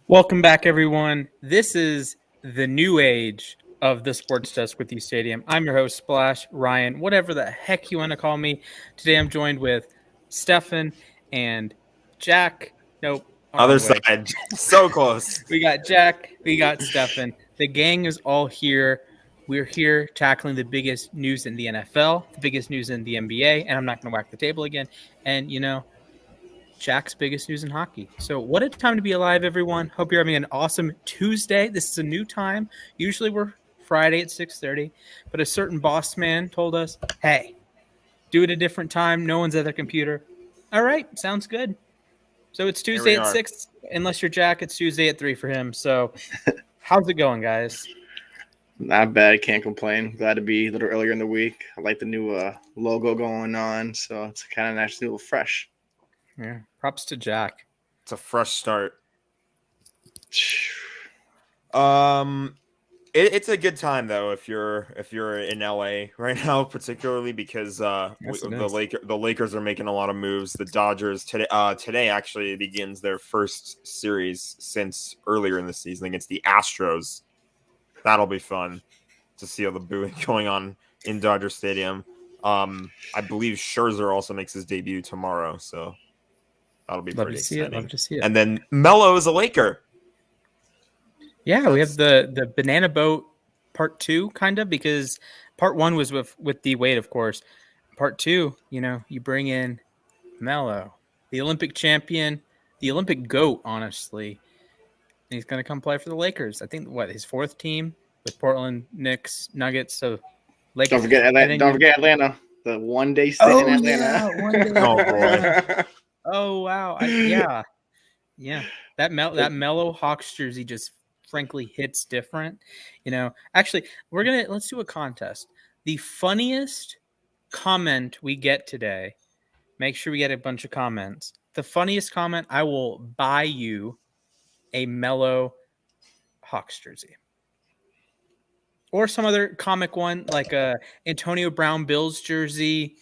Welcome back, everyone. This is the new age of the Sports Desk with You Stadium. I'm your host, Splash, Ryan, whatever the heck you want to call me. Today I'm joined with Stefan and Jack. Nope, Other wrong way. side. So close. We got Jack, we got Stefan. The gang is all here. We're here tackling the biggest news in the NFL, the biggest news in the NBA, and I'm not going to whack the table again. And, Jack's biggest news in hockey. So what a time to be alive, everyone. Hope you're having an awesome Tuesday. This is a new time. Usually we're Friday at 6:30, but a certain boss man told us, hey, do it a different time. No one's at their computer. All right, sounds good. So it's Tuesday at 6, unless you're Jack, it's Tuesday at 3 for him. So how's it going, guys? Not bad. Can't complain. Glad to be a little earlier in the week. I like the new logo going on, so it's kind of nice, a little fresh. Yeah, props to Jack. It's a fresh start. It's a good time though if you're in LA right now, particularly because the Lakers are making a lot of moves. The Dodgers today actually begins their first series since earlier in the season against the Astros. That'll be fun to see all the booing going on in Dodger Stadium. I believe Scherzer also makes his debut tomorrow, so that'll be pretty exciting. Love to see it. And then Melo is a Laker. Yeah, we have the banana boat part 2, kind of, because part 1 was with D Wade, of course. Part 2, you bring in Melo, the Olympic champion, the Olympic GOAT, honestly. And he's going to come play for the Lakers. I think, his 4th team with Portland, Knicks, Nuggets. So Lakers. Don't forget Atlanta. The one-day stay in Atlanta. Yeah, one day. Oh, boy. Oh, wow. Yeah. That Melo Hawks jersey just frankly hits different. Actually, let's do a contest. The funniest comment we get today, make sure we get a bunch of comments. The funniest comment, I will buy you a Melo Hawks jersey. Or some other comic one, like a Antonio Brown Bills jersey,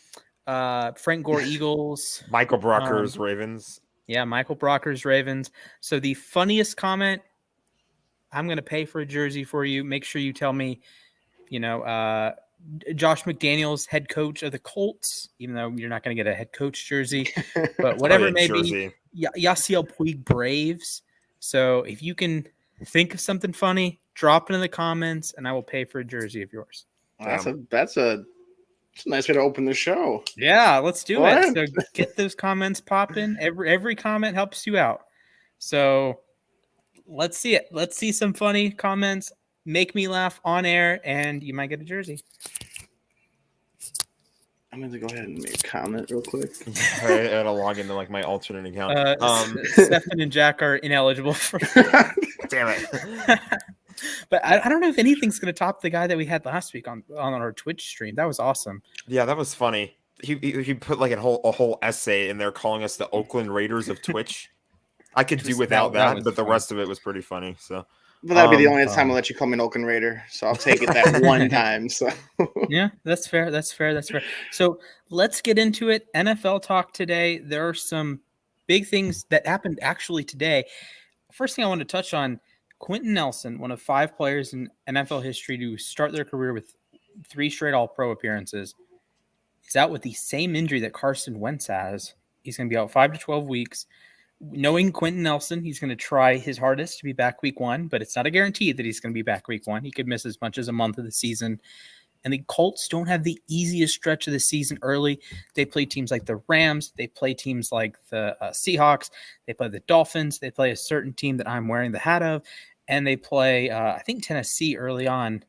Frank Gore Eagles. Michael Brocker's Ravens. Yeah, Michael Brocker's Ravens. So the funniest comment, I'm going to pay for a jersey for you. Make sure you tell me, Josh McDaniels, head coach of the Colts, even though you're not going to get a head coach jersey. But whatever it may be, Yasiel Puig Braves. So if you can think of something funny, drop it in the comments, and I will pay for a jersey of yours. That's a nice way to open the show. Yeah, let's do it. So get those comments popping. Every comment helps you out. So let's see it. Let's see some funny comments. Make me laugh on air, and you might get a jersey. I'm going to go ahead and make a comment real quick. I gotta log into my alternate account. Stefan and Jack are ineligible for. Damn it! But I don't know if anything's going to top the guy that we had last week on our Twitch stream. That was awesome. Yeah, that was funny. He put a whole essay in there calling us the Oakland Raiders of Twitch. I could do without that, but the rest of it was pretty funny. So. But that'd be the only time I'll let you call me an Oakland Raider, so I'll take it that one time. So yeah, that's fair. So let's get into it. NFL talk today. There are some big things that happened actually today. First thing I want to touch on, Quenton Nelson, one of 5 players in NFL history to start their career with 3 straight All-Pro appearances, is out with the same injury that Carson Wentz has. He's going to be out 5 to 12 weeks. Knowing Quenton Nelson, he's going to try his hardest to be back week 1, but it's not a guarantee that he's going to be back week 1. He could miss as much as a month of the season. And the Colts don't have the easiest stretch of the season early. They play teams like the Rams. They play teams like the Seahawks. They play the Dolphins. They play a certain team that I'm wearing the hat of. And they play, I think, Tennessee early on.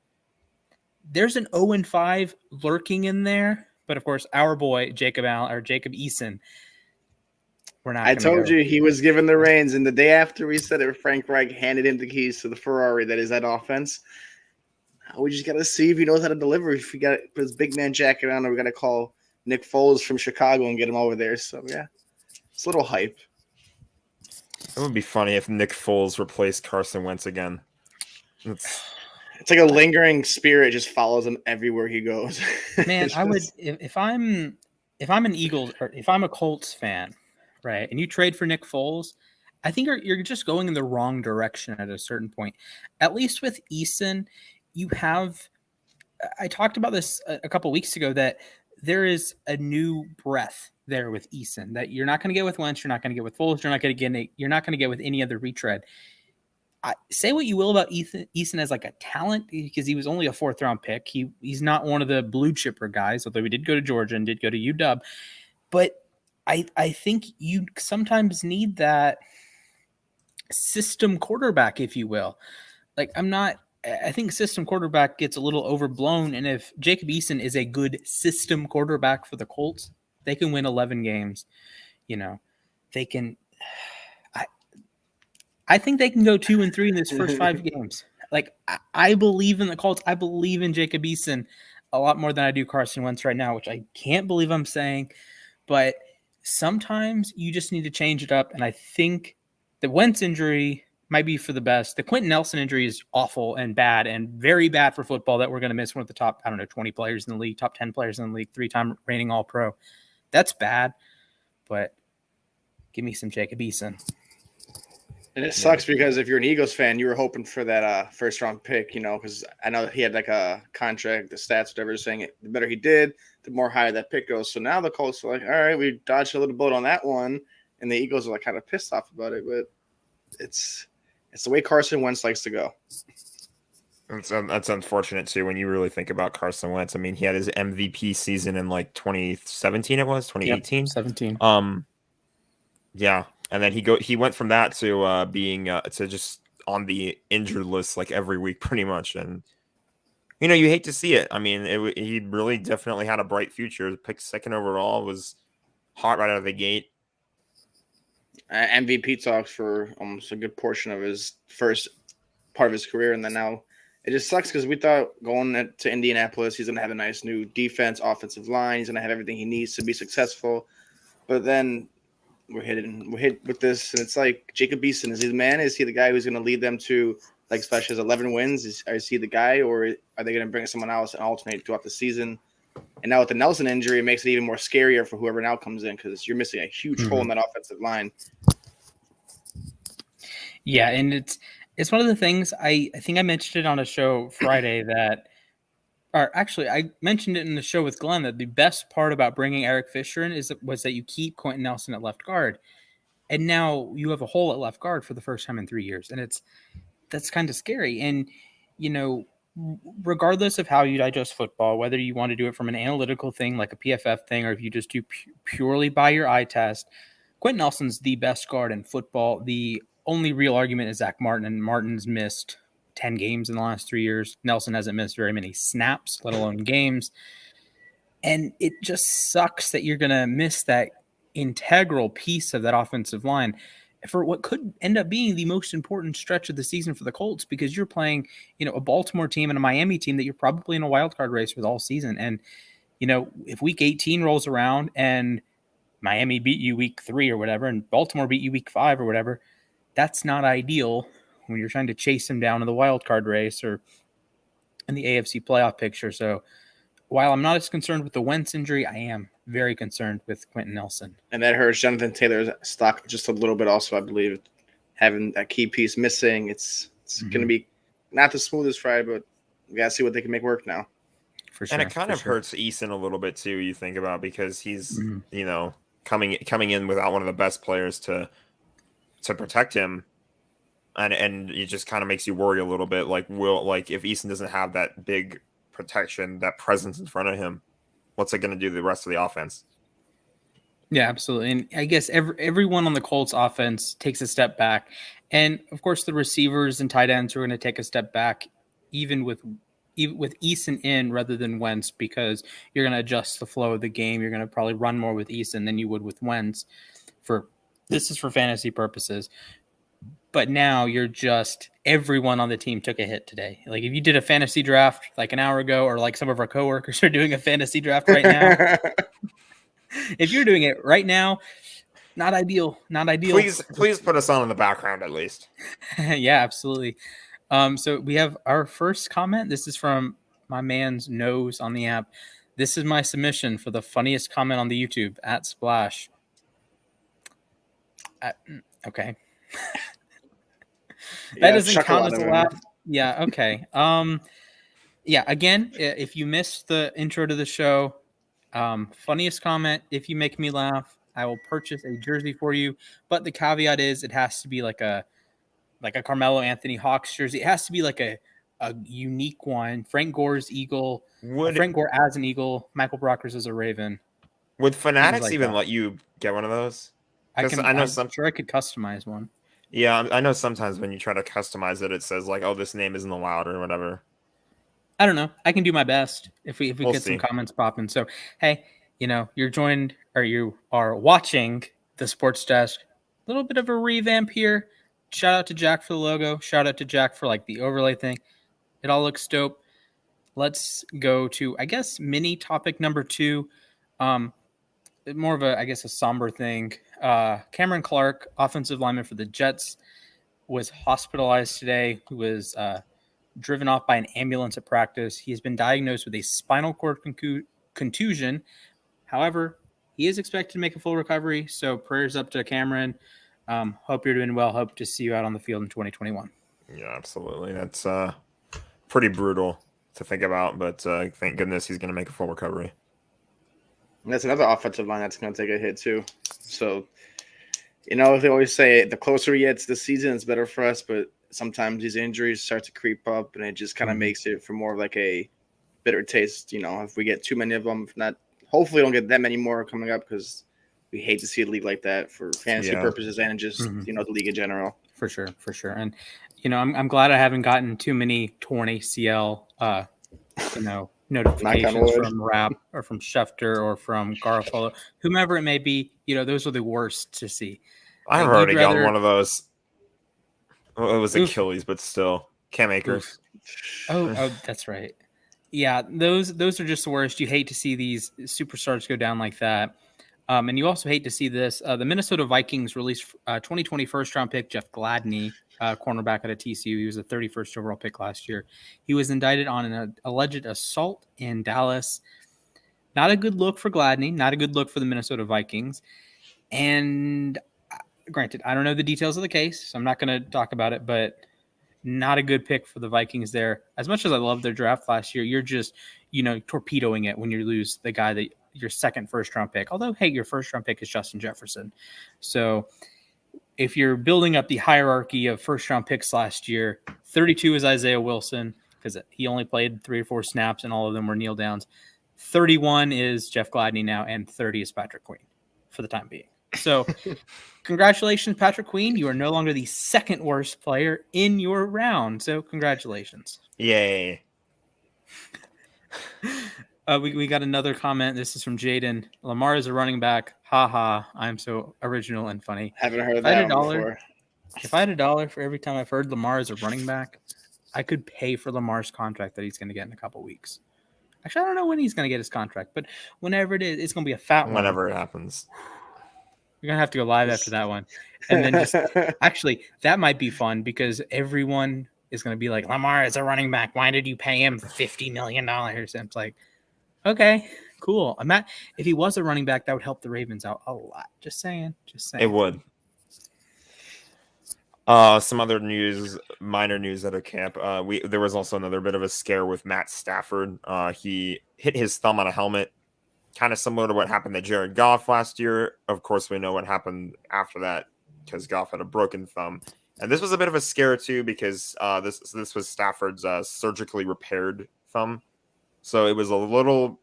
There's an 0-5 lurking in there. But, of course, our boy, Jacob Eason, I told you he was given the reins, and the day after we said it, Frank Reich handed him the keys to the Ferrari that is that offense. We just got to see if he knows how to deliver. If he got to put his big man jacket on, or we got to call Nick Foles from Chicago and get him over there. So, yeah, it's a little hype. It would be funny if Nick Foles replaced Carson Wentz again. It's like a lingering spirit just follows him everywhere he goes. Man, I would if I'm an Eagles or if I'm a Colts fan, right, and you trade for Nick Foles, I think you're just going in the wrong direction at a certain point. At least with Eason, you have. I talked about this a couple weeks ago that there is a new breath there with Eason that you're not going to get with Wentz, you're not going to get with Foles, you're not going to get with any other retread. Say what you will about Eason as like a talent, because he was only a 4th round pick. He's not one of the blue chipper guys, although he did go to Georgia and did go to UW. But I think you sometimes need that system quarterback, if you will. Like I think system quarterback gets a little overblown. And if Jacob Eason is a good system quarterback for the Colts, they can win 11 games. They can. I think they can go 2-3 in this first 5 games. Like, I believe in the Colts. I believe in Jacob Eason a lot more than I do Carson Wentz right now, which I can't believe I'm saying. But sometimes you just need to change it up. And I think the Wentz injury might be for the best. The Quenton Nelson injury is awful and bad and very bad for football that we're going to miss one of the top, 20 players in the league, top 10 players in the league, 3-time reigning All-Pro. That's bad. But give me some Jacob Eason. And it sucks because if you're an Eagles fan, you were hoping for that first round pick, because I know he had like a contract, the stats, whatever, saying it, the better he did, the more higher that pick goes. So now the Colts are like, all right, we dodged a little bullet on that one. And the Eagles are like kind of pissed off about it. But it's the way Carson Wentz likes to go. That's unfortunate, too, when you really think about Carson Wentz. I mean, he had his MVP season in like 2017, it was 2018? Yep, 17. Yeah. And then he went from that to being to just on the injured list like every week pretty much. And, you hate to see it. I mean, he really definitely had a bright future. Picked 2nd overall, was hot right out of the gate. MVP talks for almost a good portion of his first part of his career. And then now it just sucks because we thought going to Indianapolis, he's going to have a nice new defense, offensive line. He's going to have everything he needs to be successful. But then we're hit with this, and it's like Jacob Eason. Is he the man? Is he the guy who's going to lead them to, like, especially 11 wins? Is he the guy, or are they going to bring someone else and alternate throughout the season? And now with the Nelson injury, it makes it even more scarier for whoever now comes in because you're missing a huge hole in that offensive line. Yeah, and it's one of the things I think I mentioned it on a show Friday that. Or actually, I mentioned it in the show with Glenn that the best part about bringing Eric Fisher in was that you keep Quenton Nelson at left guard, and now you have a hole at left guard for the first time in 3 years, and that's kind of scary. And regardless of how you digest football, whether you want to do it from an analytical thing like a PFF thing, or if you just do purely by your eye test, Quenton Nelson's the best guard in football. The only real argument is Zach Martin, and Martin's missed 10 games in the last 3 years. Nelson hasn't missed very many snaps, let alone games. And it just sucks that you're going to miss that integral piece of that offensive line for what could end up being the most important stretch of the season for the Colts, because you're playing, a Baltimore team and a Miami team that you're probably in a wild card race with all season. And, if week 18 rolls around and Miami beat you week 3 or whatever, and Baltimore beat you week 5 or whatever, that's not ideal when you're trying to chase him down in the wild card race or in the AFC playoff picture. So while I'm not as concerned with the Wentz injury, I am very concerned with Quenton Nelson. And that hurts Jonathan Taylor's stock just a little bit also, I believe. Having that key piece missing, it's going to be not the smoothest ride, but we got to see what they can make work now. For sure. And it kind of hurts Eason a little bit too, you think about, because he's, coming in without one of the best players to protect him. And it just kind of makes you worry a little bit. Like, if Eason doesn't have that big protection, that presence in front of him, what's it going to do to the rest of the offense? Yeah, absolutely. And I guess everyone on the Colts offense takes a step back. And of course, the receivers and tight ends are going to take a step back, even with Eason in rather than Wentz, because you're going to adjust the flow of the game. You're going to probably run more with Eason than you would with Wentz. This is for fantasy purposes. But now everyone on the team took a hit today. Like, if you did a fantasy draft like an hour ago, or like some of our coworkers are doing a fantasy draft right now, if you're doing it right now, not ideal. Please put us on in the background at least. Yeah, absolutely. So we have our first comment. This is from my man's Nose on the app. This is my submission for the funniest comment on the YouTube at Splash. Okay. That doesn't count as a laugh. Yeah. Okay. Yeah. Again, if you missed the intro to the show, funniest comment. If you make me laugh, I will purchase a jersey for you. But the caveat is, it has to be like a Carmelo Anthony Hawks jersey. It has to be like a unique one. Frank Gore's Eagle. Frank Gore as an Eagle. Michael Brockers as a Raven. Would Fanatics even let you get one of those? I'm sure I could customize one. Yeah, I know sometimes when you try to customize it, it says like, "Oh, this name isn't allowed" or whatever. I don't know. I can do my best if we get some comments popping. So, hey, you're joined, or you are watching the Sports Desk. A little bit of a revamp here. Shout out to Jack for the logo. Shout out to Jack for like the overlay thing. It all looks dope. Let's go to, I guess, mini topic number 2. More of a somber thing. Cameron Clark, offensive lineman for the Jets, was hospitalized today. He was driven off by an ambulance at practice. He has been diagnosed with a spinal cord contusion. However, he is expected to make a full recovery. So prayers up to Cameron. Hope you're doing well. Hope to see you out on the field in 2021. Yeah, absolutely. That's pretty brutal to think about, but thank goodness he's going to make a full recovery. And that's another offensive line that's going to take a hit too. So, they always say the closer we get to the season, it's better for us, but sometimes these injuries start to creep up, and it just kind of makes it for more of like a bitter taste. If we get too many of them, if not, hopefully don't get that many more coming up, because we hate to see a league like that for fantasy purposes and just the league in general. For sure. And I'm glad I haven't gotten too many torn ACL notifications from Rapp or from Schefter or from Garofalo, whomever it may be. Those are the worst to see. I've already gotten one of those. Well, it was Achilles, but still. Cam Akers. Oh, that's right. Yeah, those are just the worst. You hate to see these superstars go down like that. And you also hate to see this. The Minnesota Vikings released 2020 first-round pick Jeff Gladney, cornerback out of TCU. He was the 31st overall pick last year. He was indicted on an alleged assault in Dallas. Not a good look for Gladney. Not a good look for the Minnesota Vikings. And granted, I don't know the details of the case, so I'm not going to talk about it, but not a good pick for the Vikings there. As much as I loved their draft last year, you're just, torpedoing it when you lose the guy that your second first-round pick. Although, hey, your first-round pick is Justin Jefferson. So if you're building up the hierarchy of first-round picks last year, 32 is Isaiah Wilson, because he only played 3 or 4 snaps, and all of them were kneel downs. 31 is Jeff Gladney now, and 30 is Patrick Queen for the time being. So congratulations, Patrick Queen. You are no longer the second worst player in your round. So congratulations. Yay. We got another comment. This is from Jaden. Lamar is a running back. Ha ha. I'm so original and funny. Haven't heard that before. If I had $1 for every time I've heard Lamar is a running back, I could pay for Lamar's contract that he's going to get in a couple weeks. Actually, I don't know when he's going to get his contract, but whenever it is, it's going to be a fat one. Whenever it happens. You're going to have to go live after that one. And then just actually, that might be fun because everyone is going to be like, Lamar is a running back. Why did you pay him $50 million? And it's like, okay, cool. If he was a running back, that would help the Ravens out a lot. Just saying. It would. Some other news, minor news out of camp. There was also another bit of a scare with Matt Stafford. He hit his thumb on a helmet, kind of similar to what happened to Jared Goff last year. Of course, we know what happened after that because Goff had a broken thumb. And this was a bit of a scare too because this was Stafford's surgically repaired thumb. So it was a little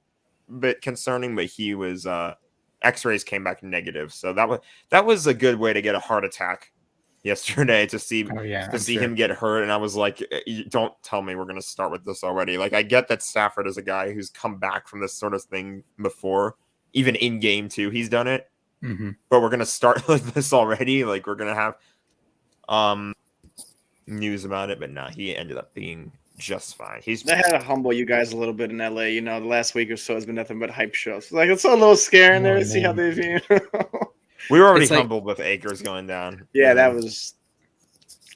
bit concerning, but he was X-rays came back negative. So that was a good way to get a heart attack yesterday to see him get hurt. And I was like, don't tell me we're going to start with this already. Like, I get that Stafford is a guy who's come back from this sort of thing before, even in game 2, he's done it. Mm-hmm. But we're going to start like this already. Like, we're going to have news about it, but no, he ended up being just fine. They had to humble you guys a little bit in LA. You know, the last week or so has been nothing but hype shows. So, like, it's a little scary in there to see how they view. We were already humbled with Akers going down. Yeah, it's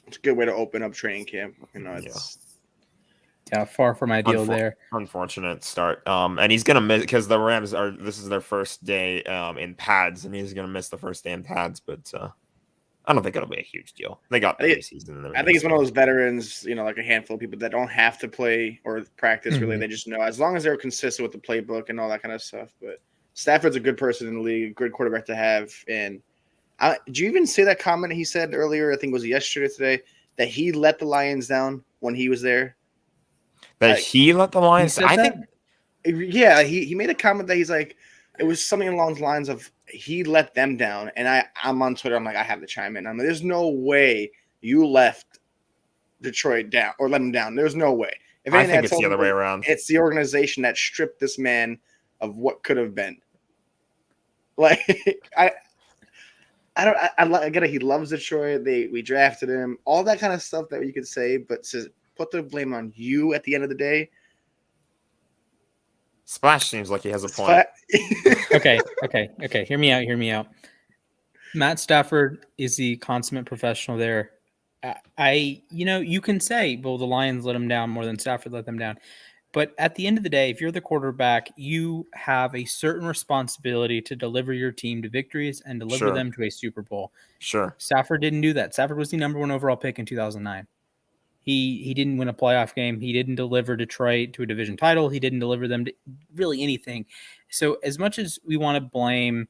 a good way to open up training camp. You know, far from ideal there. Unfortunate start. And he's gonna miss because the Rams this is their first day in pads, and he's gonna miss the first day in pads. But I don't think it'll be a huge deal. They got preseason. I think it's one of those veterans, like a handful of people that don't have to play or practice. Really, they just know as long as they're consistent with the playbook and all that kind of stuff. But Stafford's a good person in the league, good quarterback to have. And did you even see that comment he said earlier? I think it was yesterday, today, that he let the Lions down when he was there. That he let the Lions. I think. Yeah, he made a comment that he's like, it was something along the lines of he let them down. And I'm on Twitter. I'm like, I have to chime in. I'm like, there's no way you left Detroit down or let him down. There's no way. If I think it's the other way around. It's the organization that stripped this man of what could have been. Like, I get it. He loves Detroit. We drafted him. All that kind of stuff that you could say, but to put the blame on you at the end of the day. Splash seems like he has a point. Okay. Hear me out. Matt Stafford is the consummate professional there. You can say, well, the Lions let him down more than Stafford let them down. But at the end of the day, if you're the quarterback, you have a certain responsibility to deliver your team to victories and deliver them to a Super Bowl. Sure. Stafford didn't do that. Stafford was the number 1 overall pick in 2009. He didn't win a playoff game. He didn't deliver Detroit to a division title. He didn't deliver them to really anything. So as much as we want to blame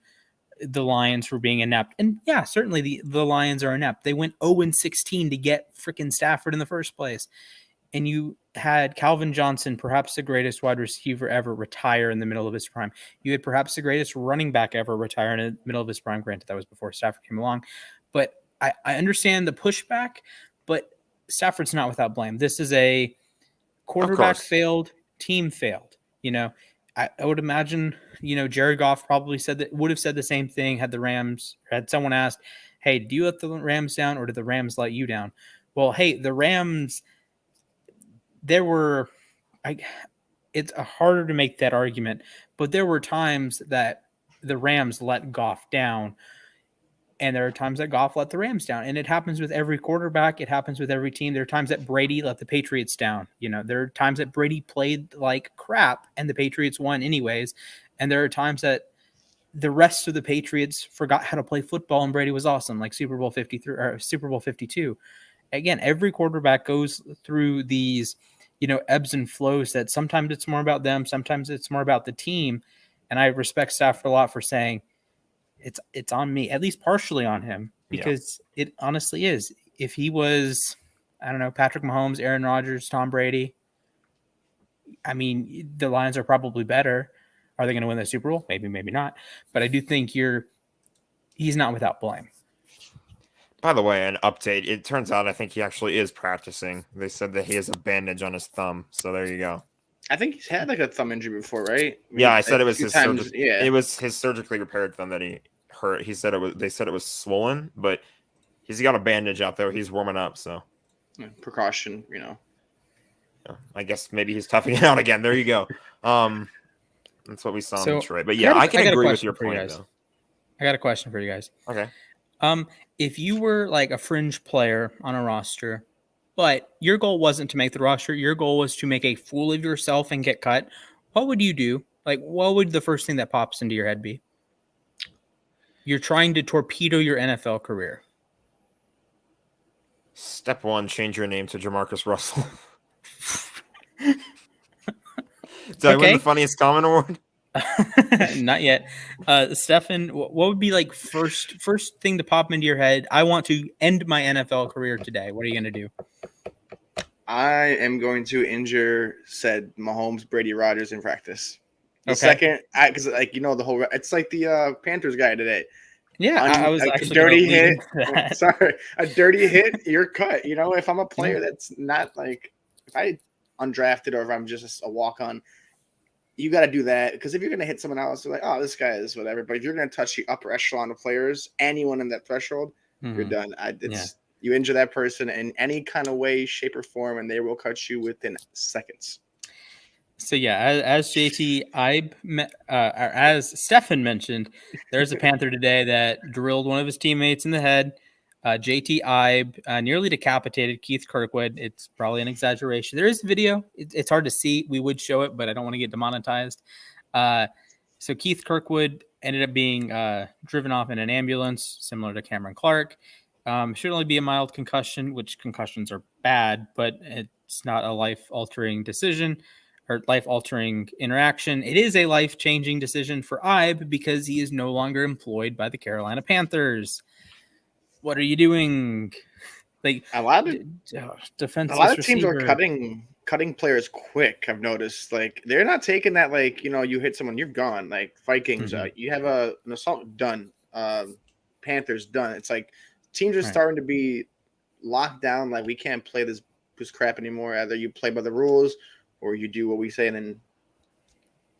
the Lions for being inept, and yeah, certainly the Lions are inept. They went 0-16 to get freaking Stafford in the first place. And you had Calvin Johnson, perhaps the greatest wide receiver ever, retire in the middle of his prime. You had perhaps the greatest running back ever retire in the middle of his prime. Granted, that was before Stafford came along. But I understand the pushback, but Stafford's not without blame. This is a quarterback failed, team failed. I would imagine, Jared Goff probably would have said the same thing had someone asked, hey, do you let the Rams down or did the Rams let you down? Well, hey, the Rams, it's harder to make that argument, but there were times that the Rams let Goff down. And there are times that Goff let the Rams down. And it happens with every quarterback. It happens with every team. There are times that Brady let the Patriots down. There are times that Brady played like crap and the Patriots won anyways. And there are times that the rest of the Patriots forgot how to play football and Brady was awesome, like Super Bowl 53 or Super Bowl 52. Again, every quarterback goes through these, ebbs and flows that sometimes it's more about them. Sometimes it's more about the team. And I respect Stafford a lot for saying, it's on me, at least partially on him, because it honestly is. If he was, I don't know, Patrick Mahomes, Aaron Rodgers, Tom Brady, I mean, the Lions are probably better. Are they going to win the Super Bowl? Maybe, maybe not. But I do think he's not without blame. By the way, an update. It turns out I think he actually is practicing. They said that he has a bandage on his thumb. So there you go. I think he's had like a thumb injury before, right? I said it was his it was his surgically repaired thumb that he hurt. They said it was swollen, but he's got a bandage out there. He's warming up, so precaution, I guess maybe he's toughing it out again. There you go. That's what we saw in Detroit. But I can agree with your point, though. I got a question for you guys. Okay. If you were like a fringe player on a roster, but your goal wasn't to make the roster, your goal was to make a fool of yourself and get cut, what would you do? Like, what would the first thing that pops into your head be? You're trying to torpedo your NFL career. Step 1, change your name to Jamarcus Russell. Did I win the funniest comment award? Not yet. Stefan, what would be like first thing to pop into your head? I want to end my NFL career today. What are you going to do? I am going to injure said Mahomes, Brady, Rodgers in practice. Second, because the whole, it's like the Panthers guy today. Yeah, I was actually dirty hit. Sorry, a dirty hit. You're cut. If I'm a player that's not like, if I undrafted or if I'm just a walk on, you got to do that, because if you're going to hit someone else, you're like, oh, this guy is whatever. But if you're going to touch the upper echelon of players, anyone in that threshold, you're done. You injure that person in any kind of way, shape, or form, and they will cut you within seconds. So as as Stefan mentioned, there's a Panther today that drilled one of his teammates in the head. JT Ibe nearly decapitated Keith Kirkwood. It's probably an exaggeration. There is video. It's hard to see. We would show it, but I don't want to get demonetized. So Keith Kirkwood ended up being driven off in an ambulance, similar to Cameron Clark. Should only be a mild concussion, which concussions are bad, but it's not a life-altering decision or life-altering interaction. It is a life-changing decision for Ibe because he is no longer employed by the Carolina Panthers. What are you doing? Like a lot of defenseless teams receiver. are cutting players quick. I've noticed, like, they're not taking that, like, you hit someone, you're gone. Like Vikings, you have an assault done, Panthers done. It's like teams are starting to be locked down. Like, we can't play this crap anymore. Either you play by the rules or you do what we say. And then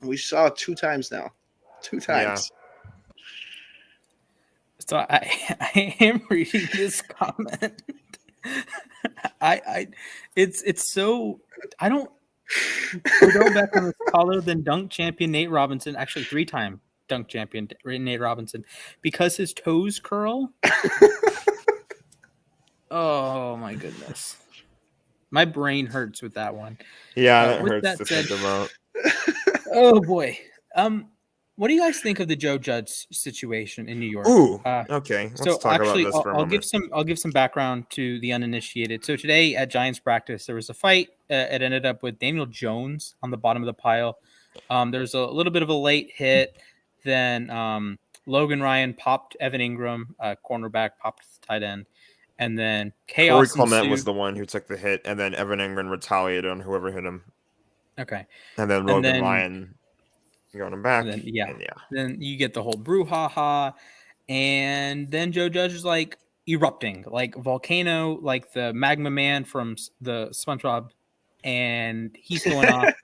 we saw 2 times now. 2 times. Yeah. So I am reading this comment. It's so I don't go back on this taller than dunk champion Nate Robinson, actually 3-time dunk champion Nate Robinson, because his toes curl. Oh my goodness, my brain hurts with that one. Yeah, that hurts to think about. Oh boy. What do you guys think of the Joe Judge situation in New York? Ooh, okay. Let's talk about this for a moment. I'll give some background to the uninitiated. So today at Giants practice, there was a fight. It ended up with Daniel Jones on the bottom of the pile. There was a little bit of a late hit. Then Logan Ryan popped Evan Ingram, cornerback, popped the tight end. And then chaos Corey Clement was the one who took the hit, and then Evan Ingram retaliated on whoever hit him. Okay. And then Logan Ryan going him back. Then you get the whole brouhaha, and then Joe Judge is like erupting like volcano, like the magma man from the SpongeBob, and he's going off.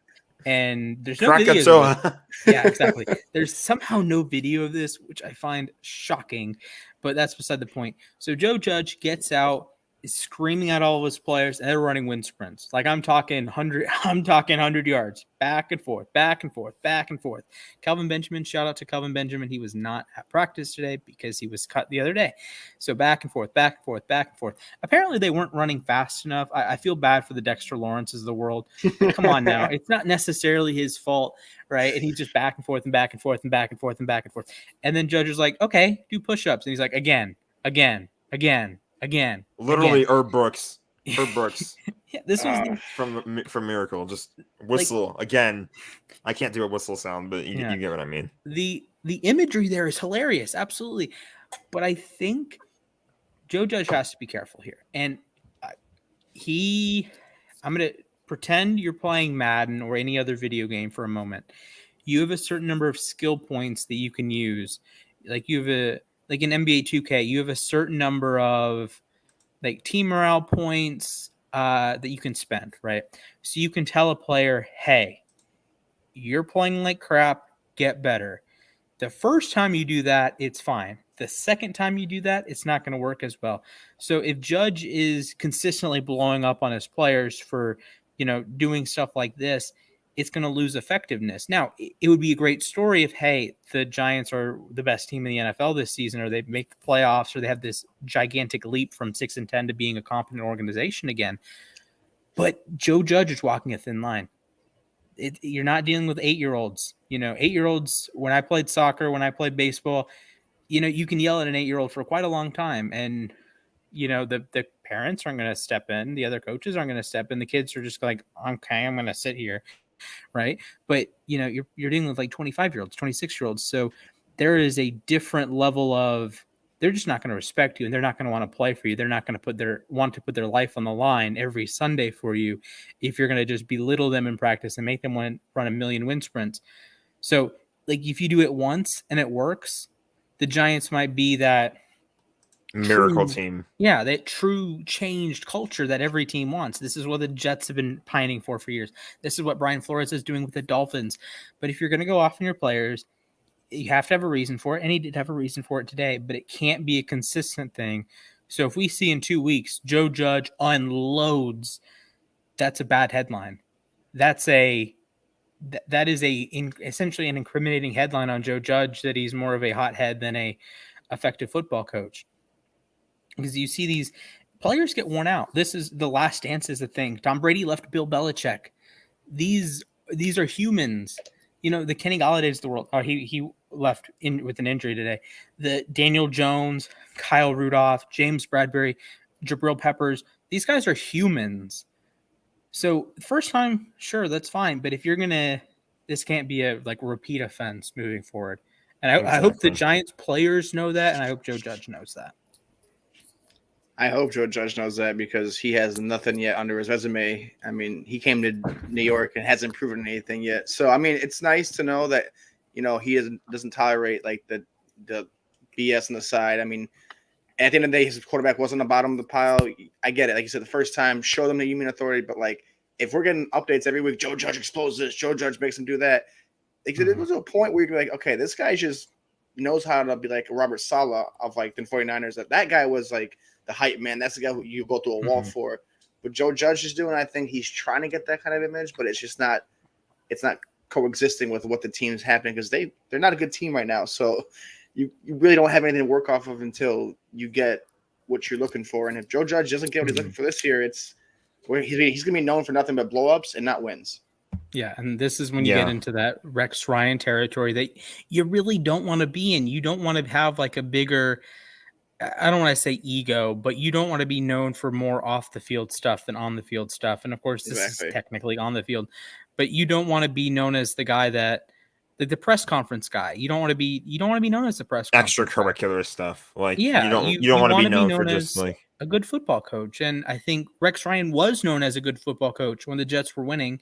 And there's no video of this. Yeah, exactly. There's somehow no video of this, which I find shocking, but that's beside the point. So Joe Judge gets out, is screaming at all of his players, and they're running wind sprints. Like I'm talking 100 yards, back and forth, back and forth, back and forth. Kelvin Benjamin, shout out to Kelvin Benjamin. He was not at practice today because he was cut the other day. So back and forth, back and forth, back and forth. Apparently they weren't running fast enough. I feel bad for the Dexter Lawrences of the world. Come on now. It's not necessarily his fault, right? And he's just back and forth and back and forth and back and forth and back and forth. And then Judge is like, okay, do push-ups. And he's like, again. Literally, Herb Brooks. Yeah, this was from Miracle. Just whistle again. I can't do a whistle sound, but you get what I mean. The imagery there is hilarious, absolutely. But I think Joe Judge has to be careful here, and I'm gonna pretend you're playing Madden or any other video game for a moment. You have a certain number of skill points that you can use, like in NBA 2K, you have a certain number of like team morale points that you can spend, right? So you can tell a player, hey, you're playing like crap, get better. The first time you do that, it's fine. The second time you do that, it's not going to work as well. So if Judge is consistently blowing up on his players for, doing stuff like this, it's going to lose effectiveness. Now, it would be a great story if, hey, the Giants are the best team in the NFL this season, or they make the playoffs, or they have this gigantic leap from 6-10 to being a competent organization again. But Joe Judge is walking a thin line. You're not dealing with 8-year-olds. 8-year-olds, when I played soccer, when I played baseball, you can yell at an 8-year-old for quite a long time. And, the parents aren't going to step in. The other coaches aren't going to step in. The kids are just like, okay, I'm going to sit here. Right. But, you're dealing with like 25-year-olds, 26-year-olds. So there is a different level of, they're just not going to respect you, and they're not going to want to play for you. They're not going to want to put their life on the line every Sunday for you if you're going to just belittle them in practice and make them run a million wind sprints. So like if you do it once and it works, the Giants might be that miracle team. Yeah, that true changed culture that every team wants. This is what the Jets have been pining for years. This is what Brian Flores is doing with the Dolphins. But if you're going to go off on your players, you have to have a reason for it. And he did have a reason for it today, but it can't be a consistent thing. So if we see in 2 weeks, Joe Judge unloads, that's a bad headline. That is essentially an incriminating headline on Joe Judge, that he's more of a hothead than a effective football coach. Because you see these players get worn out. This is the last dance is the thing. Tom Brady left Bill Belichick. These are humans. the Kenny Galladay's of the world. Oh, he left with an injury today. The Daniel Jones, Kyle Rudolph, James Bradbury, Jabril Peppers. These guys are humans. So first time, sure, that's fine. But if you're this can't be a repeat offense moving forward. And I hope the Giants players know that, and I hope Joe Judge knows that. I hope Joe Judge knows that because he has nothing yet under his resume. I mean, he came to New York and hasn't proven anything yet. So, I mean, it's nice to know that, he doesn't tolerate the BS on the side. I mean, at the end of the day, his quarterback wasn't the bottom of the pile. I get it. Like you said, the first time, show them that you mean authority. But, if we're getting updates every week, Joe Judge exposes this, Joe Judge makes him do that. There was a point where you're like, okay, this guy just knows how to be like a Robert Saleh of, the 49ers. That guy was, the hype man. That's the guy who you go through a wall for. What Joe Judge is doing, I think he's trying to get that kind of image, but it's just not – it's not coexisting with what the team's happening because they're not a good team right now. So you really don't have anything to work off of until you get what you're looking for. And if Joe Judge doesn't get what he's looking for this year, it's where he's going to be known for nothing but blow-ups and not wins. Yeah, and this is when you get into that Rex Ryan territory that you really don't want to be in. You don't want to have a bigger – I don't want to say ego, but you don't want to be known for more off the field stuff than on the field stuff. And of course, this is technically on the field, but you don't want to be known as the guy that the press conference guy. You don't want to be known as the press extracurricular stuff. You don't want to be known for just a good football coach. And I think Rex Ryan was known as a good football coach when the Jets were winning.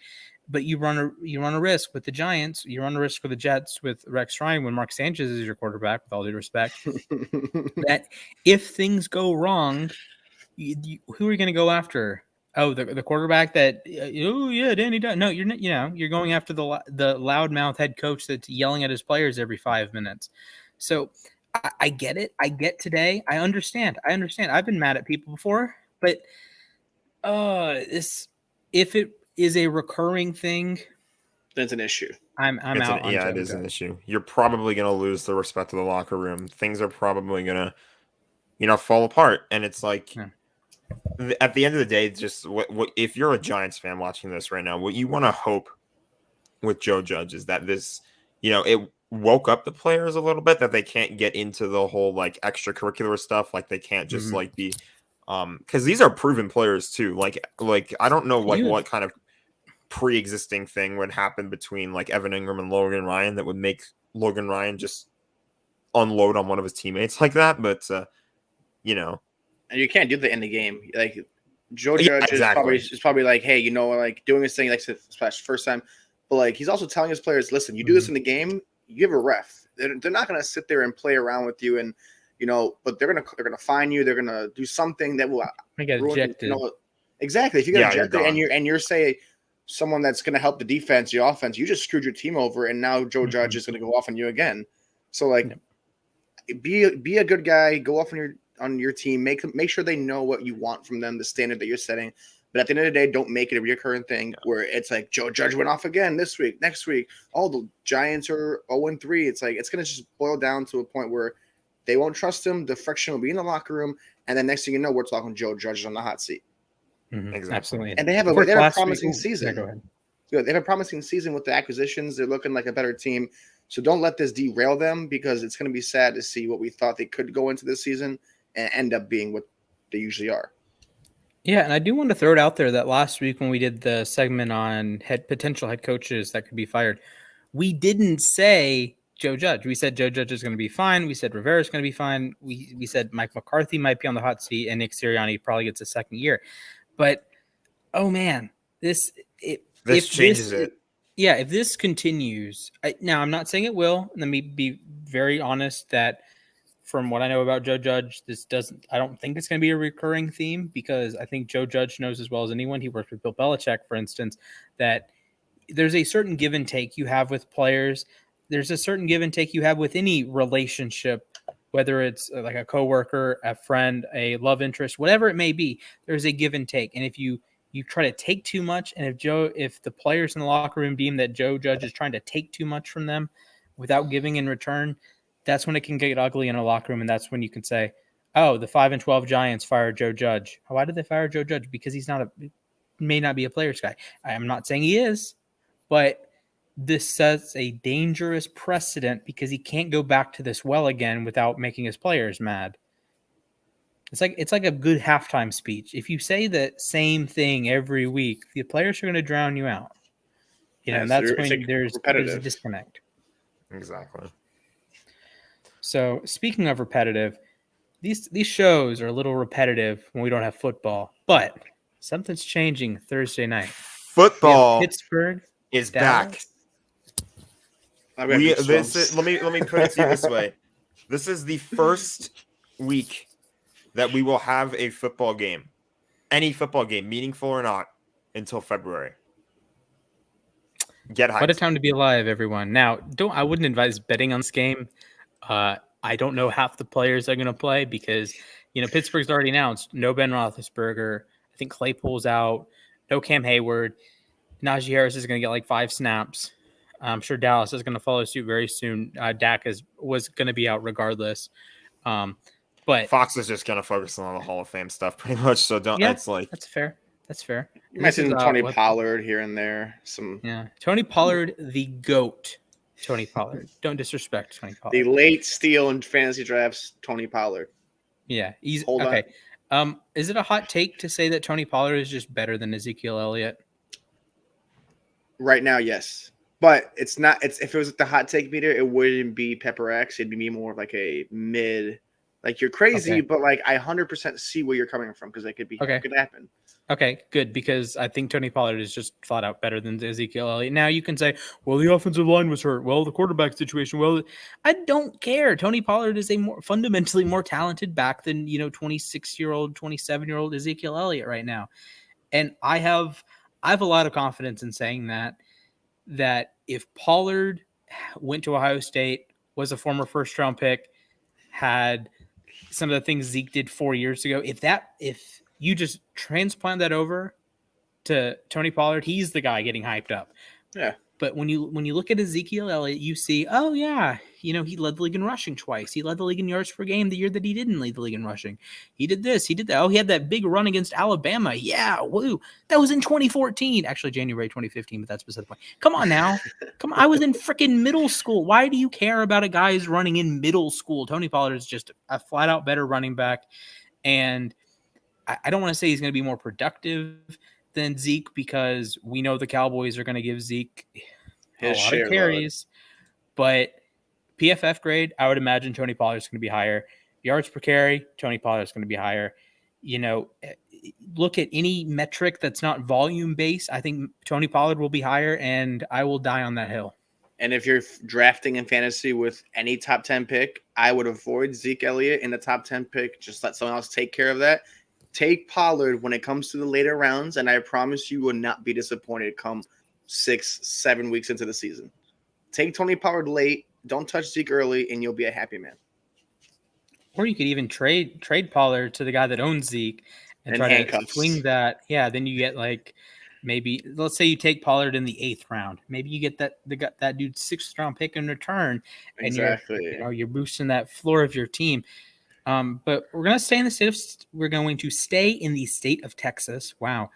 But you run a risk with the Giants. You run a risk with the Jets with Rex Ryan when Mark Sanchez is your quarterback, with all due respect, that if things go wrong, who are you going to go after? Oh, the quarterback that, Danny Dunn. No, you're going after the loudmouth head coach that's yelling at his players every 5 minutes. So I get it. I get today. I understand. I've been mad at people before, but if it is a recurring thing, that's an issue. I'm out. It is an issue. You're probably going to lose the respect of the locker room. Things are probably going to, fall apart. And it's at the end of the day, just what if you're a Giants fan watching this right now, what you want to hope with Joe Judge is that this, it woke up the players a little bit, that they can't get into the whole extracurricular stuff. They can't just be, because these are proven players too. I don't know what kind of pre-existing thing would happen between Evan Ingram and Logan Ryan that would make Logan Ryan just unload on one of his teammates like that. But and you can't do that in the game. Joe Judge is probably hey, doing his thing first time, but he's also telling his players, listen, you do this in the game, you have a ref. They're not going to sit there and play around with you and but they're gonna fine you. They're gonna do something that will get ejected. Exactly. If you get ejected and you're say someone that's gonna help the defense, your offense, you just screwed your team over, and now Joe Judge is gonna go off on you again. So be a good guy. Go off on your team. Make sure they know what you want from them, the standard that you're setting. But at the end of the day, don't make it a recurring thing where it's Joe Judge went off again this week, next week. Oh, the Giants are 0-3. It's it's gonna just boil down to a point where they won't trust him. The friction will be in the locker room, and then next thing you know, we're talking Joe Judge on the hot seat. Exactly. Absolutely. And they have a promising season. Yeah, go ahead. They have a promising season with the acquisitions. They're looking like a better team. So don't let this derail them, because it's going to be sad to see what we thought they could go into this season and end up being what they usually are. Yeah, and I do want to throw it out there that last week when we did the segment on potential head coaches that could be fired, we didn't say Joe Judge. We said Joe Judge is going to be fine. We said Rivera is going to be fine. We said Mike McCarthy might be on the hot seat, and Nick Sirianni probably gets a second year. But oh man, this changes it. Yeah, if this continues, now I'm not saying it will. Let me be very honest that from what I know about Joe Judge, I don't think it's going to be a recurring theme, because I think Joe Judge knows as well as anyone. He worked with Bill Belichick, for instance, that there's a certain give and take you have with players. There's a certain give and take you have with any relationship, whether it's a coworker, a friend, a love interest, whatever it may be. There's a give and take, and if you try to take too much, and if the players in the locker room deem that Joe Judge is trying to take too much from them without giving in return, that's when it can get ugly in a locker room, and that's when you can say, "Oh, the 5-12 Giants fired Joe Judge." Why did they fire Joe Judge? Because he's may not be a player's guy. I'm not saying he is, but this sets a dangerous precedent because he can't go back to this well again without making his players mad. It's like a good halftime speech. If you say the same thing every week, the players are going to drown you out. And that's when there's a disconnect. Exactly. So speaking of repetitive, these shows are a little repetitive when we don't have football, but something's changing Thursday night. Football Pittsburgh is Dallas. back. Let me put it to you this way. This is the first week that we will have a football game, any football game, meaningful or not, until February. Get hyped. What a time to be alive, everyone. Now, I wouldn't advise betting on this game. I don't know half the players are going to play because, Pittsburgh's already announced no Ben Roethlisberger. I think Claypool's out. No Cam Hayward. Najee Harris is going to get like 5 snaps. I'm sure Dallas is going to follow suit very soon. Dak was going to be out regardless. But Fox is just going to focus on the Hall of Fame stuff pretty much. So that's fair. That's fair. You mentioned Tony Pollard here and there. Tony Pollard, the GOAT. Tony Pollard. Don't disrespect Tony Pollard. The late steal in fantasy drafts, Tony Pollard. Yeah. Okay. Is it a hot take to say that Tony Pollard is just better than Ezekiel Elliott? Right now, yes. But it's not. If it was the hot take meter, it wouldn't be Pepper X. It'd be more of like a mid. Like, you're crazy, but like I 100% see where you're coming from because it could happen. Okay, good, because I think Tony Pollard is just flat out better than Ezekiel Elliott. Now you can say, well, the offensive line was hurt. Well, the quarterback situation. Well, I don't care. Tony Pollard is a fundamentally more talented back than 26-year-old, 27-year-old Ezekiel Elliott right now, and I have a lot of confidence in saying that if Pollard went to Ohio State, was a former first-round pick, had some of the things Zeke did 4 years ago, if you just transplant that over to Tony Pollard, he's the guy getting hyped up. Yeah. But when you look at Ezekiel Elliott, you see, oh yeah, he led the league in rushing twice. He led the league in yards per game the year that he didn't lead the league in rushing. He did this, he did that. Oh, he had that big run against Alabama. Yeah, woo. That was in 2014. Actually, January 2015, but that's beside the point. Come on now. Come on. I was in freaking middle school. Why do you care about a guy who's running in middle school? Tony Pollard is just a flat out better running back. And I don't want to say he's going to be more productive than Zeke because we know the Cowboys are going to give Zeke a lot of carries. But PFF grade, I would imagine Tony Pollard is going to be higher. Yards per carry, Tony Pollard is going to be higher. Look at any metric that's not volume based. I think Tony Pollard will be higher, and I will die on that hill. And if you're drafting in fantasy with any top 10 pick, I would avoid Zeke Elliott in the top 10 pick. Just let someone else take care of that. Take Pollard when it comes to the later rounds, and I promise you will not be disappointed come 6-7 weeks into the season. Take Tony Pollard late. Don't touch Zeke early, and you'll be a happy man. Or you could even trade Pollard to the guy that owns Zeke and try handcuffs. To swing that. Yeah, then you get like maybe let's say you take Pollard in the 8th round. Maybe you get that dude's 6th round pick in return, and exactly. You're boosting that floor of your team. But we're going to stay in the state of Texas. Wow.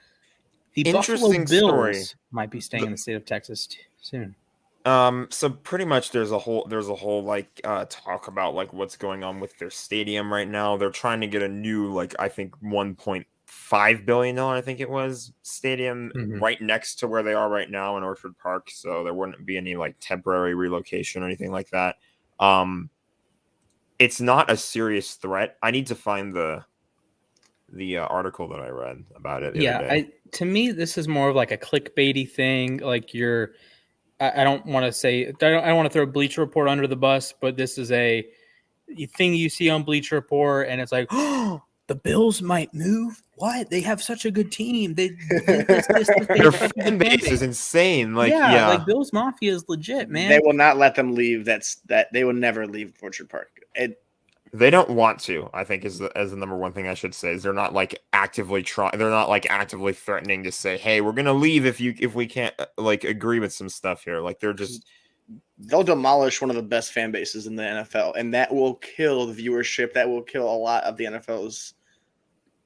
The Buffalo Bills might be staying in the state of Texas soon. So pretty much there's a whole like talk about like what's going on with their stadium right now. They're trying to get a new like I think $1.5 billion I think it was stadium right next to where they are right now in Orchard Park. So there wouldn't be any like temporary relocation or anything like that. It's not a serious threat. I need to find the article that I read about it. To me, this is more of like a clickbaity thing. Like I don't want to say, I don't want to throw Bleacher Report under the bus, but this is a thing you see on Bleacher Report, and it's like, oh, the Bills might move. What? They have such a good team. Their fan base is insane. Like, like Bills Mafia is legit, man. They will not let them leave. They will never leave Orchard Park. They don't want to, I think, is the number one thing I should say. Is they're not like actively trying. They're not like actively threatening to say, "Hey, we're gonna leave if we can't like agree with some stuff here." Like they'll demolish one of the best fan bases in the NFL, and that will kill the viewership. That will kill a lot of the NFL's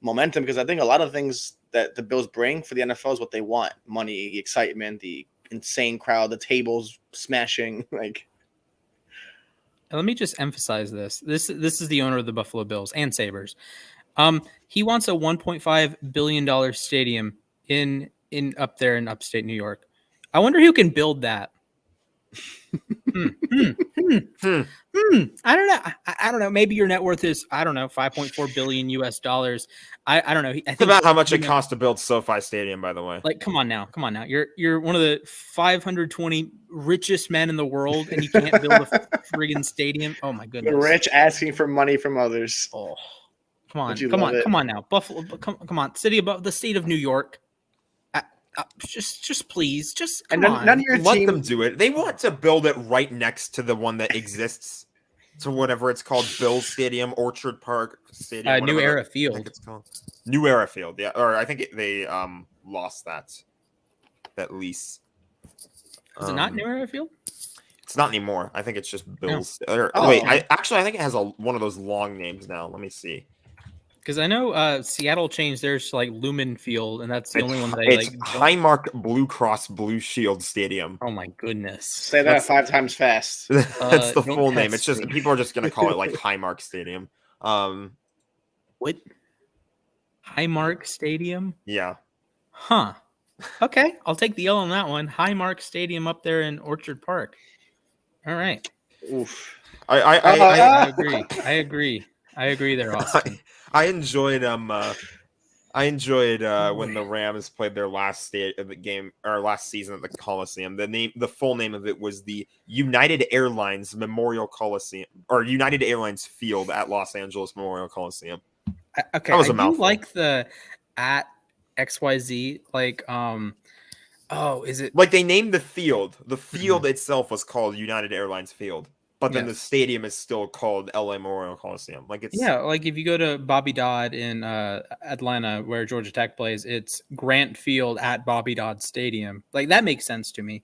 momentum because I think a lot of things that the Bills bring for the NFL is what they want: money, excitement, the insane crowd, the tables smashing. Like, let me just emphasize this. This is the owner of the Buffalo Bills and Sabres. He wants a $1.5 billion stadium in up there in upstate New York. I wonder who can build that. I don't know. I don't know. Maybe your net worth is, I don't know, $5.4 billion US. I don't know. I think it's about how much it costs to build SoFi Stadium, by the way. Like, come on now. You're one of the 520 richest men in the world, and you can't build a friggin' stadium. Oh my goodness. The rich asking for money from others. Oh, come on now, Buffalo. Come on, the state of New York. Just please, come on. None of your let them do it. They want to build it right next to the one that exists, to whatever it's called, Bills Stadium, Orchard Park Stadium, New Era Field. It's called New Era Field. Yeah, or I think they lost that lease. Is it not New Era Field? It's not anymore. I think it's just Bills. No. Wait, I think it has one of those long names now. Let me see. Because I know Seattle changed theirs to like Lumen Field, and that's the only one that it's Highmark Blue Cross Blue Shield Stadium. Oh my goodness! Say that 5 times fast. That's the full name. It's just people are just going to call it like Highmark Stadium. What? Highmark Stadium? Yeah. Huh. Okay, I'll take the L on that one. Highmark Stadium up there in Orchard Park. All right. Oof. I agree. I agree there, Austin. I enjoyed when the Rams played their last game or last season at the Coliseum. The full name of it was the United Airlines Memorial Coliseum or United Airlines Field at Los Angeles Memorial Coliseum. Okay, that was a mouthful. Like the at XYZ, like is it like they named the field? The field itself was called United Airlines Field. But then the stadium is still called LA Memorial Coliseum. Like it's like if you go to Bobby Dodd in Atlanta, where Georgia Tech plays, it's Grant Field at Bobby Dodd Stadium. Like that makes sense to me.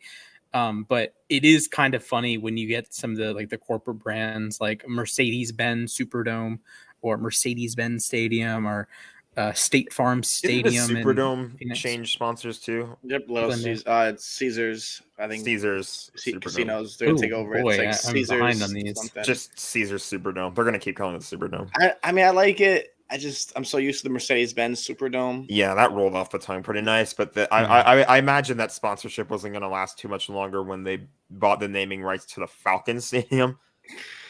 But it is kind of funny when you get some of the corporate brands like Mercedes-Benz Superdome or Mercedes-Benz Stadium or State Farm Stadium. Didn't the Superdome change sponsors too? Yep, it's Caesars. I think Caesars casinos. They're gonna take over. Boy, it's like Caesars. Behind on these. Just Caesars Superdome. They're gonna keep calling it the Superdome. I mean, I like it. I'm so used to the Mercedes-Benz Superdome. Yeah, that rolled off the tongue pretty nice. But I imagine that sponsorship wasn't gonna last too much longer when they bought the naming rights to the Falcons Stadium.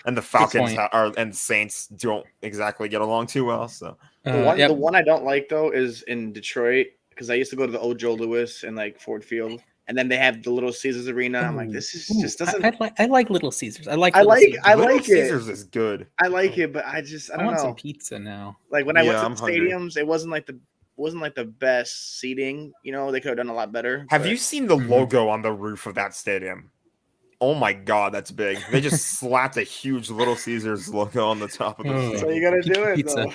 And the Falcons and Saints don't exactly get along too well. So the one I don't like though is in Detroit because I used to go to the old Joe Louis and like Ford Field, and then they have the Little Caesars Arena. I'm like, this is just doesn't. I like Little Caesars. I like Little Caesars is good. I like it, but I don't want know. Some pizza now. Like when I went to the stadiums, it wasn't like the best seating. You know, they could have done a lot better. Have you seen the logo on the roof of that stadium? Oh my God, that's big! They just slapped a huge Little Caesars logo on the top of the. So you gotta do it, pizza. Though.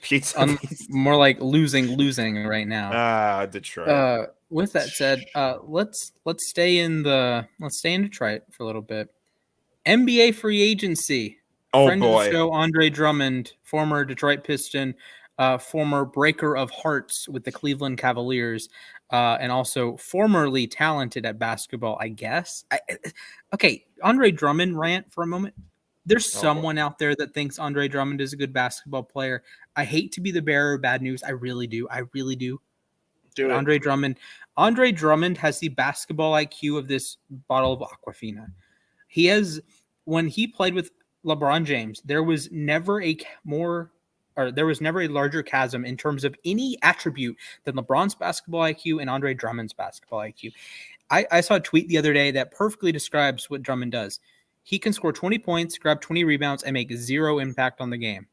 Pizza. More like losing right now. Detroit. With that said, let's stay in Detroit for a little bit. NBA free agency. Friend of the show, Andre Drummond, former Detroit Piston, former breaker of hearts with the Cleveland Cavaliers. And also formerly talented at basketball, I guess. Andre Drummond rant for a moment. There's someone out there that thinks Andre Drummond is a good basketball player. I hate to be the bearer of bad news. I really do. Andre Drummond has the basketball IQ of this bottle of Aquafina. When he played with LeBron James, there was never a larger chasm in terms of any attribute than LeBron's basketball IQ and Andre Drummond's basketball IQ. I saw a tweet the other day that perfectly describes what Drummond does. He can score 20 points, grab 20 rebounds, and make zero impact on the game.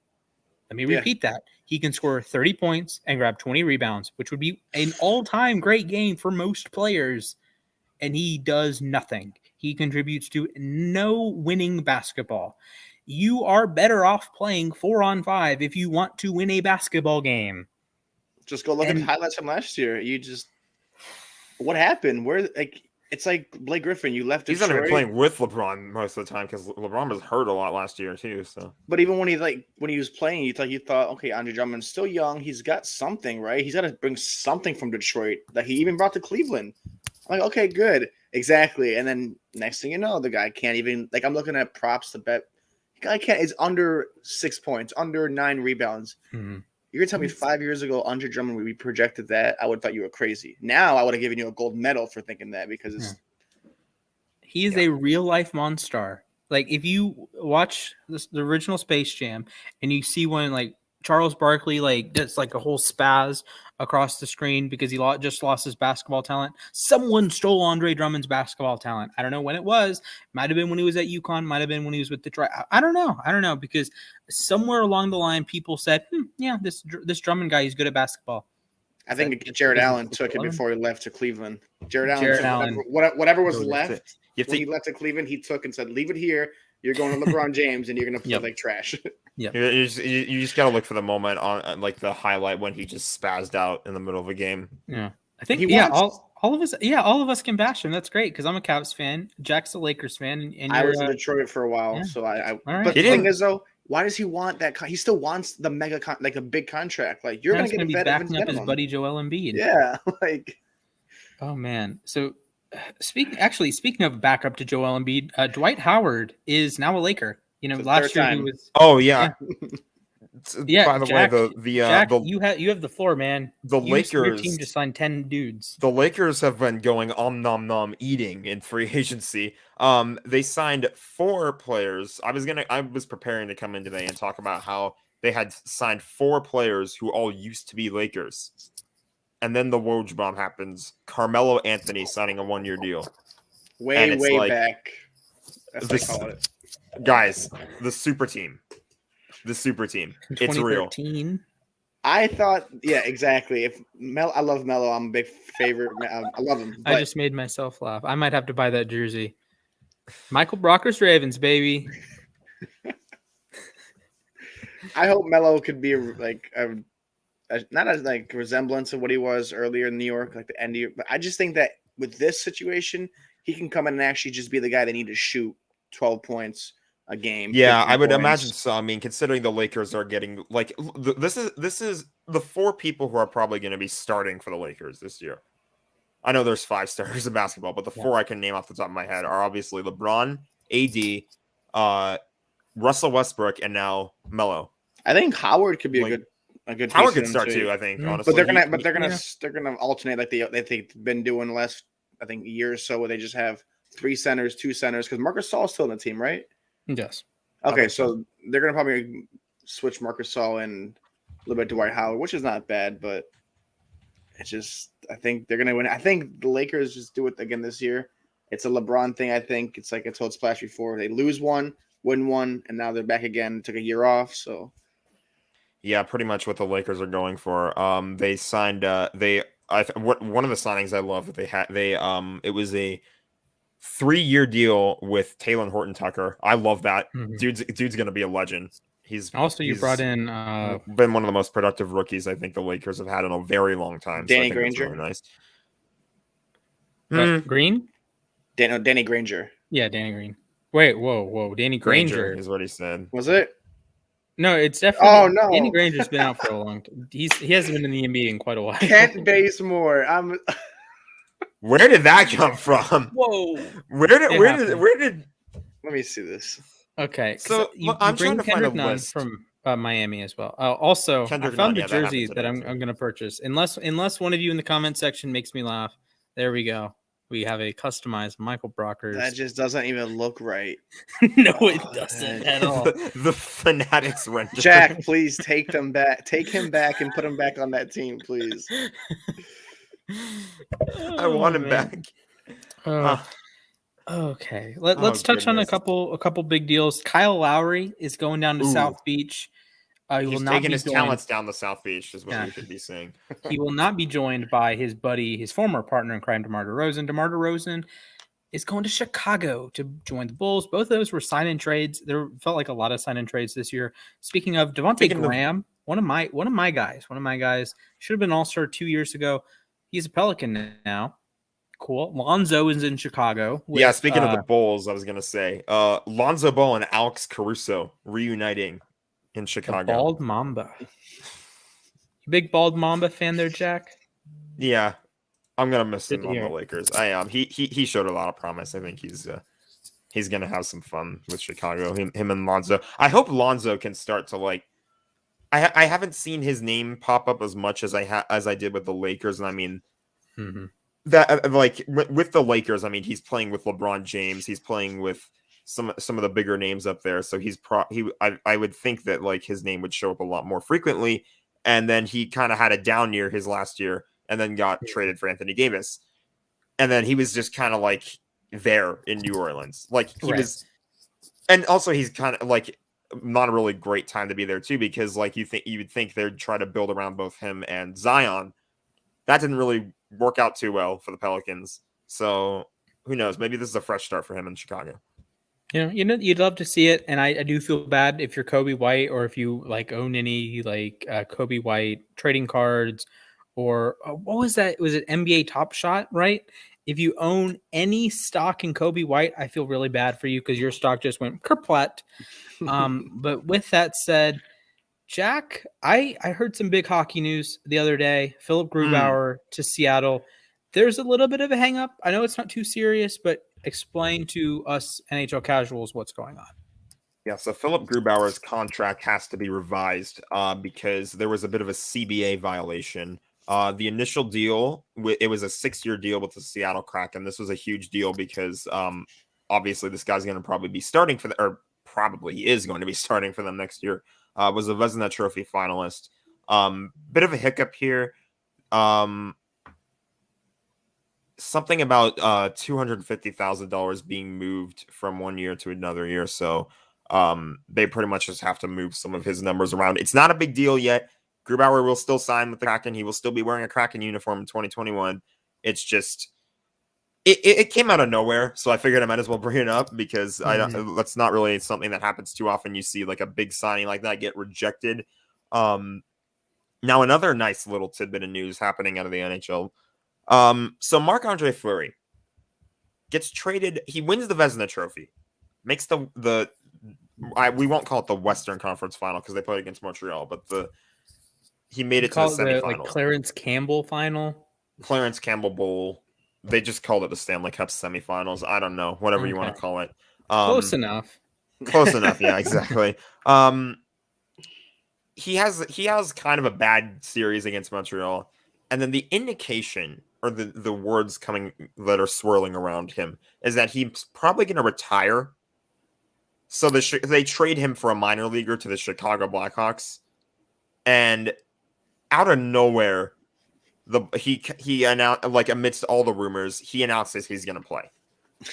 Let me repeat that. He can score 30 points and grab 20 rebounds, which would be an all-time great game for most players. And he does nothing. He contributes to no winning basketball. You are better off playing 4-on-5 if you want to win a basketball game. Just go look at the highlights from last year. What happened? It's like Blake Griffin. You left. He's not even playing with LeBron most of the time because LeBron was hurt a lot last year too. So, but even when he was playing, you thought, okay, Andre Drummond's still young. He's got something, right? He's got to bring something from Detroit that he even brought to Cleveland. I'm like, okay, good. Exactly. And then next thing you know, the guy can't even, like, I'm looking at props to bet. The guy can't, is under 6 points, under 9 rebounds. Mm-hmm. You're going to tell me 5 years ago, Andre Drummond, we projected that. I would have thought you were crazy. Now I would have given you a gold medal for thinking that because it's. He is a real life monster. Like, if you watch the original Space Jam and you see when, like, Charles Barkley, like, does, like, a whole spaz across the screen because he just lost his basketball talent. Someone stole Andre Drummond's basketball talent. I don't know when it was. Might have been when he was at UConn. Might have been when he was with Detroit. I don't know because somewhere along the line, people said, yeah, this Drummond guy, he's good at basketball. I think Jared Allen took it before he left to Cleveland. Jared Allen whatever was left when he left to Cleveland, he took and said, leave it here. You're going to LeBron James, and you're going to play like trash. Yeah, you just got to look for the moment on like the highlight when he just spazzed out in the middle of a game. Yeah, I think all of us can bash him. That's great because I'm a Cavs fan. Jack's a Lakers fan, and I was in Detroit for a while, so I. Right. But the thing is, though, why does he want that? He still wants the mega like a big contract. Like you're going to be backing up his buddy Joel Embiid. Yeah, like. Oh man, so. Speaking of backup to Joel Embiid, Dwight Howard is now a Laker. You know, last year he was. Oh yeah. Yeah. By the way, Jack, you have the floor, man. The Lakers, your team just signed 10 dudes. The Lakers have been going nom nom eating in free agency. They signed 4 players. I was preparing to come in today and talk about how they had signed 4 players who all used to be Lakers. And then the Woj bomb happens. Carmelo Anthony signing a 1-year deal. Way back. That's what I call it. Guys, the super team. It's real. I thought, yeah, exactly. I love Melo. I'm a big favorite. I love him. I just made myself laugh. I might have to buy that jersey. Michael Brockers Ravens, baby. I hope Melo could be like not as like resemblance of what he was earlier in New York, like the end of year. But I just think that with this situation, he can come in and actually just be the guy they need to shoot 12 points a game. Yeah, I would imagine so. I mean, considering the Lakers are getting like this is the 4 people who are probably going to be starting for the Lakers this year. I know there's 5 starters in basketball, but the 4 I can name off the top of my head are obviously LeBron, AD, Russell Westbrook, and now Melo. I think Howard could be a good Howard could start too. I think honestly, but they're gonna alternate like they've been doing the last a year or so, where they just have 3 centers, 2 centers because Marc Gasol is still on the team, right? Yes. Okay, so they're gonna probably switch Marc Gasol and a little bit Dwight Howard, which is not bad, but it's just I think they're gonna win. I think the Lakers just do it again this year. It's a LeBron thing. I think it's like I told Splash before. They lose one, win one, and now they're back again. Took a year off, so. Yeah, pretty much what the Lakers are going for. They signed. One of the signings I love that they had. It was a 3-year deal with Taylor Horton Tucker. I love that. Mm-hmm. Dude's gonna be a legend. He's brought in been one of the most productive rookies I think the Lakers have had in a very long time. Danny Granger, really nice. Green. Danny Granger. Yeah, Danny Green. Wait, whoa, Danny Granger is what he said. Was it? No, it's definitely. Oh no, Danny Granger's been out for a long time. He hasn't been in the NBA in quite a while. Kent Bazemore. Where did that come from? Whoa. Where did? Let me see this. Okay, so I'm trying to find a list from Miami as well. Also, Kendrick I found Nunn, the jersey that I'm going to purchase. Unless one of you in the comment section makes me laugh. There we go. We have a customized Michael Brockers. That just doesn't even look right. No, it doesn't at all. The Fanatics render. Jack, please take him back and put him back on that team, please. I want him back. Okay, let's touch on a couple big deals. Kyle Lowry is going down to South Beach. He's taking his talents down the South Beach, is what we should be saying. He will not be joined by his buddy, his former partner in crime, DeMar DeRozan. DeMar DeRozan is going to Chicago to join the Bulls. Both of those were sign-in trades. There felt like a lot of sign-in trades this year. Speaking of Devontae Graham, one of my guys should have been All-Star 2 years ago. He's a Pelican now. Cool. Lonzo is in Chicago. Speaking of the Bulls, I was going to say Lonzo Ball and Alex Caruso reuniting in Chicago. The Bald Mamba. You big Bald Mamba fan there, Jack? Yeah. I'm gonna miss him on the Lakers. I am. He showed a lot of promise. I think he's gonna have some fun with Chicago. Him and Lonzo. I hope Lonzo can start to like. I haven't seen his name pop up as much as I did with the Lakers, and I mean that like with the Lakers. I mean he's playing with LeBron James. He's playing with some of the bigger names up there. So I would think that like his name would show up a lot more frequently. And then he kind of had a down year his last year, and then got traded for Anthony Davis, and then he was just kind of like there in New Orleans, like he was, and also he's kind of like not a really great time to be there too, because like you would think they'd try to build around both him and Zion. That didn't really work out too well for the Pelicans. So who knows? Maybe this is a fresh start for him in Chicago. You'd love to see it, and I do feel bad if you're Kobe White, or if you like own any like Kobe White trading cards, or what was that? Was it NBA Top Shot? Right? If you own any stock in Kobe White, I feel really bad for you because your stock just went kerplat. But with that said, Jack, I heard some big hockey news the other day. Philipp Grubauer to Seattle. There's a little bit of a hang up. I know it's not too serious, but explain to us NHL casuals what's going on. Yeah, so Philipp Grubauer's contract has to be revised because there was a bit of a CBA violation. The initial deal, it was a 6-year deal with the Seattle Kraken. This was a huge deal because obviously this guy's going to probably be starting for probably is going to be starting for them next year. Was a Vezina Trophy finalist. Bit of a hiccup here. Something about $250,000 being moved from one year to another year. So they pretty much just have to move some of his numbers around. It's not a big deal yet. Grubauer will still sign with the Kraken. He will still be wearing a Kraken uniform in 2021. It's just it came out of nowhere, so I figured I might as well bring it up because that's not really something that happens too often. You see like a big signing like that get rejected. Now another nice little tidbit of news happening out of the NHL. So Marc-Andre Fleury gets traded. He wins the Vezina Trophy, makes we won't call it the Western Conference Final because they played against Montreal, but he made it to the semifinals. Like Clarence Campbell final, Clarence Campbell Bowl. They just called it the Stanley Cup semifinals. I don't know, whatever you want to call it. Close enough. Close enough. Yeah, exactly. He has kind of a bad series against Montreal, and then the indication or the words coming that are swirling around him is that he's probably going to retire. So they trade him for a minor leaguer to the Chicago Blackhawks, and out of nowhere, he announced, like amidst all the rumors, he announces he's going to play,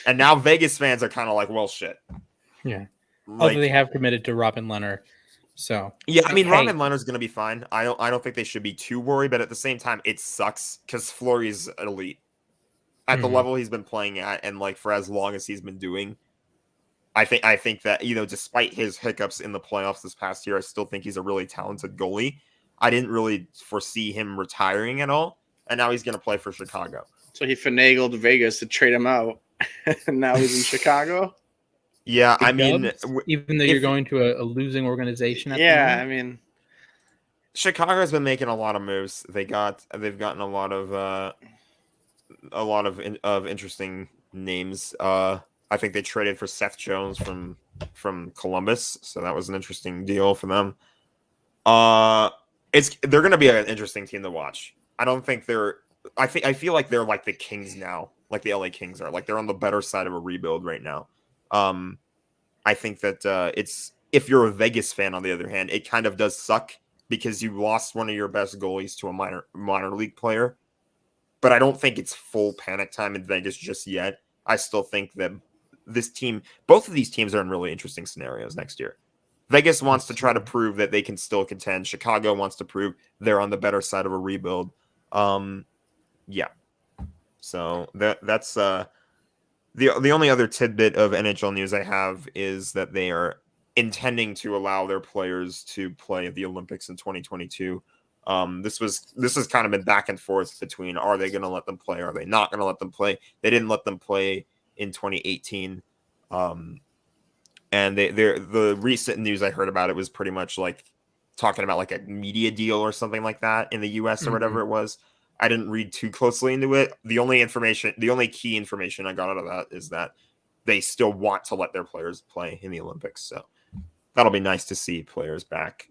and now Vegas fans are kind of like, well, shit. Yeah. Although they have committed to Robin Leonard. So yeah, I mean, Robin Leonard's going to be fine. I don't think they should be too worried, but at the same time, it sucks because Fleury's elite at the level he's been playing at, and like for as long as he's been doing. I think that despite his hiccups in the playoffs this past year, I still think he's a really talented goalie. I didn't really foresee him retiring at all, and now he's going to play for Chicago. So he finagled Vegas to trade him out, and now he's in Chicago. Yeah, I mean, even though you're going to a losing organization. I mean, Chicago's been making a lot of moves. They've gotten a lot of interesting names. I think they traded for Seth Jones from Columbus, so that was an interesting deal for them. They're going to be an interesting team to watch. I don't think I feel like they're like the Kings now, like the LA Kings are. Like they're on the better side of a rebuild right now. I think that if you're a Vegas fan, on the other hand, it kind of does suck because you lost one of your best goalies to a minor league player. But I don't think it's full panic time in Vegas just yet. I still think that both of these teams are in really interesting scenarios next year. Vegas wants to try to prove that they can still contend. Chicago wants to prove they're on the better side of a rebuild. Yeah. So that's the only other tidbit of NHL news I have is that they are intending to allow their players to play at the Olympics in 2022. This has kind of been back and forth between, are they going to let them play? Are they not going to let them play? They didn't let them play in 2018. And the recent news I heard about it was pretty much like talking about like a media deal or something like that in the US or whatever it was. I didn't read too closely into it. The only key information I got out of that is that they still want to let their players play in the Olympics. So that'll be nice to see players back.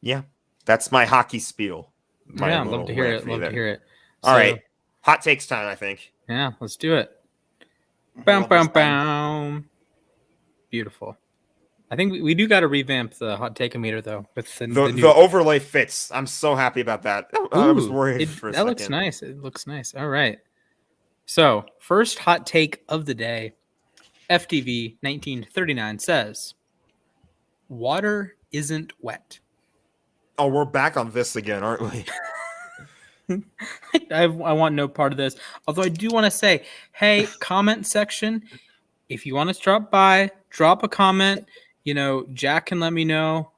Yeah, that's my hockey spiel. I'd love to hear it. Love to hear it. All right. Hot takes time, I think. Yeah, let's do it. Boom, boom, boom. Beautiful. I think we do got to revamp the hot take-o-meter, though. With the overlay fits. I'm so happy about that. I was worried for a second. That looks nice. It looks nice. All right. So, first hot take of the day. FTV 1939 says, water isn't wet. Oh, we're back on this again, aren't we? I want no part of this. Although I do want to say, hey, comment section, if you want to drop by, drop a comment. Jack can let me know,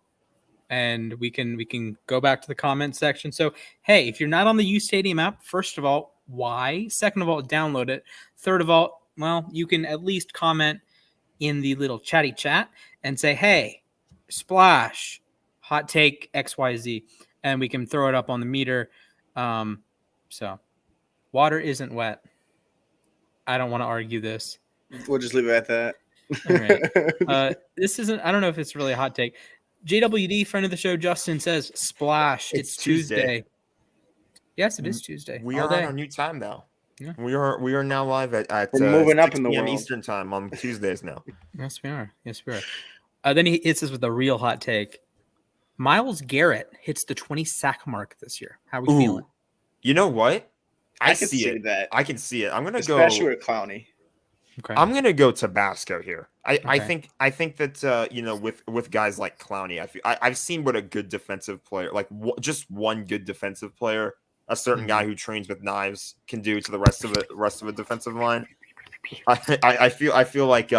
and we can go back to the comment section. So, hey, if you're not on the U Stadium app, first of all, why? Second of all, download it. Third of all, well, you can at least comment in the little chatty chat and say, hey, splash, hot take XYZ, and we can throw it up on the meter. So water isn't wet. I don't want to argue this. We'll just leave it at that. All right. This isn't, I don't know if it's really a hot take. JWD, friend of the show, Justin says, splash. It's Tuesday. Yes, it is Tuesday. We are on our new time now. Yeah. We are now live at we're moving up in the world. Eastern time on Tuesdays now. Yes, we are. Then he hits us with a real hot take. Myles Garrett hits the 20 sack mark this year. How are we feeling? You know what? I can see that. I can see it. I'm gonna go, especially with Clowney. Okay. I'm gonna go Tabasco here. I think that with guys like Clowney, I've seen what a good defensive player, like just one good defensive player, a certain guy who trains with knives, can do to the rest of a defensive line. I feel like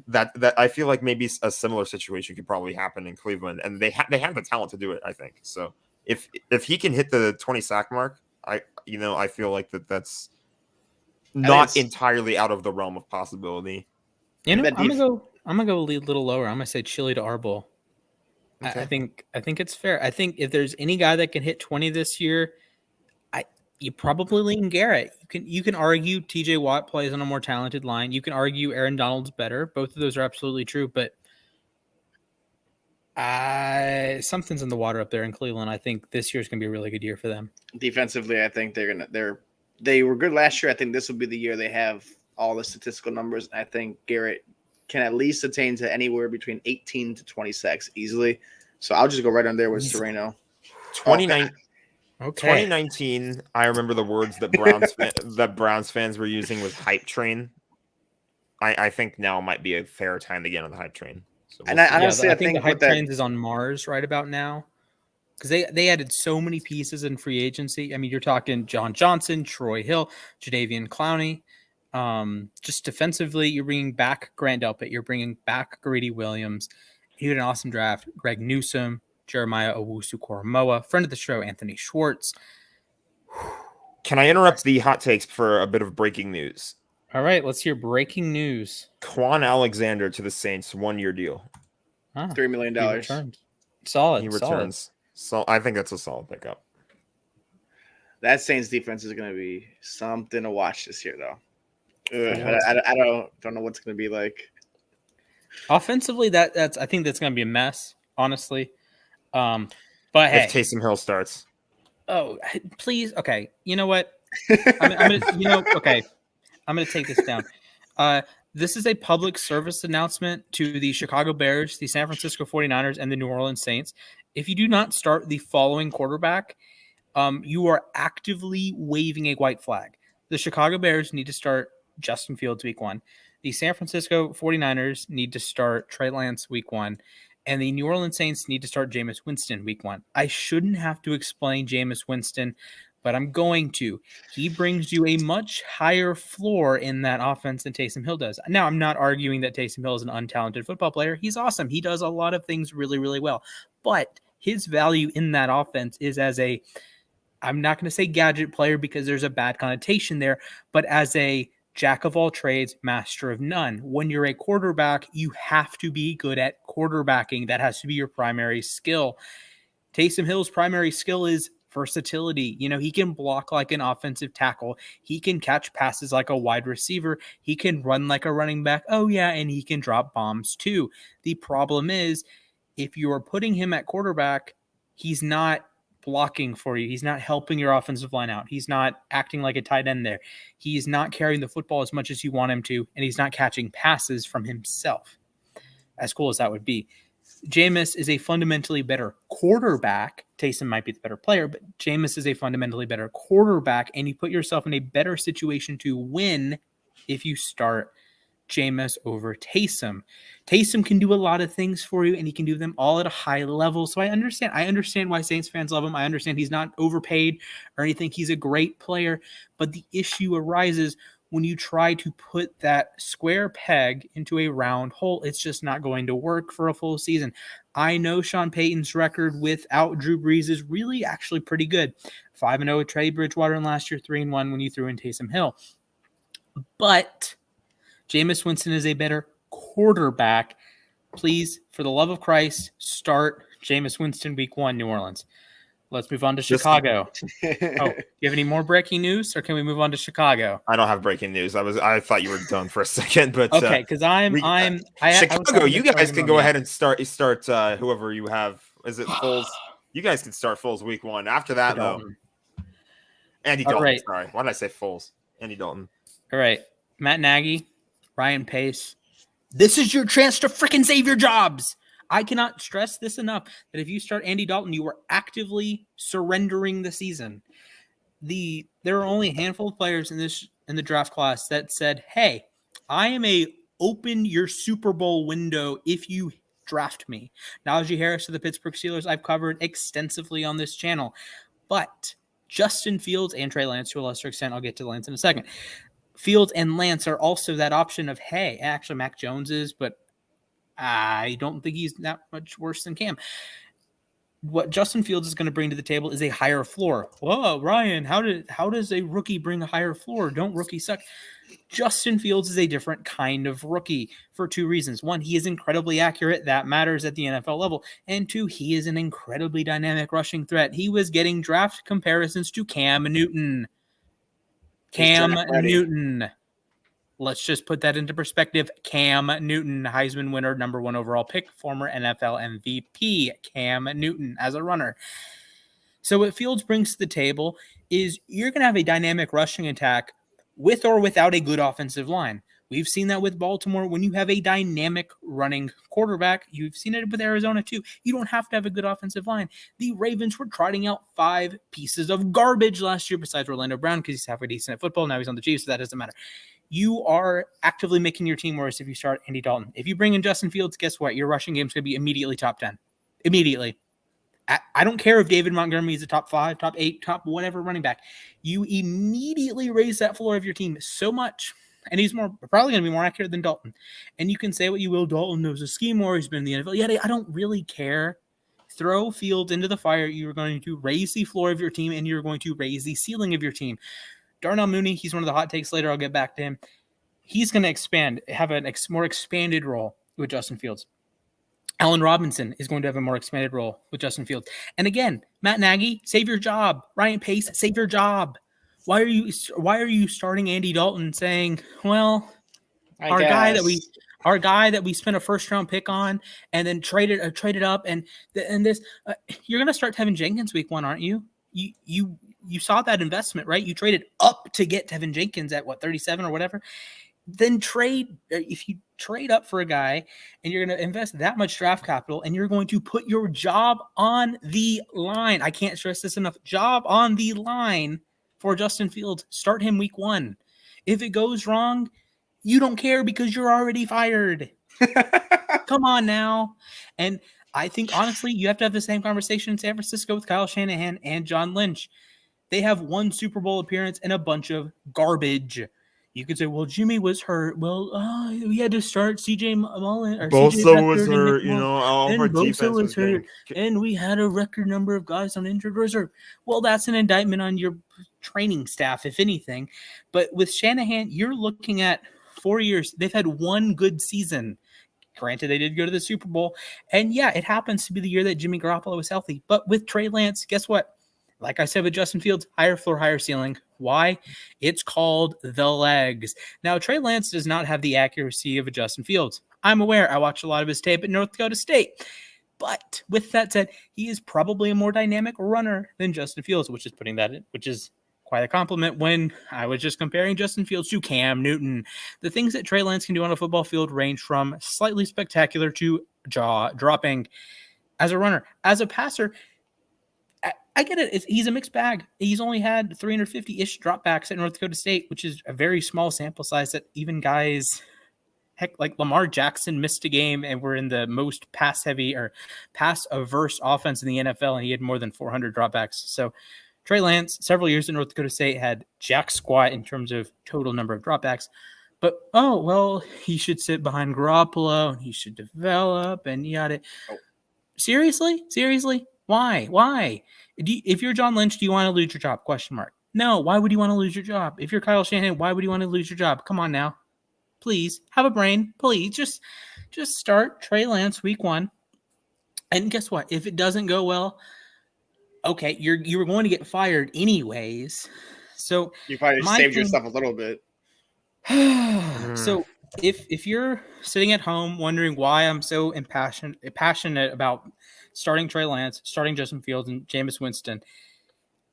that I feel like maybe a similar situation could probably happen in Cleveland, and they have the talent to do it. I think so. If he can hit the 20 sack mark, I feel like that's not entirely out of the realm of possibility. I'm gonna go a little lower. I'm gonna say Chili to Arbol. Okay. I think it's fair. I think if there's any guy that can hit 20 this year, you probably lean Garrett. You can argue TJ Watt plays on a more talented line. You can argue Aaron Donald's better. Both of those are absolutely true, but something's in the water up there in Cleveland. I think this year's going to be a really good year for them. Defensively, I think they were good last year. I think this will be the year they have all the statistical numbers. I think Garrett can at least attain to anywhere between 18 to 20 sacks easily. So I'll just go right on there with Sereno. 2019, I remember the words that Browns fans were using was hype train. I think now might be a fair time to get on the hype train. So and honestly, I think the hype train is on Mars right about now, because they added so many pieces in free agency. I mean, you're talking John Johnson, Troy Hill, Jadeveon Clowney. Just defensively, you're bringing back Grant Delpit. You're bringing back Greedy Williams. He had an awesome draft. Greg Newsome, Jeremiah Owusu-Koramoah, friend of the show, Anthony Schwartz. Can I interrupt the hot takes for a bit of breaking news? All right, let's hear breaking news. Kwon Alexander to the Saints, 1-year deal. $3 million. Solid. He returns. So I think that's a solid pickup. That Saints defense is going to be something to watch this year, though. I don't know what's going to be like. Offensively, that's I think that's going to be a mess, honestly. But hey, if Taysom Hill starts, oh please, okay. You know what? I'm gonna take this down. This is a public service announcement to the Chicago Bears, the San Francisco 49ers, and the New Orleans Saints. If you do not start the following quarterback, you are actively waving a white flag. The Chicago Bears need to start Justin Fields week 1. The San Francisco 49ers need to start Trey Lance week 1. And the New Orleans Saints need to start Jameis Winston week 1. I shouldn't have to explain Jameis Winston, but I'm going to. He brings you a much higher floor in that offense than Taysom Hill does. Now, I'm not arguing that Taysom Hill is an untalented football player. He's awesome. He does a lot of things really, really well. But his value in that offense is as a, I'm not going to say gadget player because there's a bad connotation there, but as a jack of all trades, master of none. When you're a quarterback, you have to be good at quarterbacking. That has to be your primary skill. Taysom Hill's primary skill is versatility. He can block like an offensive tackle. He can catch passes like a wide receiver. He can run like a running back. Oh, yeah, and he can drop bombs too. The problem is, if you are putting him at quarterback, he's not blocking for you. He's not helping your offensive line out. He's not acting like a tight end there. He's not carrying the football as much as you want him to, and he's not catching passes from himself, as cool as that would be. Jameis is a fundamentally better quarterback. Taysom might be the better player, but Jameis is a fundamentally better quarterback, and you put yourself in a better situation to win if you start Jameis over Taysom. Taysom can do a lot of things for you, and he can do them all at a high level. So I understand why Saints fans love him. I understand he's not overpaid or anything. He's a great player, but the issue arises when you try to put that square peg into a round hole. It's just not going to work for a full season. I know Sean Payton's record without Drew Brees is really actually pretty good. 5-0 with Teddy Bridgewater, and last year 3-1 when you threw in Taysom Hill. But Jameis Winston is a better quarterback. Please, for the love of Christ, start Jameis Winston week 1, New Orleans. Let's move on to Chicago. Do you have any more breaking news, or can we move on to Chicago? I don't have breaking news. I thought you were done for a second, but okay, because Chicago. You guys can go ahead and start whoever you have. Is it Foles? You guys can start Foles week 1. After that, though, Andy Dalton. Right. Sorry, why did I say Foles? Andy Dalton. All right, Matt Nagy, Ryan Pace. This is your chance to freaking save your jobs. I cannot stress this enough that if you start Andy Dalton, you are actively surrendering the season. There are only a handful of players in the draft class that said, "Hey, I am open your Super Bowl window if you draft me." Najee Harris of the Pittsburgh Steelers, I've covered extensively on this channel, but Justin Fields and Trey Lance, to a lesser extent, I'll get to Lance in a second. Fields and Lance are also that option of, hey, actually Mac Jones is, but I don't think he's that much worse than Cam. What Justin Fields is going to bring to the table is a higher floor. Whoa, Ryan, how does a rookie bring a higher floor? Don't rookies suck? Justin Fields is a different kind of rookie for 2 reasons. 1, he is incredibly accurate. That matters at the NFL level. And 2, he is an incredibly dynamic rushing threat. He was getting draft comparisons to Cam Newton. Let's just put that into perspective. Cam Newton, Heisman winner, number 1 overall pick, former NFL MVP, Cam Newton as a runner. So what Fields brings to the table is you're going to have a dynamic rushing attack with or without a good offensive line. We've seen that with Baltimore. When you have a dynamic running quarterback, you've seen it with Arizona too. You don't have to have a good offensive line. The Ravens were trotting out 5 pieces of garbage last year besides Orlando Brown because he's halfway decent at football. Now he's on the Chiefs, so that doesn't matter. You are actively making your team worse if you start Andy Dalton. If you bring in Justin Fields, guess what? Your rushing game is going to be immediately top 10. Immediately. I don't care if David Montgomery is a top 5, top 8, top whatever running back. You immediately raise that floor of your team so much. And he's probably going to be more accurate than Dalton. And you can say what you will. Dalton knows the scheme more. He's been in the NFL. Yeah, I don't really care. Throw Fields into the fire. You're going to raise the floor of your team, and you're going to raise the ceiling of your team. Darnell Mooney, he's one of the hot takes later. I'll get back to him. He's going to have a more expanded role with Justin Fields. Allen Robinson is going to have a more expanded role with Justin Fields. And again, Matt Nagy, save your job. Ryan Pace, save your job. Why are you starting Andy Dalton saying, well, our guy that we spent a first round pick on and then traded up and this you're going to start Tevin Jenkins week 1, aren't you? You saw that investment, right? You traded up to get Tevin Jenkins at 37 or whatever. Then if you trade up for a guy and you're going to invest that much draft capital and you're going to put your job on the line. I can't stress this enough. Job on the line for Justin Fields. Start him week 1. If it goes wrong, you don't care because you're already fired. Come on now. And I think, honestly, you have to have the same conversation in San Francisco with Kyle Shanahan and John Lynch. They have 1 Super Bowl appearance and a bunch of garbage. You could say, well, Jimmy was hurt. Well, we had to start C.J. Mullen. Or Bosa was hurt, all of our defense was hurt. And we had a record number of guys on injured reserve. Well, that's an indictment on your training staff, if anything. But with Shanahan, you're looking at 4 years. They've had 1 good season. Granted, they did go to the Super Bowl. And, yeah, it happens to be the year that Jimmy Garoppolo was healthy. But with Trey Lance, guess what? Like I said with Justin Fields, higher floor, higher ceiling. Why? It's called the legs. Now, Trey Lance does not have the accuracy of a Justin Fields. I'm aware. I watched a lot of his tape at North Dakota State. But with that said, he is probably a more dynamic runner than Justin Fields, which is quite a compliment when I was just comparing Justin Fields to Cam Newton. The things that Trey Lance can do on a football field range from slightly spectacular to jaw-dropping. As a runner, as a passer, I get it. He's a mixed bag. He's only had 350-ish dropbacks at North Dakota State, which is a very small sample size that even guys, heck, like Lamar Jackson missed a game and were in the most pass-heavy or pass-averse offense in the NFL, and he had more than 400 dropbacks. So Trey Lance, several years at North Dakota State, had jack squat in terms of total number of dropbacks. But, he should sit behind Garoppolo, and he should develop, and yada. Oh. Seriously? Why? If you're John Lynch, do you want to lose your job? ? No. Why would you want to lose your job? If you're Kyle Shanahan, why would you want to lose your job? Come on now. Please have a brain. Please just start Trey Lance week 1. And guess what? If it doesn't go well, okay, you were going to get fired anyways. So you probably saved yourself a little bit. So if you're sitting at home wondering why I'm so passionate about starting Trey Lance, starting Justin Fields, and Jameis Winston,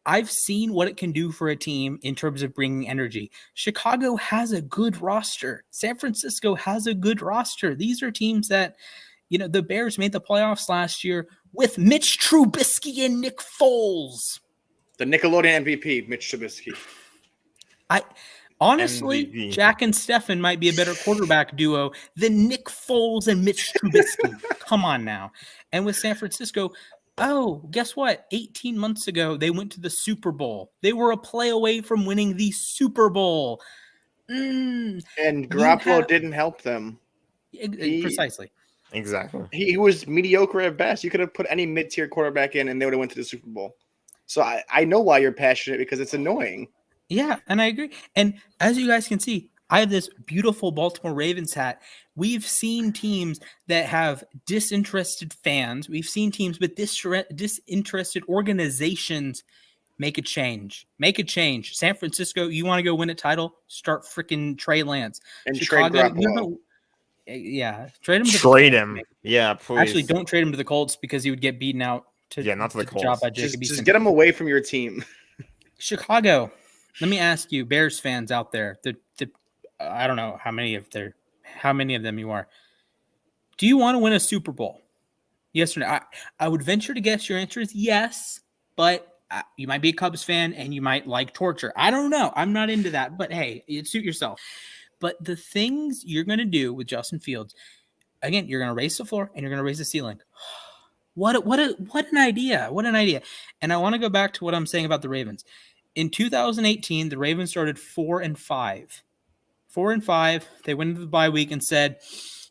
I've seen what it can do for a team in terms of bringing energy. Chicago has a good roster. San Francisco has a good roster. These are teams that, the Bears made the playoffs last year with Mitch Trubisky and Nick Foles. The Nickelodeon MVP, Mitch Trubisky. Honestly, MVP. Jack and Stefan might be a better quarterback duo than Nick Foles and Mitch Trubisky. Come on now. And with San Francisco, guess what? 18 months ago, they went to the Super Bowl. They were a play away from winning the Super Bowl. And Garoppolo didn't help them. Precisely. Exactly. He was mediocre at best. You could have put any mid-tier quarterback in, and they would have went to the Super Bowl. So I know why you're passionate, because it's annoying. Yeah, and I agree. And as you guys can see, I have this beautiful Baltimore Ravens hat. We've seen teams that have disinterested fans. We've seen teams with disinterested organizations make a change. San Francisco, you want to go win a title? Start freaking Trey Lance. And Chicago, trade Garoppolo. Trade him. Yeah, please. Actually, don't trade him to the Colts because he would get beaten out. Not to the Colts. Just get him away from your team. Chicago. Let me ask you, Bears fans out there, I don't know how many of them you are. Do you want to win a Super Bowl? Yes or no? I would venture to guess your answer is yes, but you might be a Cubs fan and you might like torture. I don't know. I'm not into that, but hey, suit yourself. But the things you're going to do with Justin Fields, again, you're going to raise the floor and you're going to raise the ceiling. What an idea. What an idea. And I want to go back to what I'm saying about the Ravens. In 2018, the Ravens started 4-5. 4-5. They went into the bye week and said,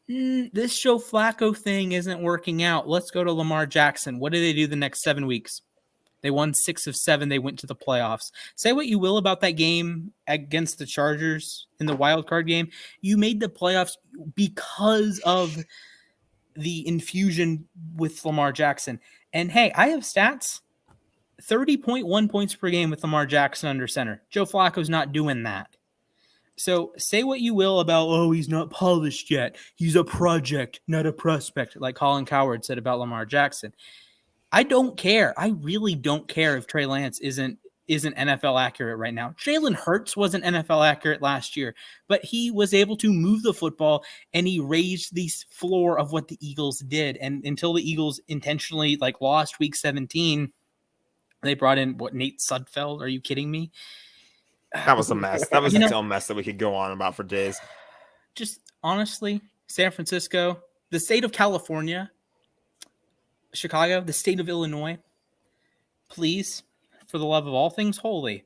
this Joe Flacco thing isn't working out. Let's go to Lamar Jackson. What did they do the next 7 weeks? They won 6 of 7. They went to the playoffs. Say what you will about that game against the Chargers in the wild card game. You made the playoffs because of the infusion with Lamar Jackson. And hey, I have stats. 30.1 points per game with Lamar Jackson under center. Joe Flacco's not doing that. So say what you will about, he's not polished yet. He's a project, not a prospect, like Colin Cowherd said about Lamar Jackson. I don't care. I really don't care if Trey Lance isn't NFL accurate right now. Jalen Hurts wasn't NFL accurate last year, but he was able to move the football and he raised the floor of what the Eagles did. And until the Eagles intentionally lost week 17, they brought in Nate Sudfeld. Are you kidding me? That was a mess. That was a mess that we could go on about for days. Just honestly, San Francisco, the state of California, Chicago, the state of Illinois, please, for the love of all things holy,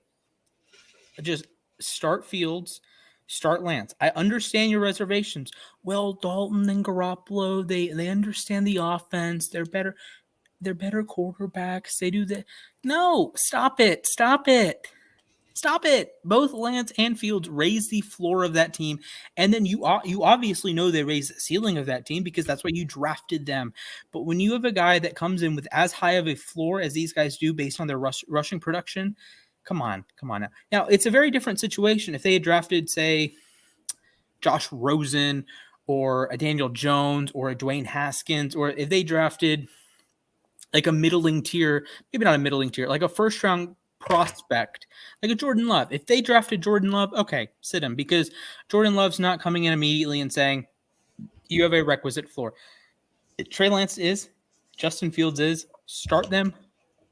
just start Fields, start Lance. I understand your reservations. Well, Dalton and Garoppolo, they understand the offense. They're better quarterbacks. They do that. No, stop it. Stop it. Both Lance and Fields raise the floor of that team. And then you obviously know they raise the ceiling of that team because that's why you drafted them. But when you have a guy that comes in with as high of a floor as these guys do based on their rushing production, come on now. Now, it's a very different situation. If they had drafted, say, Josh Rosen or a Daniel Jones or a Dwayne Haskins, or if they drafted like a middling tier, maybe not a middling tier, like a first-round prospect, like a Jordan Love. If they drafted Jordan Love, okay, sit him, because Jordan Love's not coming in immediately and saying, you have a requisite floor. Trey Lance is, Justin Fields is, start them,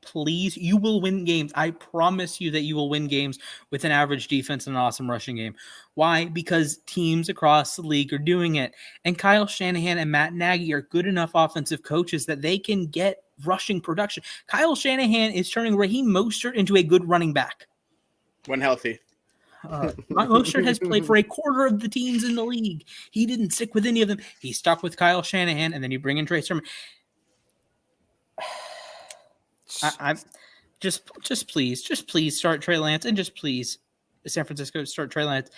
please. You will win games. I promise you that you will win games with an average defense and an awesome rushing game. Why? Because teams across the league are doing it. And Kyle Shanahan and Matt Nagy are good enough offensive coaches that they can get rushing production. Kyle Shanahan is turning Raheem Mostert into a good running back. When healthy. Mostert has played for a quarter of the teams in the league. He didn't stick with any of them. He stuck with Kyle Shanahan, and then you bring in Trey Sermon. I'm just please start Trey Lance, and just please San Francisco start Trey Lance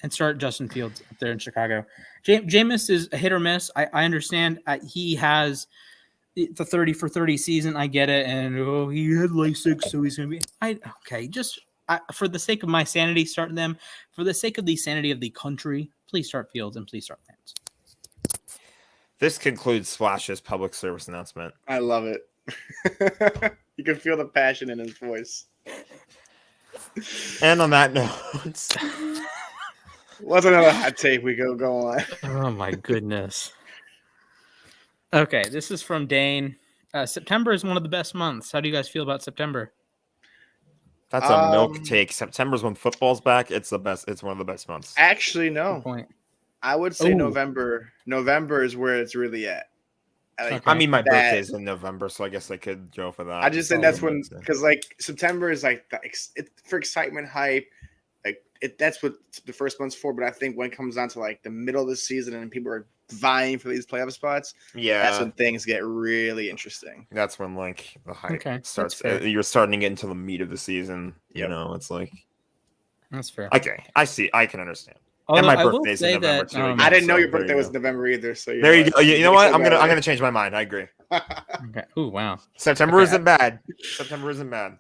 and start Justin Fields up there in Chicago. Jameis is a hit or miss. I understand. He has the 30 for 30 season. I get it. And he had LASIK, so he's going to be okay. Just for the sake of my sanity, start them. For the sake of the sanity of the country, please start Fields and please start Lance. This concludes Splash's public service announcement. I love it. You can feel the passion in his voice. And on that note, what's another hot take we go on? Oh my goodness. Okay, this is from Dane. September is one of the best months. How do you guys feel about September? That's a milk take. September's when football's back. It's the best. It's one of the best months. Actually, no. Good point. I would say November. November is where it's really at. I mean, my birthday's in November, so I guess I could go for that. I just think that's when, because like September is like for excitement, hype. That's what the first month's for. But I think when it comes down to like the middle of the season and people are vying for these playoff spots, that's when things get really interesting. That's when like the hype starts. You're starting to get into the meat of the season. You know, it's like that's fair. Okay, I see. I can understand. Although and my birthday's in November too. I didn't know your birthday was November either. So there you go. You know what? I'm gonna change my mind. I agree. Okay. Ooh, wow. September isn't bad. September isn't bad.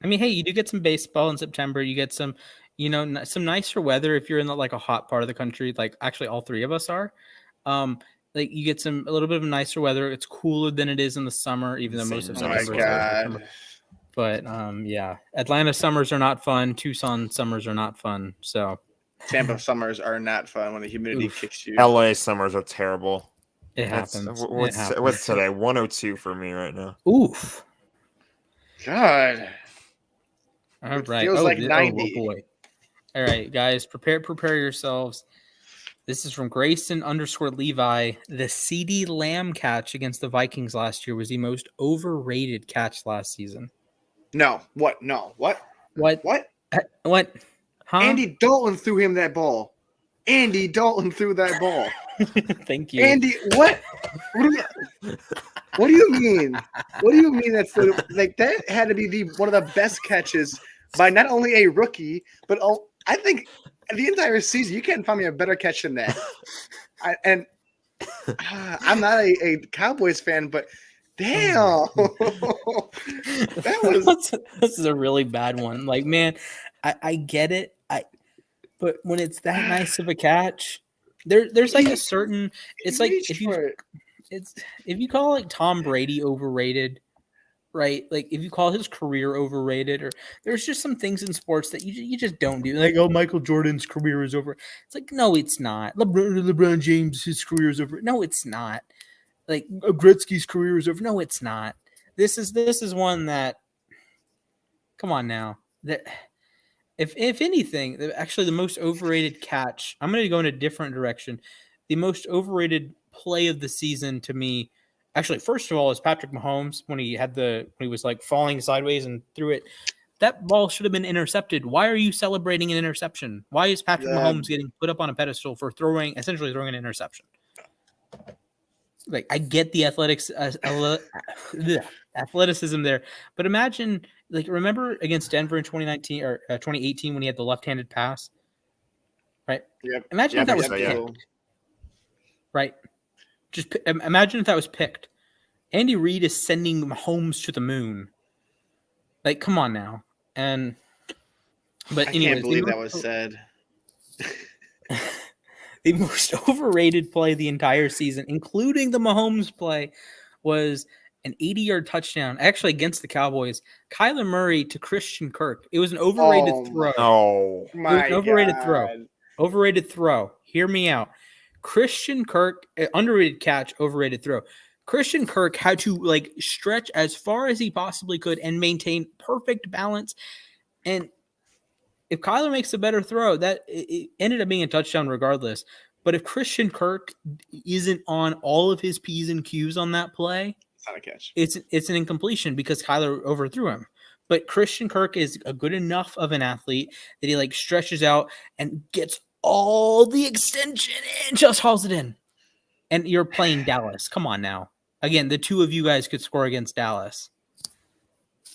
I mean, hey, you do get some baseball in September. You get some, some nicer weather if you're in like a hot part of the country. Like actually, all three of us are. Like you get a little bit of nicer weather. It's cooler than it is in the summer, even though most of summer is September. But yeah, Atlanta summers are not fun. Tucson summers are not fun. So. Tampa summers are not fun when the humidity kicks you. LA summers are terrible. It happens. What's today? 102 for me right now. Oof. God. All right. Feels like 90. Oh boy. All right, guys, prepare yourselves. This is from Grayson_Levi. The CeeDee Lamb catch against the Vikings last year was the most overrated catch last season. No. What? No. What? What? Huh? Andy Dalton threw him that ball. Andy Dalton threw that ball. Thank you. Andy, what? What do you mean? What do you mean that's that had to be one of the best catches by not only a rookie, but I think the entire season. You can't find me a better catch than that. I'm not a Cowboys fan, but damn. This is a really bad one. Like, man, I get it. But when it's that nice of a catch, there's like a certain. It's like if you call like Tom Brady overrated, right? Like if you call his career overrated, or there's just some things in sports that you just don't do. Like, oh, Michael Jordan's career is over. It's like, no, it's not. LeBron James, his career is over. No, it's not. Like Gretzky's career is over. No, it's not. This is one that. Come on now. That. If anything, actually the most overrated catch, I'm going to go in a different direction. The most overrated play of the season to me, actually, first of all, is Patrick Mahomes when he was like falling sideways and threw it. That ball should have been intercepted. Why are you celebrating an interception? Why is Patrick Mahomes getting put up on a pedestal for essentially throwing an interception? like I get the athleticism there, but imagine like remember against Denver in 2019 or 2018 when he had the left-handed pass, right? Yep. Imagine if that was picked, right? Just imagine if that was picked. Andy Reid is sending Mahomes to the moon. Like, come on now. But I can't believe that was said. The most overrated play the entire season, including the Mahomes play, was an 80-yard touchdown, actually against the Cowboys. Kyler Murray to Christian Kirk. It was an overrated throw. Oh, my overrated God. throw. Overrated throw. Hear me out. Christian Kirk, underrated catch, overrated throw. Christian Kirk had to like stretch as far as he possibly could and maintain perfect balance. And if Kyler makes a better throw, that it ended up being a touchdown regardless. But if Christian Kirk isn't on all of his P's and Q's on that play, it's not a catch. It's an incompletion because Kyler overthrew him. But Christian Kirk is a good enough of an athlete that he like stretches out and gets all the extension and just hauls it in. And you're playing Dallas. Come on now. Again, the two of you guys could score against Dallas.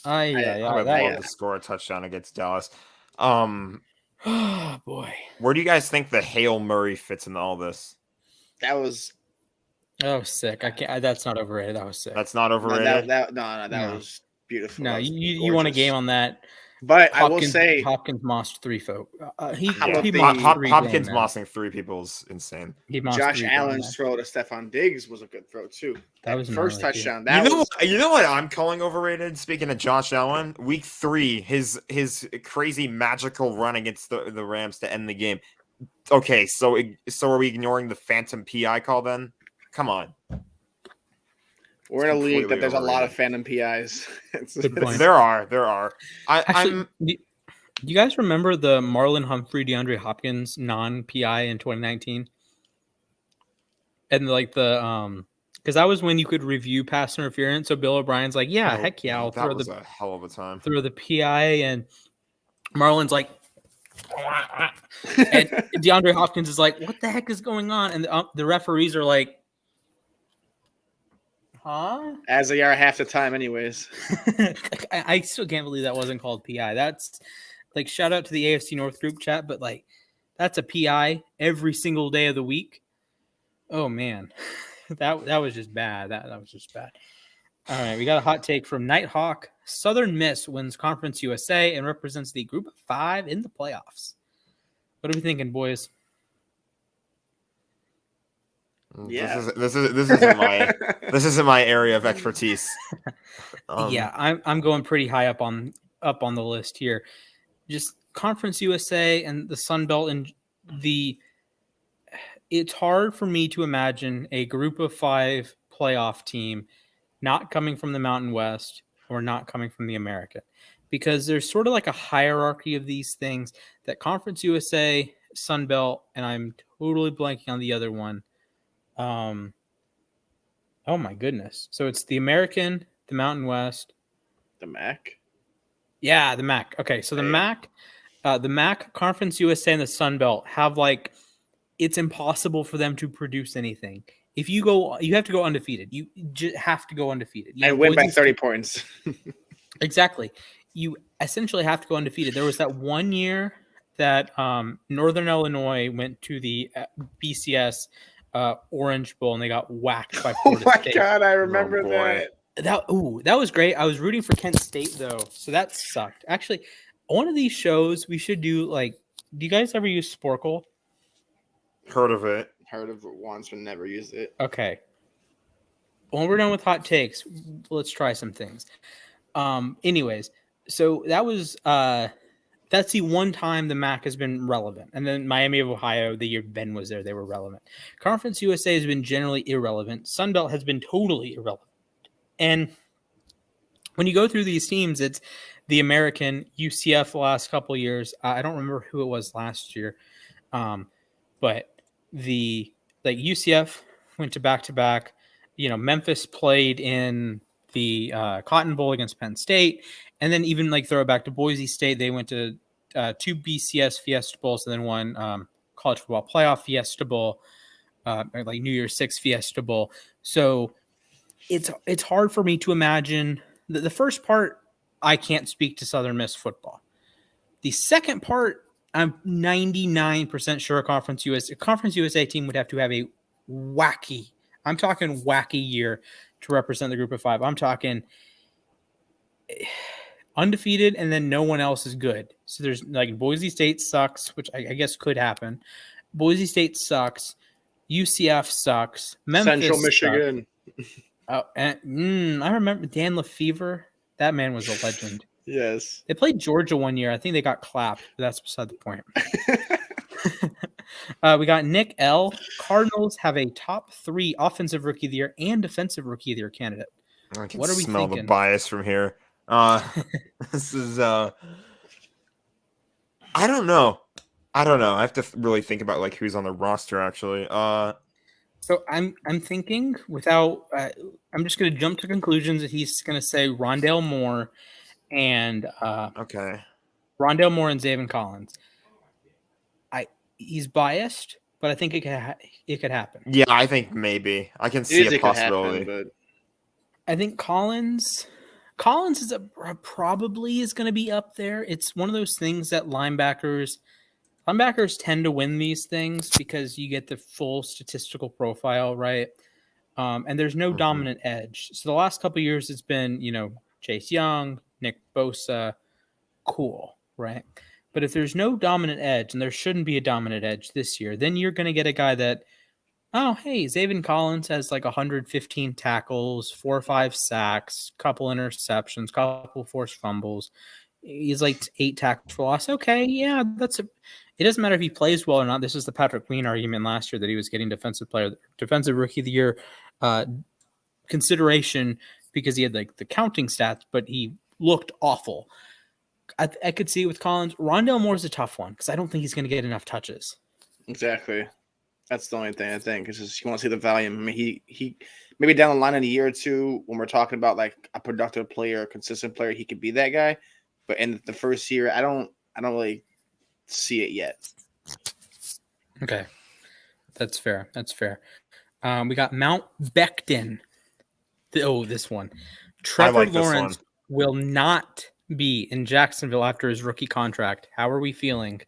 I would love to score a touchdown against Dallas. Oh boy. Where do you guys think the Hail Murray fits in all this? That was sick. I can't. That's not overrated. That was sick. That's not overrated. That was beautiful. No, you won a game on that. But I will say Hopkins mossed 3 folk. Hopkins mossing 3 people is insane. Josh Allen's throw to Stephon Diggs was a good throw too. That was first touchdown. You know what I'm calling overrated? Speaking of Josh Allen, week 3, his crazy magical run against the Rams to end the game. Okay, so are we ignoring the phantom PI call then? Come on. We're in a league that there's a lot of phantom PIs. There are. Do you guys remember the Marlon Humphrey, DeAndre Hopkins non-PI in 2019? And like because that was when you could review pass interference. So Bill O'Brien's like, heck yeah, I'll throw a hell of a time. Throw the PI, and Marlon's like, and DeAndre Hopkins is like, what the heck is going on? And the referees are like, huh? As they are half the time anyways. I still can't believe that wasn't called PI. That's like, shout out to the AFC North group chat, but like, that's a PI every single day of the week. Oh man, that was just bad. That was just bad. All right, we got a hot take from Nighthawk. Southern Miss wins Conference USA and represents the group of 5 in the playoffs. What are we thinking, boys? Yeah, this isn't my area of expertise. I'm going pretty high up on the list here. Just Conference USA and the Sun Belt, and it's hard for me to imagine a group of 5 playoff team not coming from the Mountain West or not coming from the American, because there's sort of like a hierarchy of these things that Conference USA, Sun Belt, and I'm totally blanking on the other one. Oh my goodness. So it's the American, the Mountain West, the MAC. Yeah, the MAC. Okay, so the MAC, Conference USA, and the Sun Belt have like, it's impossible for them to produce anything. If you have to go undefeated. You just have to go undefeated. And win by 30 points. Exactly. You essentially have to go undefeated. There was that one year that Northern Illinois went to the BCS Orange Bowl and they got whacked by Florida State. Oh my God, I remember that. That was great. I was rooting for Kent State though, so that sucked. Actually, one of these shows we should do, like, do you guys ever use Sporkle? Heard of it once, but never used it. Okay. When we're done with hot takes, let's try some things. Anyways, so that was that's the one time the MAC has been relevant. And then Miami of Ohio, the year Ben was there, they were relevant. Conference USA has been generally irrelevant. Sun Belt has been totally irrelevant. And when you go through these teams, it's the American, UCF the last couple of years. I don't remember who it was last year. But the UCF went to back-to-back. Memphis played in the Cotton Bowl against Penn State. And then even like throw it back to Boise State, they went to 2 BCS Fiesta Bowls and then one college football playoff Fiesta Bowl, like New Year's Six Fiesta Bowl. So it's hard for me to imagine. The first part, I can't speak to Southern Miss football. The second part, I'm 99% sure a Conference USA team would have to have a wacky, I'm talking wacky year to represent the group of 5. I'm talking undefeated and then no one else is good. So there's like Boise State sucks, which I guess could happen. Boise State sucks. UCF sucks. Memphis Central Michigan. Oh, and I remember Dan Lefevre. That man was a legend. Yes. They played Georgia one year. I think they got clapped, but that's beside the point. We got Nick L. Cardinals have a top 3 offensive rookie of the year and defensive rookie of the year candidate. I can smell the bias from here. This is I don't know. I have to really think about like who's on the roster actually. So I'm thinking without I'm just going to jump to conclusions that he's going to say Rondale Moore and okay. Rondale Moore and Zaven Collins. He's biased, but I think it could happen. Yeah, I think maybe I can see a possibility. Happen, but I think Collins is probably is going to be up there. It's one of those things that linebackers tend to win these things because you get the full statistical profile, right? And there's no dominant edge. So the last couple of years, it's been, Chase Young, Nick Bosa, cool, right? But if there's no dominant edge, and there shouldn't be a dominant edge this year, then you're going to get a guy that, oh, hey, Zaven Collins has like 115 tackles, 4 or 5 sacks, couple interceptions, couple forced fumbles. He's like 8 tackles for loss. Okay, yeah, it doesn't matter if he plays well or not. This is the Patrick Queen argument last year that he was getting defensive rookie of the year consideration because he had like the counting stats, but he looked awful. I could see it with Collins. Rondale Moore is a tough one because I don't think he's going to get enough touches. Exactly. That's the only thing I think. It's just you want to see the volume. I mean, he maybe down the line in a year or two when we're talking about like a productive player, a consistent player, he could be that guy. But in the first year, I don't really see it yet. Okay, that's fair. We got Mount Becton. This one. Trevor Lawrence will not be in Jacksonville after his rookie contract. How are we feeling?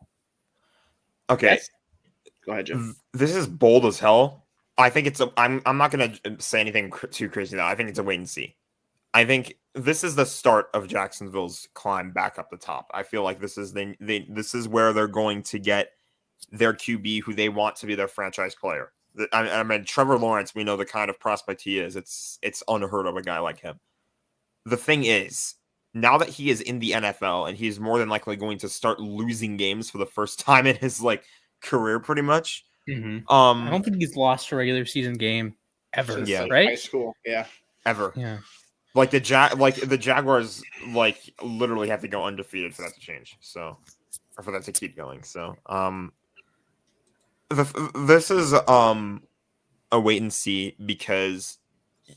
Okay. Go ahead, Jim. This is bold as hell. I think I'm not going to say anything too crazy though. I think it's a wait and see. I think this is the start of Jacksonville's climb back up the top. I feel like this is this is where they're going to get their QB who they want to be their franchise player. I mean, Trevor Lawrence, we know the kind of prospect he is. It's unheard of a guy like him. The thing is, now that he is in the NFL and he's more than likely going to start losing games for the first time in his career, pretty much. Mm-hmm. I don't think he's lost a regular season game ever. Yeah, right? High school, yeah, ever. Yeah. The Jaguars literally have to go undefeated for that to change. So, or for that to keep going. So, this is a wait and see because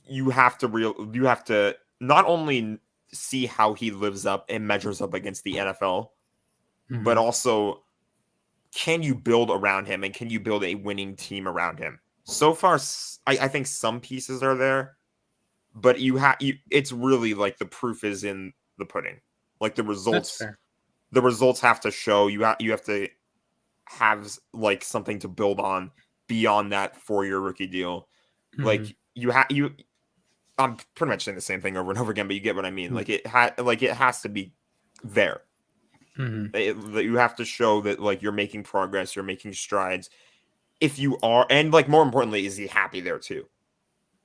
you have to not only see how he lives up and measures up against the NFL, but also can you build around him and can you build a winning team around him? So far, I think some pieces are there. But it's really the proof is in the pudding. Like the results have to show. You have to have something to build on beyond that 4-year rookie deal. Mm-hmm. I'm pretty much saying the same thing over and over again, but you get what I mean. Mm-hmm. It has to be there. Mm-hmm. You have to show that you're making progress, you're making strides. If you are, and more importantly, is he happy there too?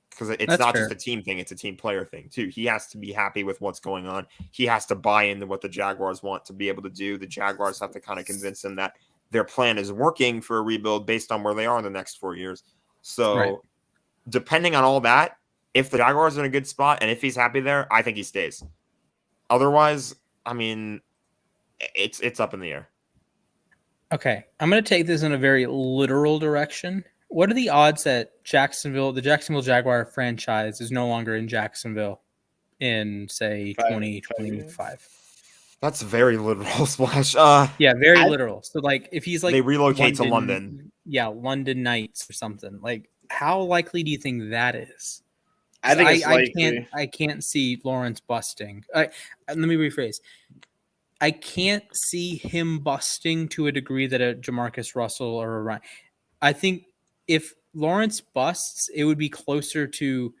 Because it's not just a team thing, it's a team player thing too. He has to be happy with what's going on. He has to buy into what the Jaguars want to be able to do. The Jaguars have to kind of convince him that their plan is working for a rebuild based on where they are in the next 4 years. So depending on all that, if the Jaguars are in a good spot and if he's happy there, I think he stays. Otherwise, I mean, it's up in the air. Okay. I'm going to take this in a very literal direction. What are the odds that the Jacksonville Jaguar franchise is no longer in Jacksonville in, say, 2025? That's very literal, Splash. Yeah, very literal. So, if he's they relocate to London. Yeah, London Knights or something. how likely do you think that is? I think it's likely. I can't see Lawrence busting. Let me rephrase. I can't see him busting to a degree that a Jamarcus Russell or a Ryan. I think if Lawrence busts, it would be closer to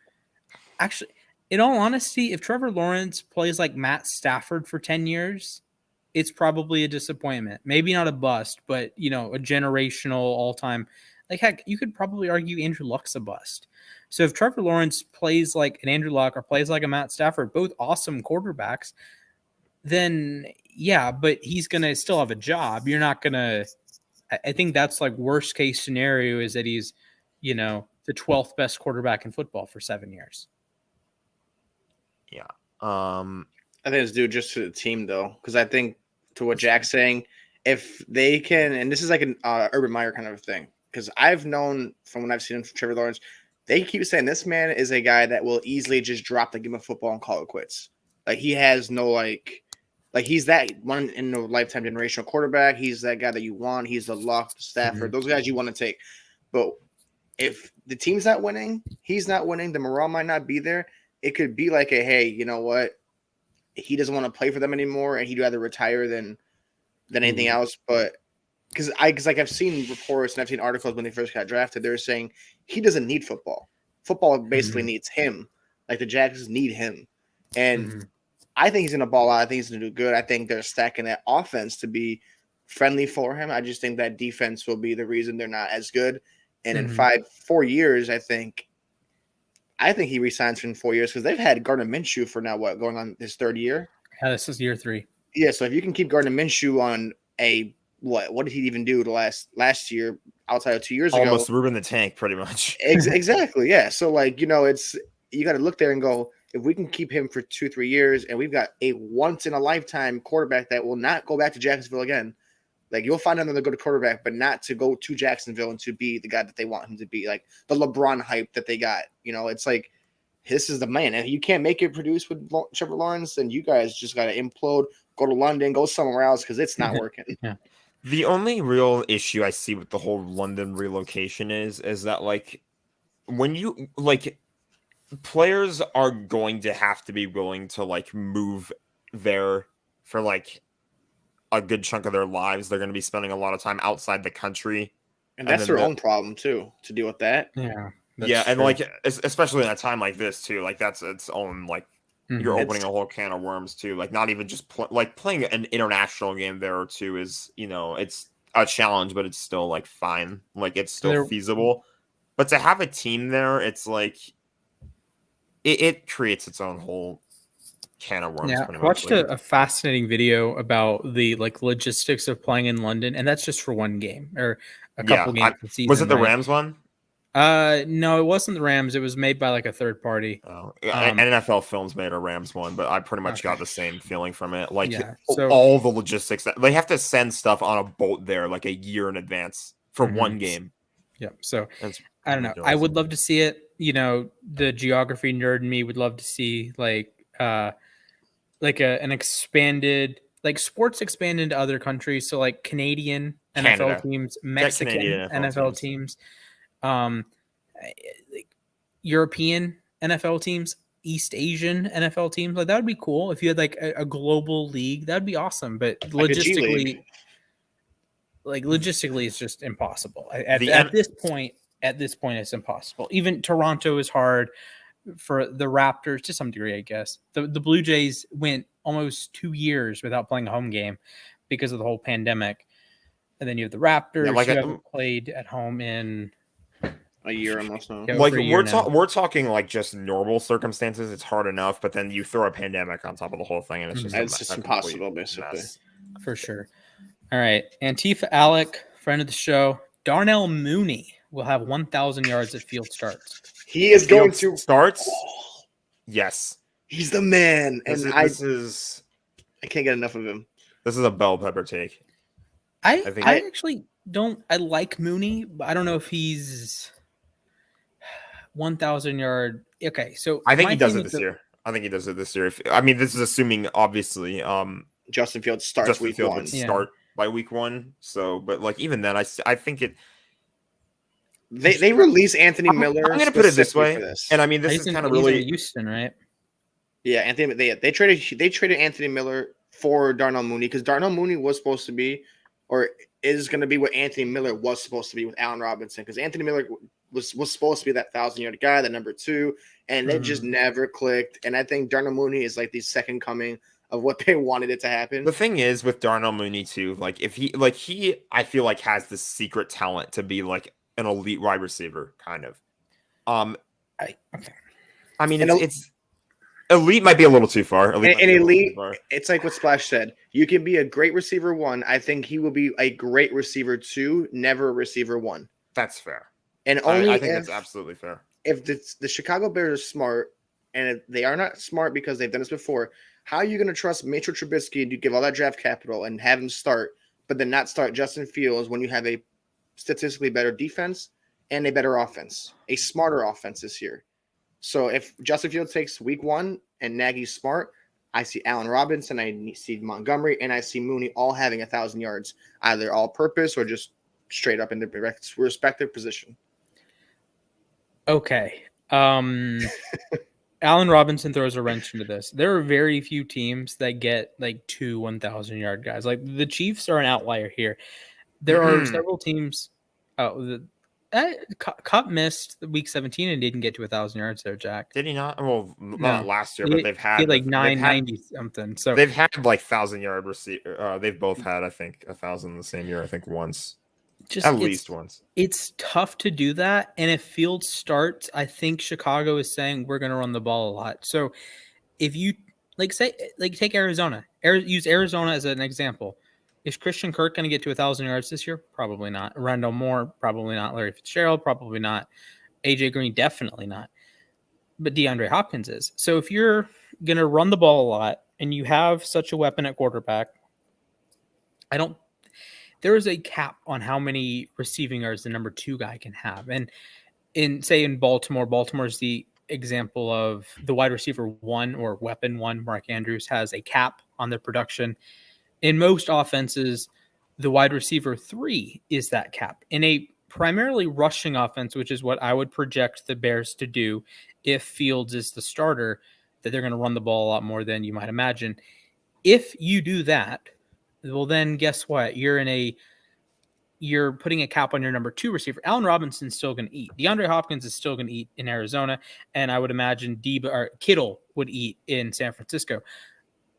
actually. In all honesty, if Trevor Lawrence plays like Matt Stafford for 10 years, it's probably a disappointment. Maybe not a bust, but, a generational all-time. Like, heck, you could probably argue Andrew Luck's a bust. So if Trevor Lawrence plays like an Andrew Luck or plays like a Matt Stafford, both awesome quarterbacks, then, yeah, but he's going to still have a job. You're not going to – I think that's like worst-case scenario is that he's, the 12th best quarterback in football for 7 years. Yeah. I think it's due just to the team, though, because I think to what Jack's saying, if they can, and this is like an Urban Meyer kind of thing, because I've known from when I've seen him from Trevor Lawrence, they keep saying this man is a guy that will easily just drop the game of football and call it quits. Like he has no like he's that one in a lifetime generational quarterback. He's that guy that you want. He's the Luck, Stafford, those guys you want to take. But if the team's not winning, he's not winning, the morale might not be there. It could be like hey, you know what? He doesn't want to play for them anymore, and he'd rather retire than anything else. But because I've seen reports and I've seen articles when they first got drafted, they're saying he doesn't need football. Football basically needs him. Like the Jags need him, and I think he's going to ball out. I think he's going to do good. I think they're stacking that offense to be friendly for him. I just think that defense will be the reason they're not as good. And in 4 years, I think he resigns for 4 years because they've had Gardner Minshew for now, going on his third year? Yeah, this is year 3. Yeah, so if you can keep Gardner Minshew on what did he even do the last year outside of 2 years ago? Almost Ruben the Tank, pretty much. Exactly, yeah. So, it's you got to look there and go, if we can keep him for 2-3 years and we've got a once-in-a-lifetime quarterback that will not go back to Jacksonville again, like you'll find another good quarterback, but not to go to Jacksonville and to be the guy that they want him to be, like the LeBron hype that they got. It's like this is the man, and you can't make it produce with Trevor Lawrence, and you guys just got to implode, go to London, go somewhere else because it's not working. Yeah. The only real issue I see with the whole London relocation is that when you players are going to have to be willing to move there for a good chunk of their lives. They're going to be spending a lot of time outside the country. And that's their own problem too, to deal with that. Yeah. Yeah. And especially in a time like this too, that's its own, you're opening a whole can of worms too. Not even just playing an international game there or two is, it's a challenge, but it's still fine. It's still feasible, but to have a team there, it's it creates its own whole can of worms. Yeah, I watched a fascinating video about the logistics of playing in London, and that's just for one game or a couple games this season. Was it the Rams one? No, it wasn't the Rams. It was made by a third party. Oh, NFL Films made a Rams one, but I pretty much got the same feeling from it. So, all the logistics they have to send stuff on a boat there a year in advance for one game. Yeah, so I don't know. I would love to see it. The geography nerd in me would love to see an expanded sports expand into other countries. So Canadian NFL teams, Mexican NFL teams, European NFL teams, East Asian NFL teams. That would be cool if you had a global league. That'd be awesome. But logistically, it's just impossible. At this point, it's impossible. Even Toronto is hard. For the Raptors, to some degree, I guess. The Blue Jays went almost 2 years without playing a home game because of the whole pandemic. And then you have the Raptors who haven't played at home in a year almost now. We're talking just normal circumstances. It's hard enough, but then you throw a pandemic on top of the whole thing, and it's just impossible, basically. Mess. For sure. All right. Antifa Alec, friend of the show. Darnell Mooney will have 1,000 yards at field starts. He is going to starts. Yes, he's the man, and I can't get enough of him. This is a bell pepper take. I actually don't. I like Mooney, but I don't know if he's 1,000 yard. Okay, so I think he does it this year. This is assuming obviously. Justin Fields starts week 1. Start by week 1. So, but even then, I think it. They released Anthony Miller. I'm going to put it this way, and I mean this is kind of really Houston, right? Yeah, Anthony. They traded Anthony Miller for Darnell Mooney because Darnell Mooney was supposed to be, or is going to be what Anthony Miller was supposed to be with Allen Robinson because Anthony Miller was supposed to be that 1,000-yard guy, that number 2, and it just never clicked. And I think Darnell Mooney is like the second coming of what they wanted it to happen. The thing is with Darnell Mooney too, like if he I feel like has this secret talent to be like an elite wide receiver, kind of. I mean, it's elite might be a little too far. Elite, it's like what Splash said. You can be a great receiver 1. I think he will be a great receiver 2, never a receiver 1. That's fair. And only I think that's absolutely fair. If the Chicago Bears are smart, and if they are not smart because they've done this before, how are you going to trust Mitchell Trubisky to give all that draft capital and have him start, but then not start Justin Fields when you have a statistically better defense and a better offense, a smarter offense this year? So if Justin Fields takes week 1 and Nagy's smart, I see Allen Robinson, I see Montgomery, and I see Mooney all having 1,000 yards, either all-purpose or just straight up in their respective position. Okay. Allen Robinson throws a wrench into this. There are very few teams that get like 2 1,000-yard guys. Like the Chiefs are an outlier here. There are several teams. Cup missed week 17 and didn't get to 1,000 yards there, Jack. Did he not? Well, not last year, but they've had like 990 something. So they've had like 1,000-yard receiver. They've both had, I think, 1,000 the same year. I think once. At least once. It's tough to do that. And if Fields starts, I think Chicago is saying we're going to run the ball a lot. So if you take Arizona, use Arizona as an example. Is Christian Kirk going to get to 1,000 yards this year? Probably not. Rondale Moore, probably not. Larry Fitzgerald, probably not. AJ Green, definitely not. But DeAndre Hopkins is. So if you're going to run the ball a lot and you have such a weapon at quarterback, there is a cap on how many receiving yards the number 2 guy can have. And in Baltimore is the example of the wide receiver 1 or weapon 1. Mark Andrews has a cap on their production. In most offenses, the wide receiver 3 is that cap. In a primarily rushing offense, which is what I would project the Bears to do if Fields is the starter, that they're going to run the ball a lot more than you might imagine. If you do that, well, then guess what? You're putting a cap on your number 2 receiver. Allen Robinson's still going to eat. DeAndre Hopkins is still going to eat in Arizona, and I would imagine Kittle would eat in San Francisco,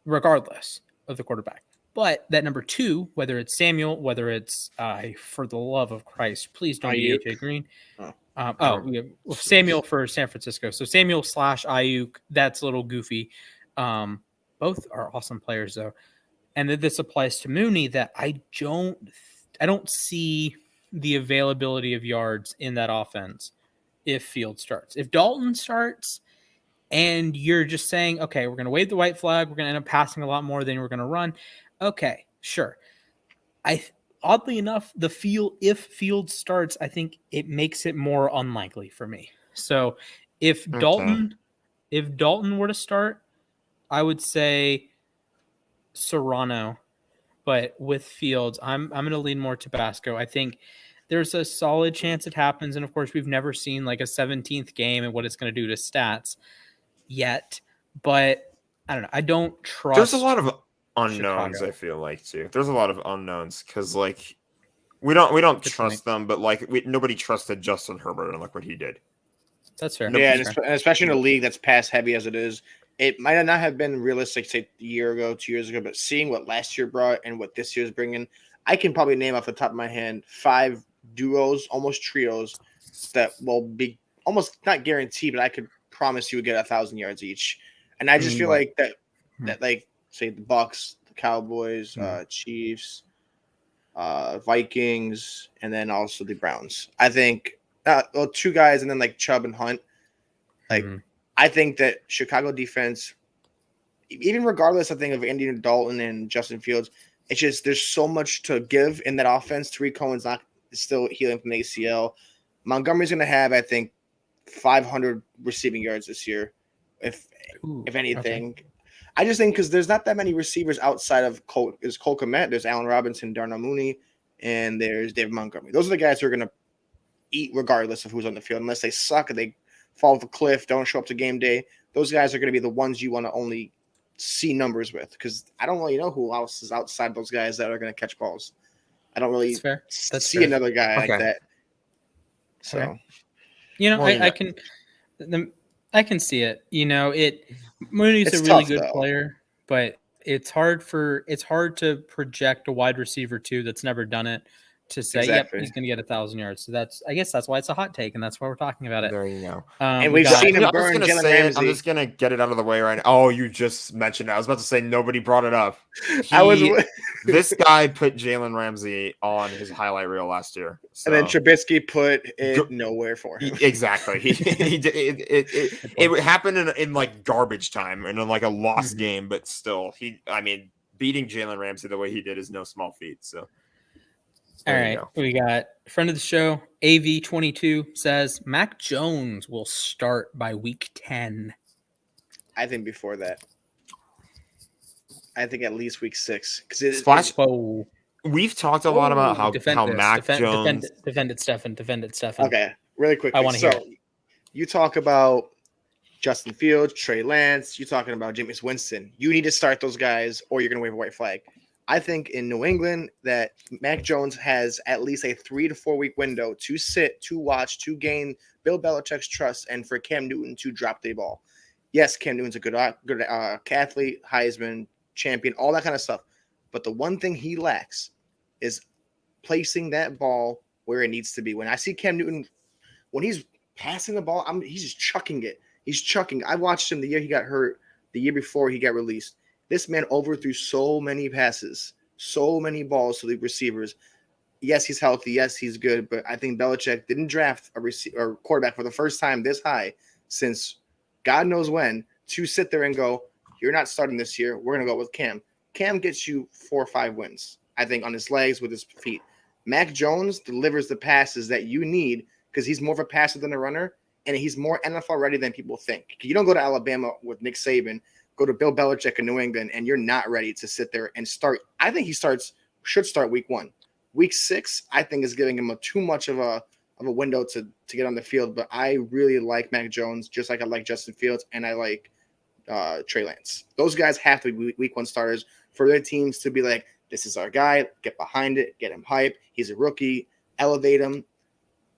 regardless of the quarterback. But that number 2, whether it's Samuel, whether it's for the love of Christ, please don't be AJ Green. Samuel for San Francisco. So Samuel / Ayuk, that's a little goofy. Both are awesome players though. And then this applies to Mooney that I don't see the availability of yards in that offense if Field starts. If Dalton starts and you're just saying, okay, we're going to wave the white flag, we're going to end up passing a lot more than we're going to run. Okay, sure. Oddly enough, if Field starts, I think it makes it more unlikely for me. So if Dalton were to start, I would say Serrano, but with Fields, I'm going to lean more Tabasco. I think there's a solid chance it happens, and of course, we've never seen like a 17th game and what it's going to do to stats yet. But I don't know. I don't trust. There's a lot of unknowns. Chicago. I feel like too. There's a lot of unknowns because like we don't trust them, but like nobody trusted Justin Herbert and look what he did. That's fair. Yeah, and especially in a league that's pass heavy as it is. It might not have been realistic, say, a year ago, 2 years ago, but seeing what last year brought and what this year's bringing, I can probably name off the top of my hand 5 duos, almost trios, that will be almost not guaranteed, but I could promise you would get 1,000 yards each. And I just feel like that like, say, the Bucks, the Cowboys, Chiefs, Vikings, and then also the Browns. I think 2 guys, and then like Chubb and Hunt, like. I think that Chicago defense, even regardless, I think of Andy Dalton and Justin Fields, it's just there's so much to give in that offense. Tariq Cohen's still healing from the ACL. Montgomery's going to have, I think, 500 receiving yards this year, if anything. Okay. I just think because there's not that many receivers outside of Cole Kmet. There's Allen Robinson, Darnell Mooney, and there's David Montgomery. Those are the guys who are going to eat regardless of who's on the field. Unless they suck and they fall off a cliff, don't show up to game day, those guys are going to be the ones you want to only see numbers with, because I don't really know who else is outside those guys that are going to catch balls. I don't really see another guy like that. So, okay. I can see it. Mooney's a really good player, but it's hard to project a wide receiver too that's never done it to say, yep, he's going to get 1,000 yards. So I guess that's why it's a hot take, and that's why we're talking about it. There you go. And we've seen him burn Jalen Ramsey. I'm just going to get it out of the way right now. Oh, you just mentioned it. I was about to say nobody brought it up. This guy put Jalen Ramsey on his highlight reel last year. So. And then Trubisky put it nowhere for him. Exactly. It happened in like garbage time and in like a lost game, but still, beating Jalen Ramsey the way he did is no small feat. So. All right, we got a friend of the show, AV22 says Mac Jones will start by week 10. I think before that. I think at least week 6. We've talked a lot about how Mac Jones. Defend it, Stefan. Okay, really quickly. I want to hear it. You talk about Justin Fields, Trey Lance. You're talking about Jameis Winston. You need to start those guys, or you're going to wave a white flag. I think in New England that Mac Jones has at least a 3 to 4 week window to sit, to watch, to gain Bill Belichick's trust, and for Cam Newton to drop the ball. Yes, Cam Newton's a good athlete, Heisman champion, all that kind of stuff. But the one thing he lacks is placing that ball where it needs to be. When I see Cam Newton, when he's passing the ball, he's just chucking it. He's chucking. I watched him the year he got hurt, the year before he got released. This man overthrew so many passes, so many balls to the receivers. Yes, he's healthy. Yes, he's good. But I think Belichick didn't draft a quarterback for the first time this high since God knows when, to sit there and go, you're not starting this year. We're going to go with Cam. Cam gets you 4 or 5 wins, I think, on his legs, with his feet. Mac Jones delivers the passes that you need because he's more of a passer than a runner, and he's more NFL ready than people think. You don't go to Alabama with Nick Saban, go to Bill Belichick in New England, and you're not ready to sit there and start. I think he should start week 1. Week 6, I think, is giving him too much of a window to get on the field. But I really like Mac Jones, just like I like Justin Fields, and I like Trey Lance. Those guys have to be week 1 starters for their teams to be like, this is our guy, get behind it, get him hype. He's a rookie, elevate him.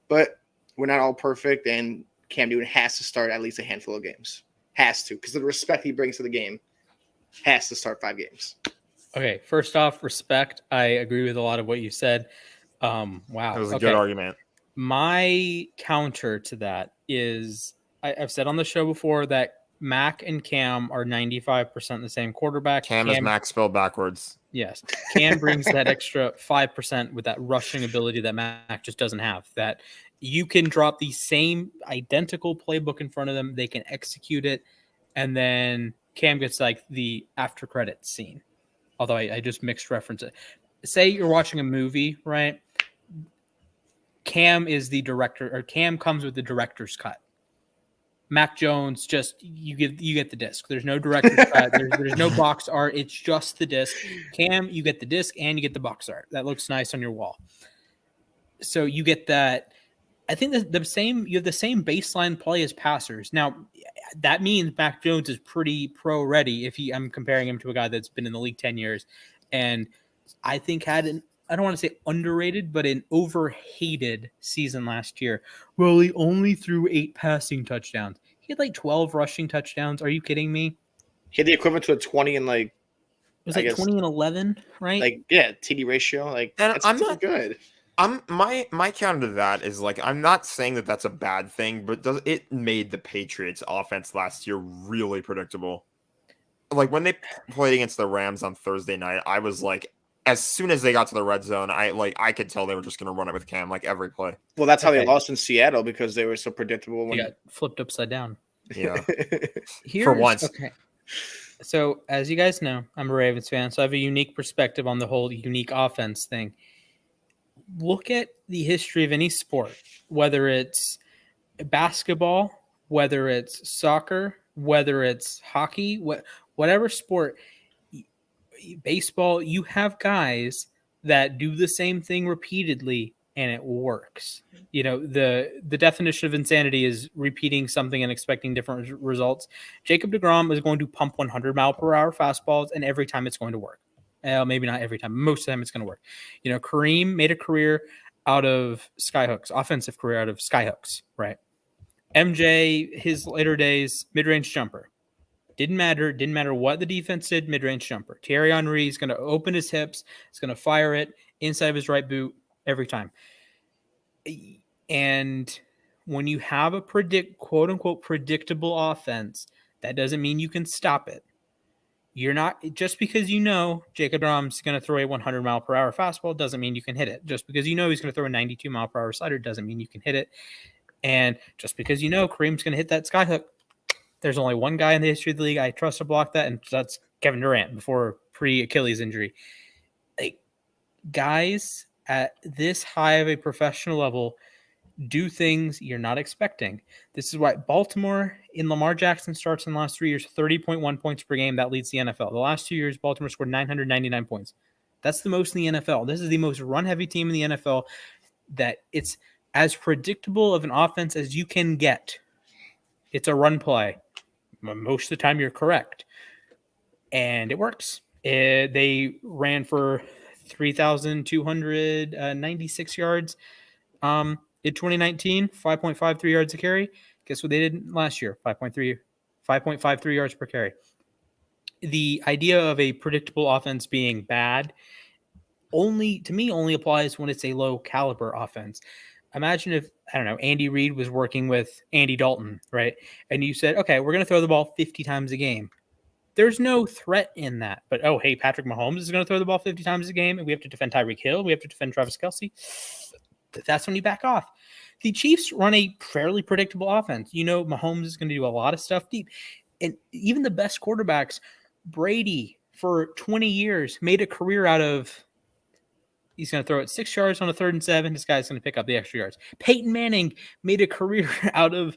But we're not all perfect, and Cam Newton has to start at least a handful of games. Has to, because of the respect he brings to the game. Has to start 5 games. Okay, first off, respect. I agree with a lot of what you said. Wow. That was a good argument. My counter to that is I've said on the show before that Mac and Cam are 95% the same quarterback. Cam is Mac spelled backwards. Yes. Cam brings that extra 5% with that rushing ability that Mac just doesn't have. That you can drop the same identical playbook in front of them. They can execute it. And then Cam gets like the after credits scene. Although I just mixed reference it. Say you're watching a movie, right? Cam is the director, or Cam comes with the director's cut. Mac Jones, just you get the disc. There's no director's cut. There's no box art. It's just the disc. Cam, you get the disc and you get the box art. That looks nice on your wall. So you get that. I think you have the same baseline play as passers. Now, that means Mac Jones is pretty pro ready. I'm comparing him to a guy that's been in the league 10 years, and I think had I don't want to say underrated, but an overhated season last year. Well, he only threw 8 passing touchdowns. He had like 12 rushing touchdowns. Are you kidding me? He had the equivalent to a 20 and like. It was like 20 and 11, right? Like, yeah, TD ratio. Like, and that's not good. My counter to that is like, I'm not saying that that's a bad thing, but it made the Patriots offense last year really predictable. Like when they played against the Rams on Thursday night, I was like, as soon as they got to the red zone, I could tell they were just going to run it with Cam like every play. Well, that's how they lost in Seattle, because they were so predictable. They got flipped upside down. Yeah. For once. Okay. So as you guys know, I'm a Ravens fan, so I have a unique perspective on the whole unique offense thing. Look at the history of any sport, whether it's basketball, whether it's soccer, whether it's hockey, whatever sport, baseball, you have guys that do the same thing repeatedly and it works. The definition of insanity is repeating something and expecting different results. Jacob deGrom is going to pump 100-mile-per-hour fastballs, and every time it's going to work. Maybe not every time. Most of the time it's going to work. Kareem made a career out of skyhooks, offensive career out of skyhooks, right? MJ, his later days, mid-range jumper. Didn't matter what the defense did, mid-range jumper. Thierry Henry is going to open his hips. He's going to fire it inside of his right boot every time. And when you have a quote-unquote predictable offense, that doesn't mean you can stop it. You're not, just because Jacob deGrom's going to throw a 100-mile-per-hour fastball doesn't mean you can hit it. Just because he's going to throw a 92-mile-per-hour slider doesn't mean you can hit it. And just because Kareem's going to hit that skyhook, there's only one guy in the history of the league I trust to block that, and that's Kevin Durant before pre-Achilles injury. Like, guys at this high of a professional level do things you're not expecting. This is why Baltimore in Lamar Jackson starts in the last 3 years, 30.1 points per game. That leads the NFL. The last 2 years, Baltimore scored 999 points. That's the most in the NFL. This is the most run-heavy team in the NFL, that it's as predictable of an offense as you can get. It's a run play. Most of the time, you're correct. And it works. They ran for 3,296 yards in 2019, 5.53 yards a carry. Guess what they did last year? 5.53 yards per carry. The idea of a predictable offense being bad only applies when it's a low caliber offense. Imagine if, Andy Reid was working with Andy Dalton, right? And you said, okay, we're going to throw the ball 50 times a game. There's no threat in that. But, hey, Patrick Mahomes is going to throw the ball 50 times a game, and we have to defend Tyreek Hill. We have to defend Travis Kelce. That's when you back off. The Chiefs run a fairly predictable offense. Mahomes is going to do a lot of stuff deep. And even the best quarterbacks, Brady, for 20 years, made a career out of, he's going to throw it 6 yards on a 3rd and 7. This guy's going to pick up the extra yards. Peyton Manning made a career out of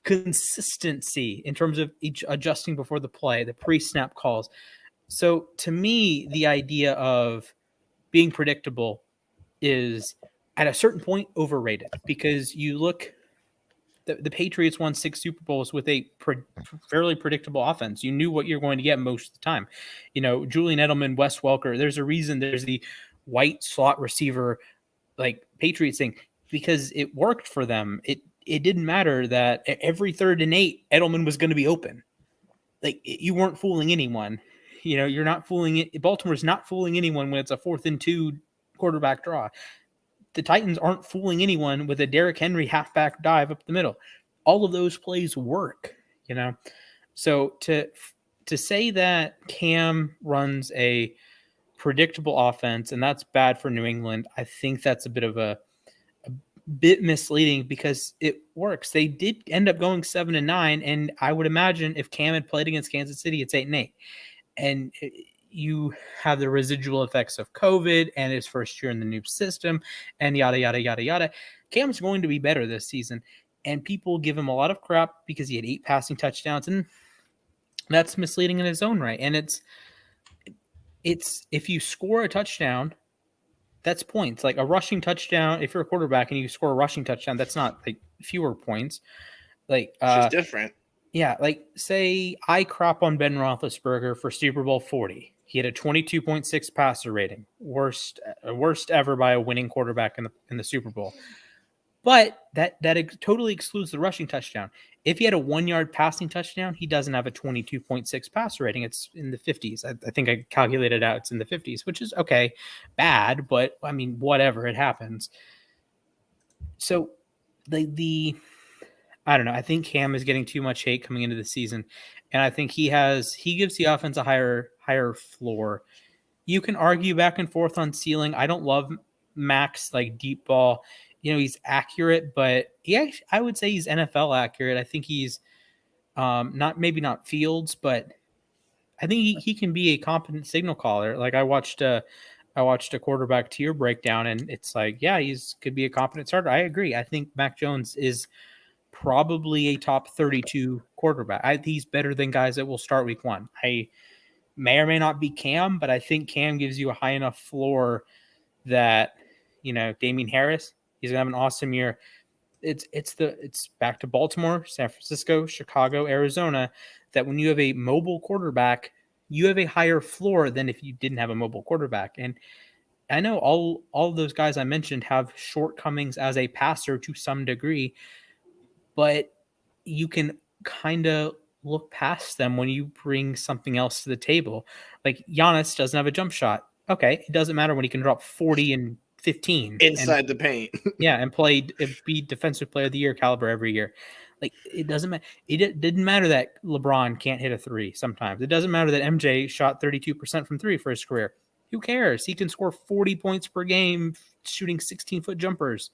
consistency in terms of each adjusting before the play, the pre-snap calls. So to me, the idea of being predictable is at a certain point overrated, because you look, the Patriots won 6 Super Bowls with a fairly predictable offense. You knew what you're going to get most of the time. Julian Edelman, Wes Welker, there's a reason there's the white slot receiver, like Patriots thing, because it worked for them. It didn't matter that every 3rd and 8, Edelman was going to be open. Like, you weren't fooling anyone. You're not fooling it. Baltimore's not fooling anyone when it's a 4th and 2 quarterback draw. The Titans aren't fooling anyone with a Derrick Henry halfback dive up the middle. All of those plays work, So to say that Cam runs a predictable offense and that's bad for New England, I think that's a bit misleading, because it works. They did end up going 7-9, and I would imagine if Cam had played against Kansas City, it's 8-8. And you have the residual effects of COVID and his first year in the new system and yada, yada, yada, yada. Cam's going to be better this season, and people give him a lot of crap because he had 8 passing touchdowns, and that's misleading in his own right. And it's if you score a touchdown, that's points. Like a rushing touchdown, if you're a quarterback and you score a rushing touchdown, that's not like fewer points. Like it's different. Yeah, like say I crop on Ben Roethlisberger for Super Bowl 40. He had a 22.6 passer rating, worst ever by a winning quarterback in the Super Bowl. But that totally excludes the rushing touchdown. If he had a 1-yard passing touchdown, he doesn't have a 22.6 passer rating. It's in the 50s. I think I calculated out it's in the 50s, which is okay, bad, but I mean, whatever, it happens. So the I don't know. I think Cam is getting too much hate coming into the season, and I think he gives the offense a higher floor. You can argue back and forth on ceiling. I don't love Max like deep ball. He's accurate, but I would say he's NFL accurate. I think he's not Fields, but I think he can be a competent signal caller. Like I watched a quarterback tier breakdown, and it's like, yeah, could be a competent starter. I agree. I think Mac Jones is probably a top 32 quarterback. He's better than guys that will start week 1. I may or may not be Cam, but I think Cam gives you a high enough floor that, Damian Harris, He's going to have an awesome year. It's back to Baltimore, San Francisco, Chicago, Arizona, that when you have a mobile quarterback, you have a higher floor than if you didn't have a mobile quarterback. And I know all of those guys I mentioned have shortcomings as a passer to some degree, but you can kind of look past them when you bring something else to the table. Like Giannis doesn't have a jump shot. Okay, it doesn't matter when he can drop 40 and 15 inside the paint. Yeah, and be defensive player of the year caliber every year. Like, it doesn't matter. It didn't matter that LeBron can't hit a three sometimes. It doesn't matter that MJ shot 32% from three for his career. Who cares? He can score 40 points per game shooting 16-foot jumpers.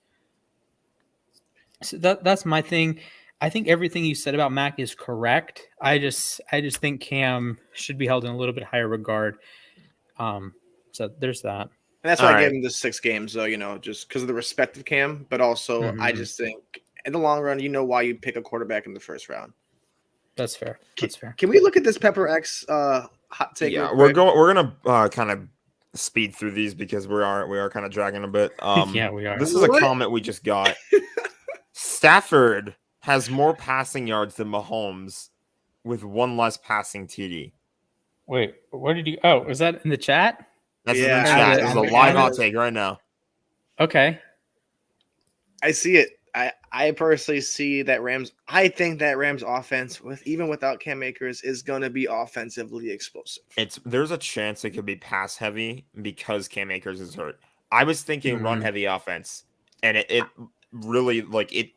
So that's my thing. I think everything you said about Mac is correct. I just think Cam should be held in a little bit higher regard. So there's that. And that's why I gave him the 6 games, though, just because of the respect of Cam. But also, I just think in the long run, why you pick a quarterback in the first round. That's fair. That's fair. Can we look at this Pepper X hot take? Yeah, we're gonna kind of speed through these because we are kind of dragging a bit. Yeah, we are. This is a comment we just got. Stafford has more passing yards than Mahomes with 1 less passing TD. Wait, where did you? Oh, is that in the chat? That's in the chat. It's a live hot take right now. Okay. I see it. I personally see that Rams. I think that Rams offense, even without Cam Akers, is going to be offensively explosive. There's a chance it could be pass heavy because Cam Akers is hurt. I was thinking run heavy offense, and it really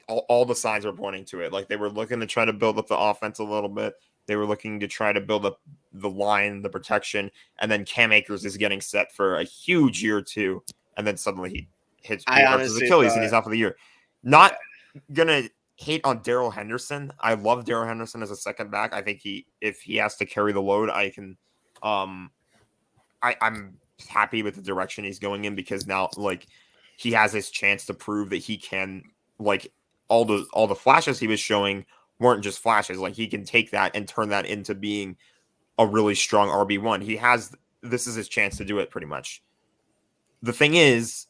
all the signs were pointing to it. Like they were looking to try to build up the offense a little bit. They were looking to try to build up the line, the protection, and then Cam Akers is getting set for a huge year too, and then suddenly he hits his Achilles and he's out for the year. Not gonna hate on Darrell Henderson. I love Darrell Henderson as a second back. I think if he has to carry the load, I can. I'm happy with the direction he's going in because now he has his chance to prove that he can all the flashes he was showing weren't just flashes. Like he can take that and turn that into being a really strong RB1. This is his chance to do it pretty much. The thing is,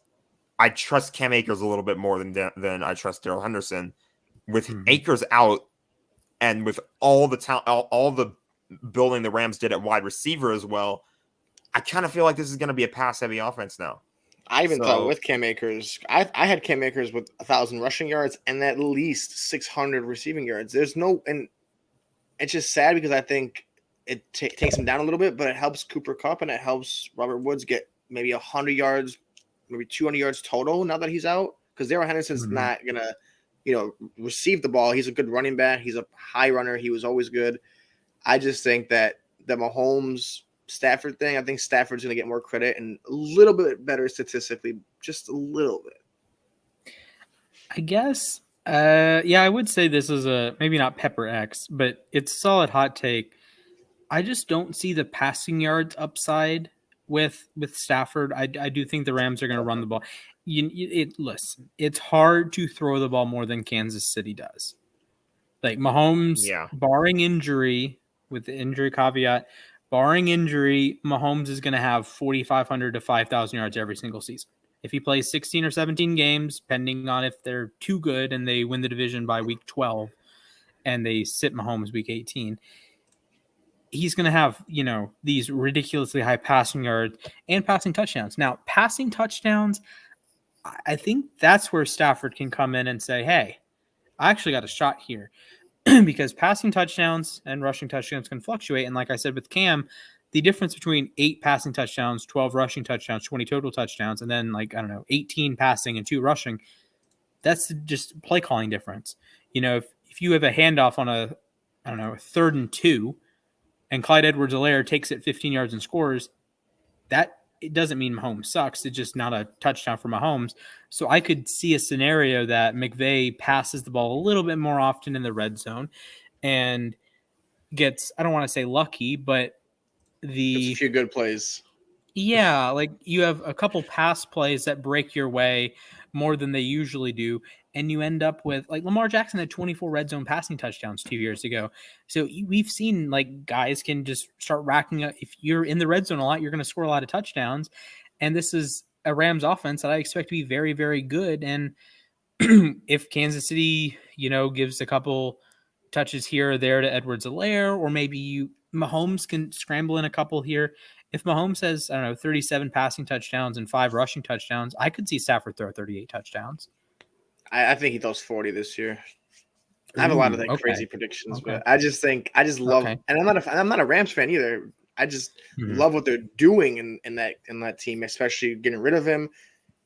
I trust Cam Akers a little bit more than I trust Darrell Henderson. With Akers out and with all the talent, all the building the Rams did at wide receiver as well, I kind of feel like this is going to be a pass-heavy offense now. I even thought with Cam Akers, I had Cam Akers with 1,000 rushing yards and at least 600 receiving yards. And it's just sad because I think it takes him down a little bit, but it helps Cooper Kupp and it helps Robert Woods get maybe 100 yards, maybe 200 yards total now that he's out. Because Darrell Henderson's not gonna, receive the ball. He's a good running back. He's a high runner. He was always good. I just think that the Mahomes Stafford thing, I think Stafford's going to get more credit and a little bit better statistically, just a little bit. I guess, I would say this is maybe not Pepper X, but it's a solid hot take. I just don't see the passing yards upside with Stafford. I do think the Rams are going to run the ball. Listen, it's hard to throw the ball more than Kansas City does. Like Mahomes, barring injury, with the injury caveat, barring injury, Mahomes is going to have 4,500 to 5,000 yards every single season. If he plays 16 or 17 games, depending on if they're too good and they win the division by week 12 and they sit Mahomes week 18, he's going to have, these ridiculously high passing yards and passing touchdowns. Now, passing touchdowns, I think that's where Stafford can come in and say, hey, I actually got a shot here. Because passing touchdowns and rushing touchdowns can fluctuate. And like I said with Cam, the difference between 8 passing touchdowns, 12 rushing touchdowns, 20 total touchdowns, and then 18 passing and 2 rushing, that's just play calling difference. If you have a handoff on a 3rd and 2 and Clyde Edwards-Helaire takes it 15 yards and scores, that it doesn't mean Mahomes sucks. It's just not a touchdown for Mahomes. So I could see a scenario that McVay passes the ball a little bit more often in the red zone and gets, I don't want to say lucky, but it's a few good plays. Yeah, you have a couple pass plays that break your way more than they usually do. And you end up with, Lamar Jackson had 24 red zone passing touchdowns 2 years ago. So we've seen, guys can just start racking up. If you're in the red zone a lot, you're going to score a lot of touchdowns. And this is a Rams offense that I expect to be very, very good. And if Kansas City, gives a couple touches here or there to Edwards-Helaire, or maybe Mahomes can scramble in a couple here. If Mahomes has, 37 passing touchdowns and 5 rushing touchdowns, I could see Stafford throw 38 touchdowns. I think he throws 40 this year. I have a lot of crazy predictions, but I just love, and I'm not a Rams fan either. I just love what they're doing in that team, especially getting rid of him.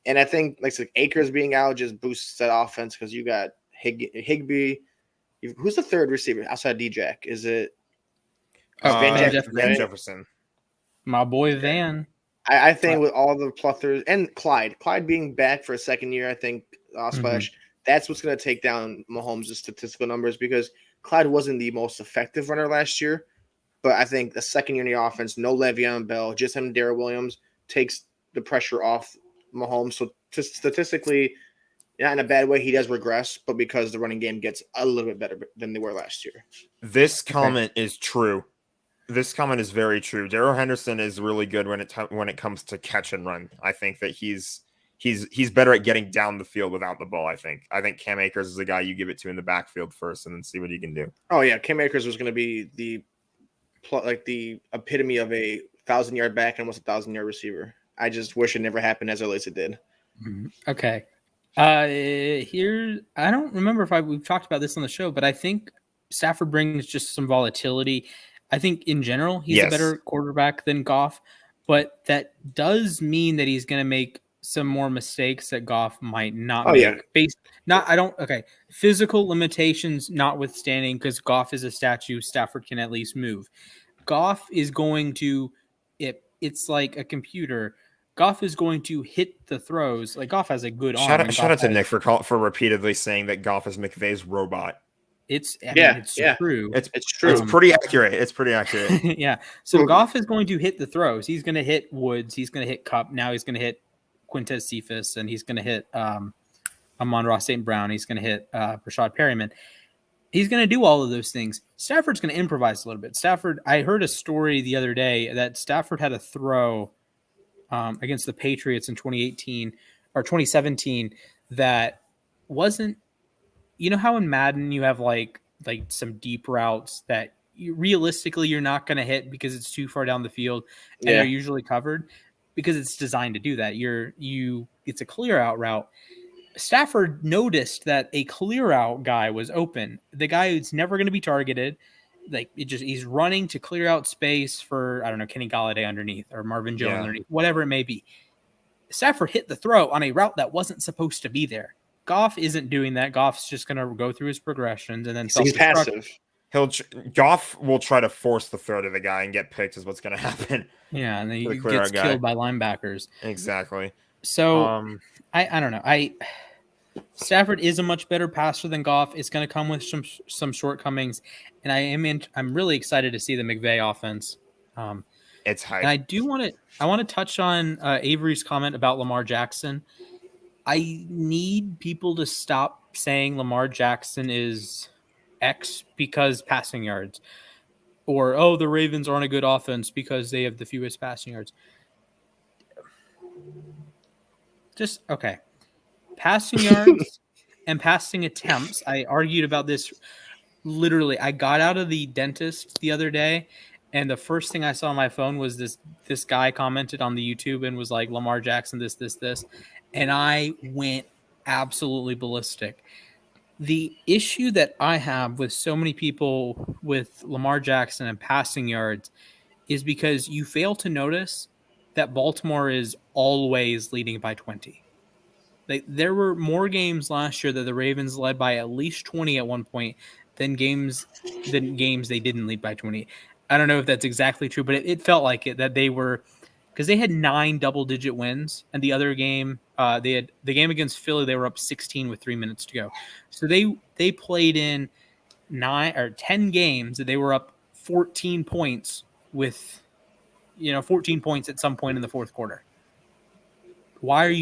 And I think like Akers being out just boosts that offense because you got Higbee. Who's the third receiver outside D-Jack? Is it Van Jefferson? My boy Van. I think with all the pluthers and Clyde being back for a second year, I think Splash. That's what's going to take down Mahomes' statistical numbers because Clyde wasn't the most effective runner last year. But I think the second year in the offense, no Le'Veon Bell, just him and Darrell Williams takes the pressure off Mahomes. So statistically, not in a bad way, he does regress, but because the running game gets a little bit better than they were last year. This comment is true. This comment is very true. Darrell Henderson is really good when it comes to catch and run. I think that he's better at getting down the field without the ball. I think Cam Akers is the guy you give it to in the backfield first, and then see what he can do. Oh yeah, Cam Akers was going to be the epitome of a 1,000-yard back and almost a 1,000-yard receiver. I just wish it never happened as early as it did. Okay. Here, I don't remember if we've talked about this on the show, but I think Stafford brings just some volatility. I think in general he's a better quarterback than Goff, but that does mean that he's going to make some more mistakes that Goff might not make. Physical limitations notwithstanding, because Goff is a statue, Stafford can at least move. Goff is going to it's like a computer. Goff is going to hit the throws. Like Goff has a good arm. Shout out to Nick for repeatedly saying that Goff is McVay's robot. It's true. It's true. It's pretty accurate. It's pretty accurate. Yeah. So Goff is going to hit the throws. He's going to hit Woods. He's going to hit Kupp. Now he's going to hit Quintez Cephas, and he's going to hit Amon-Ra St. Brown. He's going to hit Rashad Perryman. He's going to do all of those things. Stafford's going to improvise a little bit. I heard a story the other day that Stafford had a throw against the Patriots in 2018 or 2017 that wasn't, how in Madden you have like some deep routes that realistically you're not going to hit because it's too far down the field and they're usually covered because it's designed to do that. It's a clear out route. Stafford noticed that a clear out guy was open. The guy who's never going to be targeted. He's running to clear out space for, I don't know, Kenny Golladay underneath or Marvin Jones underneath, whatever it may be. Stafford hit the throw on a route that wasn't supposed to be there. Goff isn't doing that. Goff's just going to go through his progressions and then he's passive. Goff will try to force the throw to the guy and get picked is what's going to happen. Yeah, and then he gets killed by linebackers. Exactly. So I don't know. Stafford is a much better passer than Goff. It's going to come with some shortcomings, and I'm really excited to see the McVay offense. It's hype. And I want to touch on Avery's comment about Lamar Jackson. I need people to stop saying Lamar Jackson is X because passing yards, or the Ravens aren't a good offense because they have the fewest passing yards. Just okay. Passing yards and passing attempts. I argued about this. Literally, I got out of the dentist the other day, and the first thing I saw on my phone was this guy commented on the YouTube and was like, Lamar Jackson, this. And I went absolutely ballistic. The issue that I have with so many people with Lamar Jackson and passing yards is because you fail to notice that Baltimore is always leading by 20. There were more games last year that the Ravens led by at least 20 at one point than games they didn't lead by 20. I don't know if that's exactly true, but it felt like it, that they were, because they had 9 double-digit wins, and the other game, they had the game against Philly, they were up 16 with 3 minutes to go. So they played in 10 games that they were up 14 points with, 14 points at some point in the fourth quarter. Why would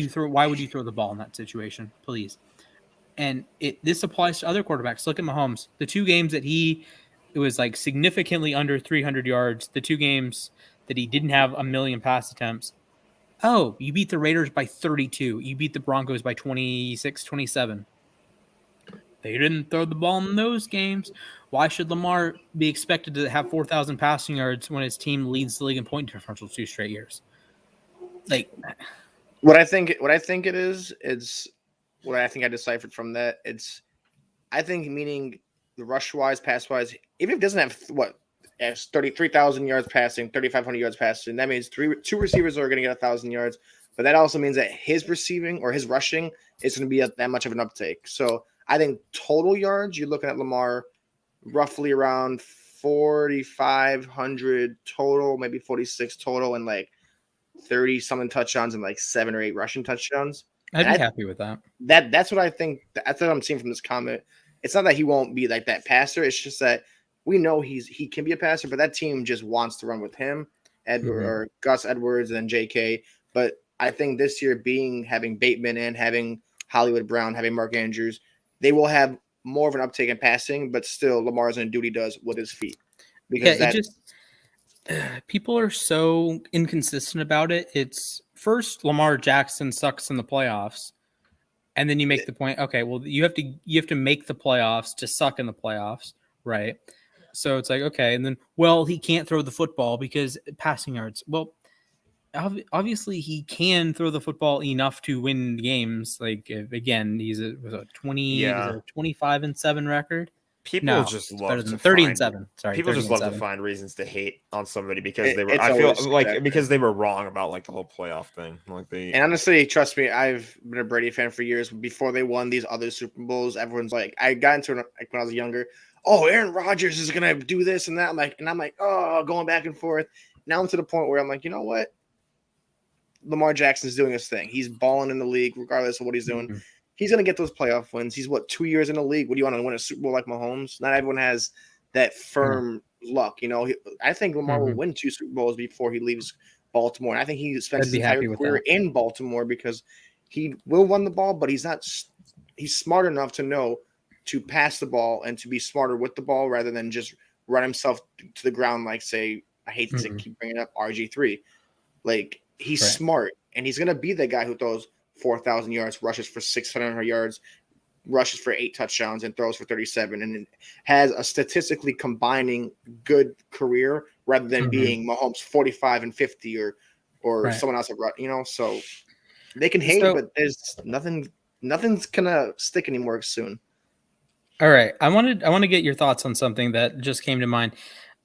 you throw the ball in that situation, please? And this applies to other quarterbacks. Look at Mahomes. The 2 games that it was like significantly under 300 yards. The 2 games that he didn't have a million pass attempts. Oh, you beat the Raiders by 32. You beat the Broncos by 26, 27. They didn't throw the ball in those games. Why should Lamar be expected to have 4,000 passing yards when his team leads the league in point differential 2 straight years? Like, what I think it is, it's what I think I deciphered from that. I think meaning the rush wise, pass wise, even if it doesn't have 33,000 yards passing, 3,500 yards passing, that means two receivers are going to get 1,000 yards. But that also means that his receiving or his rushing is going to be that much of an uptake. So I think total yards, you're looking at Lamar roughly around 4,500 total, maybe 46 total, and like 30-something touchdowns and like 7 or 8 rushing touchdowns. I'd be happy with that. That's what I think. That's what I'm seeing from this comment. It's not that he won't be like that passer. It's just that we know he can be a passer, but that team just wants to run with him, or Gus Edwards and J.K. But I think this year, having Bateman and having Hollywood Brown, having Mark Andrews, they will have more of an uptake in passing, but still Lamar's going to do what he does with his feet. Because people are so inconsistent about it. It's first Lamar Jackson sucks in the playoffs, and then you make the point, okay, well you have to make the playoffs to suck in the playoffs, right? So it's like, okay, and then he can't throw the football because passing yards. Well, obviously he can throw the football enough to win games. Like, again, he's a 25-7 record. People just love to 30-7. Sorry, people just love to find reasons to hate on somebody because they were. I feel like because they were wrong about like the whole playoff thing. And honestly, trust me, I've been a Brady fan for years. Before they won these other Super Bowls, everyone's like, I got into it like when I was younger. Oh, Aaron Rodgers is gonna do this and that. I'm like, oh, going back and forth. Now I'm to the point where I'm like, you know what? Lamar Jackson's doing his thing. He's balling in the league, regardless of what he's doing. Mm-hmm. He's going to get those playoff wins. He's 2 years in the league. What do you want to win a Super Bowl like Mahomes? Not everyone has that firm luck. I think Lamar will win 2 Super Bowls before he leaves Baltimore. And I think he spends his entire career in Baltimore because he will run the ball, but he's smart enough to know to pass the ball and to be smarter with the ball rather than just run himself to the ground like, say, I hate to keep bringing up RG3. Like, he's smart, and he's going to be the guy who throws 4,000 yards, rushes for 600 yards, rushes for 8 touchdowns, and throws for 37, and has a statistically combining good career rather than being Mahomes 45 and 50 or someone else. So they can hate, but there's nothing's gonna stick anymore soon. All right, I want to get your thoughts on something that just came to mind.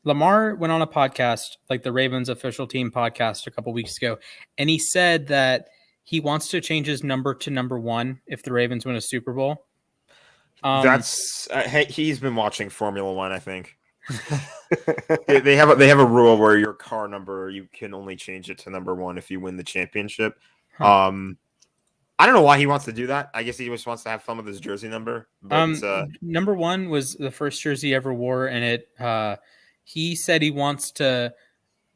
Lamar went on a podcast, like the Ravens official team podcast, a couple weeks ago, and he said that he wants to change his number to number 1 if the Ravens win a Super Bowl. He's been watching Formula One, I think. they have a rule where your car number, you can only change it to number 1 if you win the championship. I don't know why he wants to do that. I guess he just wants to have fun with his jersey number. But, number 1 was the first jersey he ever wore, and he said he wants to,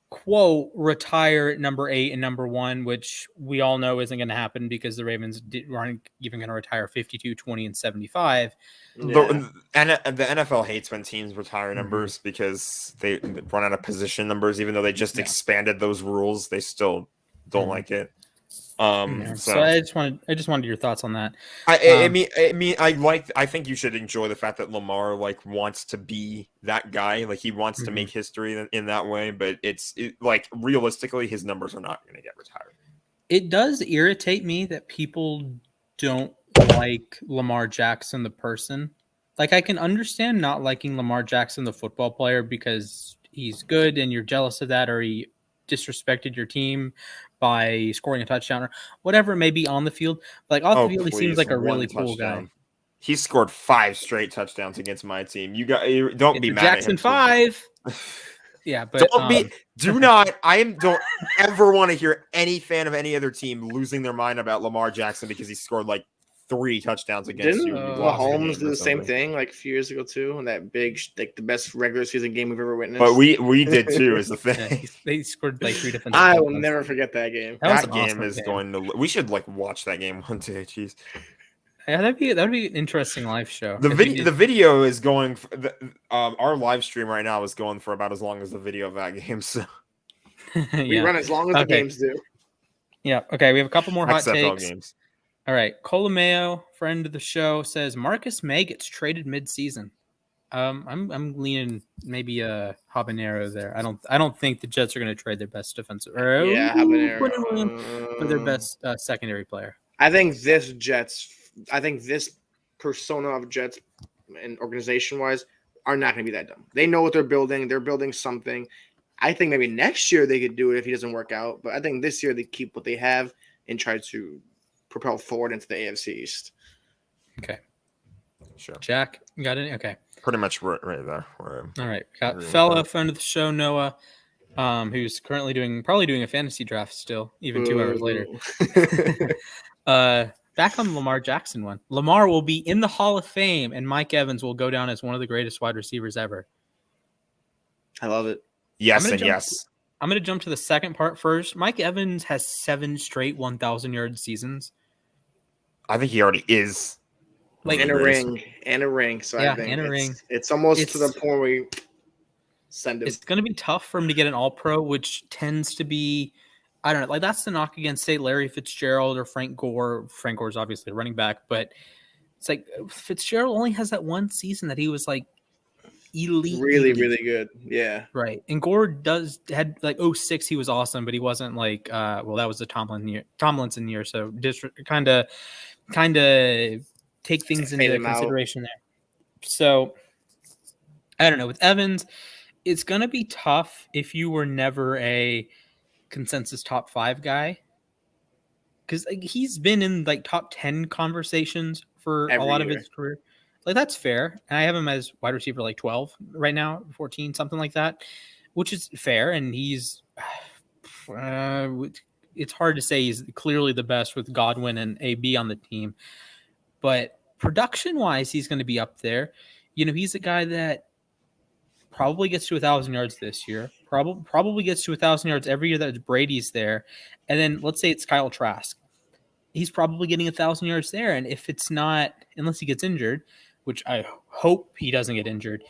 quote, retire number 8 and number 1, which we all know isn't going to happen because the Ravens aren't even going to retire 52, 20, and 75. Yeah. And the NFL hates when teams retire numbers because they run out of position numbers, even though they just expanded those rules. They still don't like it. So I just wanted your thoughts on that. I think you should enjoy the fact that Lamar wants to be that guy. Like, he wants to make history in that way, but realistically his numbers are not going to get retired. It does irritate me that people don't like Lamar Jackson the person. Like, I can understand not liking Lamar Jackson the football player because he's good and you're jealous of that, or he disrespected your team by scoring a touchdown or whatever it may be on the field. Like, off the field, he seems like a really cool guy. He scored 5 straight touchdowns against my team. Don't be mad Jackson at him. 5. Yeah, but don't ever want to hear any fan of any other team losing their mind about Lamar Jackson because he scored 3 touchdowns against you. Mahomes did the same thing a few years ago too, in that big, the best regular season game we've ever witnessed. But we did too, is the thing. Yeah, they scored 3 different. I will never forget that game. That game is going to. We should watch that game one day. Jeez. Yeah, that'd be an interesting live show. The video is going. Our live stream right now is going for about as long as the video of that game. So we run as long as the games do. Yeah. Okay. We have a couple more hot XFL takes. games. All right. Colomeo, friend of the show, says Marcus May gets traded mid-season. I'm leaning maybe a habanero there. I don't think the Jets are going to trade their best defensive habanero for their best secondary player. I think this persona of Jets and organization wise are not going to be that dumb. They know what they're building. They're building something. I think maybe next year they could do it if he doesn't work out. But I think this year they keep what they have and try to propel forward into the AFC East. Okay. Sure. Jack, you got it? Okay. Pretty much right there. All right. Got fella, friend of the show, Noah, who's currently probably doing a fantasy draft still, even 2 hours later. Back on the Lamar Jackson one. Lamar will be in the Hall of Fame, and Mike Evans will go down as one of the greatest wide receivers ever. I love it. Yes and yes. I'm going to jump to the second part first. Mike Evans has 7 straight 1,000-yard seasons. I think he already is. Like in a ring. So yeah, I think in a ring. It's almost to the point where we send him. It's going to be tough for him to get an All-Pro, which tends to be, I don't know, like that's the knock against, say, Larry Fitzgerald or Frank Gore. Frank Gore's obviously a running back, but it's like Fitzgerald only has that one season that he was like elite. Really good. Yeah. Right. And Gore had like 06, he was awesome, but he wasn't like, that was the Tomlinson year. So kind of take things into consideration there. So I don't know. With Evans, it's going to be tough if you were never a consensus top 5 guy, because like, he's been in like top 10 conversations for a lot of his career. Like that's fair. And I have him as wide receiver like 12 right now, 14, something like that, which is fair. And he's it's hard to say he's clearly the best with Godwin and AB on the team. But production-wise, he's going to be up there. You know, he's a guy that probably gets to 1,000 yards this year. Probably gets to 1,000 yards every year that Brady's there. And then let's say it's Kyle Trask. He's probably getting 1,000 yards there. And if it's not, unless he gets injured, which I hope he doesn't get injured,